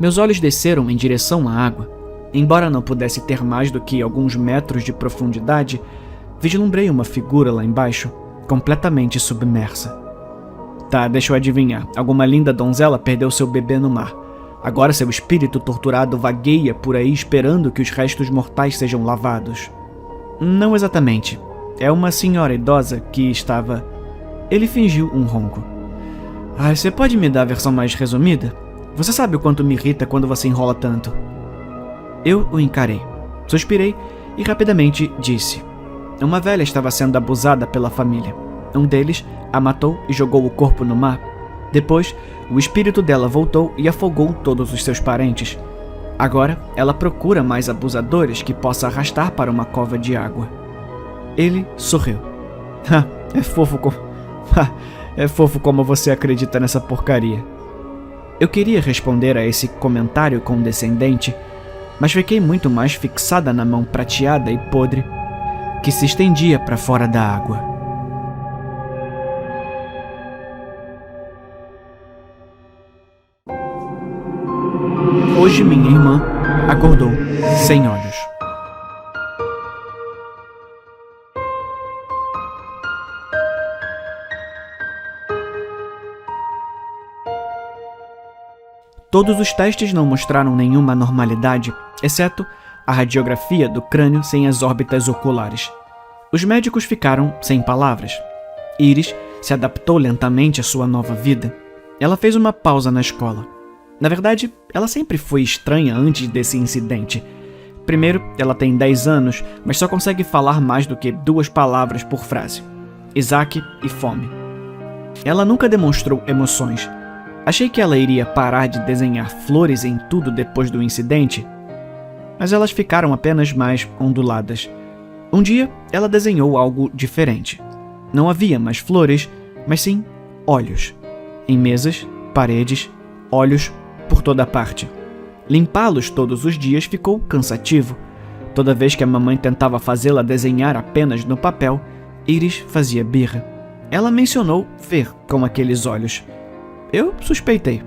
Meus olhos desceram em direção à água. Embora não pudesse ter mais do que alguns metros de profundidade, vislumbrei uma figura lá embaixo, completamente submersa. Tá, deixa eu adivinhar. Alguma linda donzela perdeu seu bebê no mar. Agora seu espírito torturado vagueia por aí esperando que os restos mortais sejam lavados. Não exatamente. É uma senhora idosa que estava... Ele fingiu um ronco. Você pode me dar a versão mais resumida? Você sabe o quanto me irrita quando você enrola tanto. Eu o encarei. Suspirei e rapidamente disse. Uma velha estava sendo abusada pela família. Um deles a matou e jogou o corpo no mar. Depois, o espírito dela voltou e afogou todos os seus parentes. Agora, ela procura mais abusadores que possa arrastar para uma cova de água. Ele sorriu. É fofo como você acredita nessa porcaria. Eu queria responder a esse comentário condescendente, mas fiquei muito mais fixada na mão prateada e podre que se estendia para fora da água. Hoje minha irmã acordou sem olhos. Todos os testes não mostraram nenhuma anormalidade, exceto a radiografia do crânio sem as órbitas oculares. Os médicos ficaram sem palavras. Iris se adaptou lentamente à sua nova vida. Ela fez uma pausa na escola. Na verdade, ela sempre foi estranha antes desse incidente. Primeiro, ela tem 10 anos, mas só consegue falar mais do que 2 palavras por frase. Isaac e fome. Ela nunca demonstrou emoções. Achei que ela iria parar de desenhar flores em tudo depois do incidente, mas elas ficaram apenas mais onduladas. Um dia, ela desenhou algo diferente. Não havia mais flores, mas sim olhos. Em mesas, paredes, olhos por toda parte. Limpá-los todos os dias ficou cansativo. Toda vez que a mamãe tentava fazê-la desenhar apenas no papel, Iris fazia birra. Ela mencionou ver com aqueles olhos. Eu suspeitei.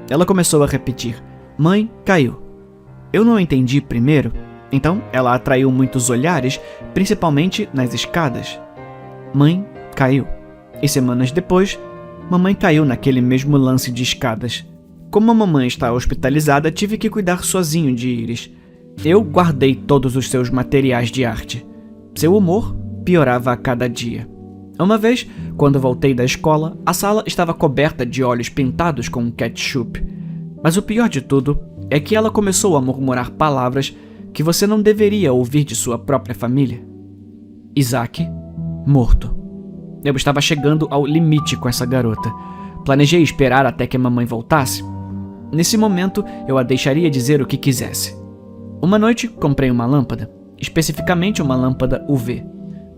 Ela começou a repetir. Mãe caiu. Eu não entendi primeiro, então ela atraiu muitos olhares, principalmente nas escadas. Mãe caiu. E semanas depois, mamãe caiu naquele mesmo lance de escadas. Como a mamãe está hospitalizada, tive que cuidar sozinho de Iris. Eu guardei todos os seus materiais de arte. Seu humor piorava a cada dia. Uma vez, quando voltei da escola, a sala estava coberta de olhos pintados com ketchup. Mas o pior de tudo é que ela começou a murmurar palavras que você não deveria ouvir de sua própria família. Isaac, morto. Eu estava chegando ao limite com essa garota. Planejei esperar até que a mamãe voltasse. Nesse momento, eu a deixaria dizer o que quisesse. Uma noite, comprei uma lâmpada, especificamente uma lâmpada UV.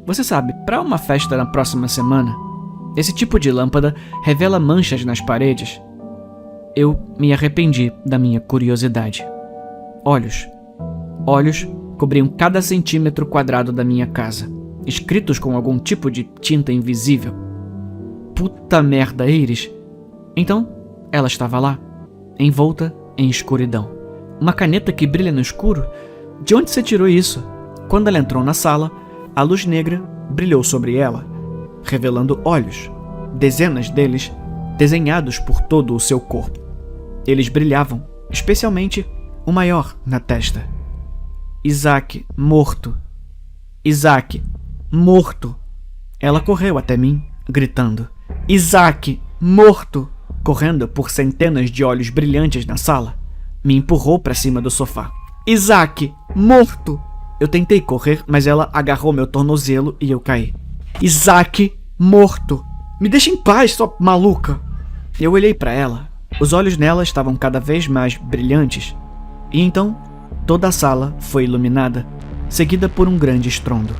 Você sabe, para uma festa na próxima semana, esse tipo de lâmpada revela manchas nas paredes. Eu me arrependi da minha curiosidade. Olhos cobriam cada centímetro quadrado da minha casa, escritos com algum tipo de tinta invisível. Puta merda, Iris! Então, ela estava lá, envolta em escuridão. Uma caneta que brilha no escuro? De onde você tirou isso? Quando ela entrou na sala, a luz negra brilhou sobre ela, revelando olhos, dezenas deles, desenhados por todo o seu corpo. Eles brilhavam, especialmente o maior na testa. Isaac, morto. Isaac, morto. Ela correu até mim, gritando: Isaac, morto! Correndo por centenas de olhos brilhantes na sala, me empurrou para cima do sofá. Isaac, morto! Eu tentei correr, mas ela agarrou meu tornozelo e eu caí. Isaac, morto! Me deixa em paz, sua maluca! Eu olhei para ela. Os olhos nela estavam cada vez mais brilhantes. E então, toda a sala foi iluminada, seguida por um grande estrondo.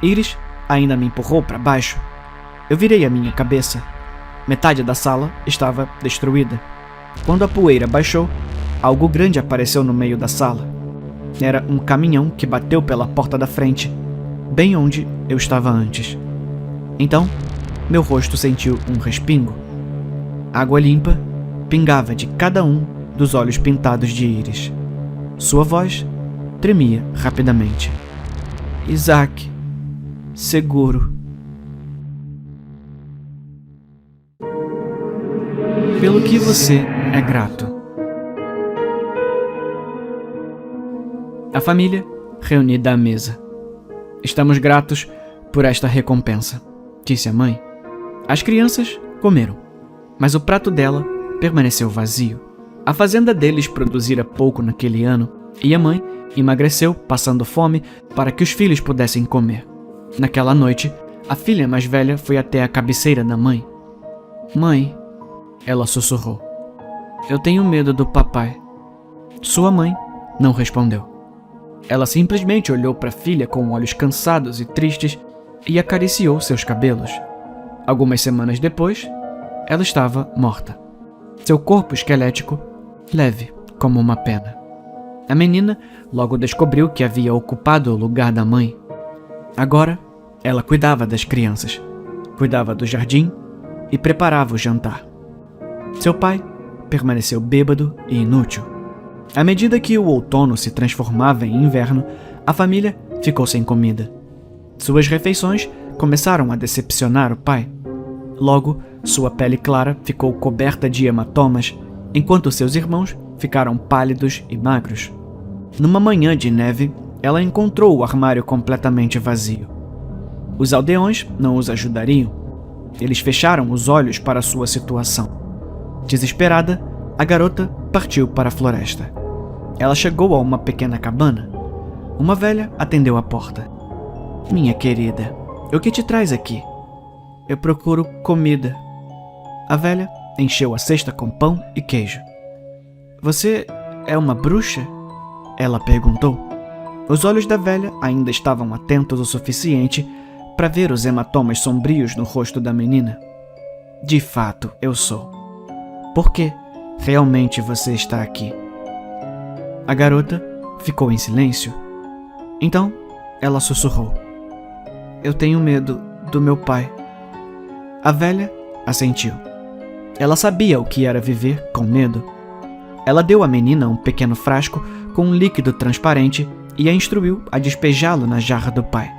Iris ainda me empurrou para baixo. Eu virei a minha cabeça. Metade da sala estava destruída. Quando a poeira baixou, algo grande apareceu no meio da sala. Era um caminhão que bateu pela porta da frente, bem onde eu estava antes. Então, meu rosto sentiu um respingo. Água limpa pingava de cada um dos olhos pintados de íris. Sua voz tremia rapidamente. Isaac, seguro. Pelo que você é grato. A família reunida à mesa. Estamos gratos por esta recompensa, disse a mãe. As crianças comeram, mas o prato dela permaneceu vazio. A fazenda deles produzira pouco naquele ano e a mãe emagreceu, passando fome para que os filhos pudessem comer. Naquela noite, a filha mais velha foi até a cabeceira da mãe. Mãe, ela sussurrou. Eu tenho medo do papai. Sua mãe não respondeu. Ela simplesmente olhou para a filha com olhos cansados e tristes e acariciou seus cabelos. Algumas semanas depois, ela estava morta. Seu corpo esquelético, leve como uma pena. A menina logo descobriu que havia ocupado o lugar da mãe. Agora, ela cuidava das crianças, cuidava do jardim e preparava o jantar. Seu pai permaneceu bêbado e inútil. À medida que o outono se transformava em inverno, a família ficou sem comida. Suas refeições começaram a decepcionar o pai. Logo, sua pele clara ficou coberta de hematomas, enquanto seus irmãos ficaram pálidos e magros. Numa manhã de neve, ela encontrou o armário completamente vazio. Os aldeões não os ajudariam. Eles fecharam os olhos para sua situação. Desesperada, a garota partiu para a floresta. Ela chegou a uma pequena cabana. Uma velha atendeu a porta. Minha querida, o que te traz aqui? Eu procuro comida. A velha encheu a cesta com pão e queijo. Você é uma bruxa? Ela perguntou. Os olhos da velha ainda estavam atentos o suficiente para ver os hematomas sombrios no rosto da menina. De fato, eu sou. Por que realmente você está aqui? A garota ficou em silêncio. Então, ela sussurrou. Eu tenho medo do meu pai. A velha assentiu. Ela sabia o que era viver com medo. Ela deu à menina um pequeno frasco com um líquido transparente e a instruiu a despejá-lo na jarra do pai.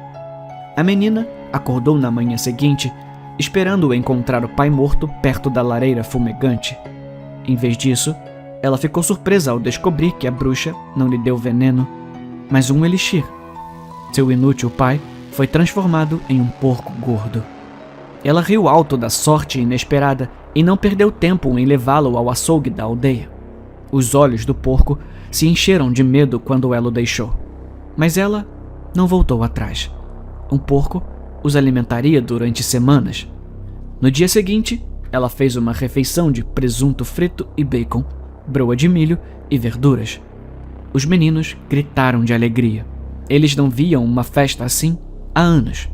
A menina acordou na manhã seguinte, esperando encontrar o pai morto perto da lareira fumegante. Em vez disso, ela ficou surpresa ao descobrir que a bruxa não lhe deu veneno, mas um elixir. Seu inútil pai foi transformado em um porco gordo. Ela riu alto da sorte inesperada e não perdeu tempo em levá-lo ao açougue da aldeia. Os olhos do porco se encheram de medo quando ela o deixou, mas ela não voltou atrás. Um porco os alimentaria durante semanas. No dia seguinte, ela fez uma refeição de presunto frito e bacon, broa de milho e verduras. Os meninos gritaram de alegria. Eles não viam uma festa assim há anos.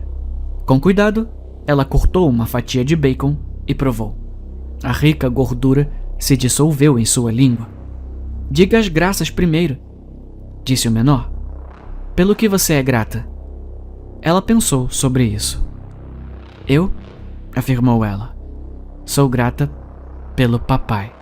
Com cuidado, ela cortou uma fatia de bacon e provou. A rica gordura se dissolveu em sua língua. "Diga as graças primeiro", disse o menor. "Pelo que você é grata?" Ela pensou sobre isso. "Eu", afirmou ela, "sou grata pelo papai."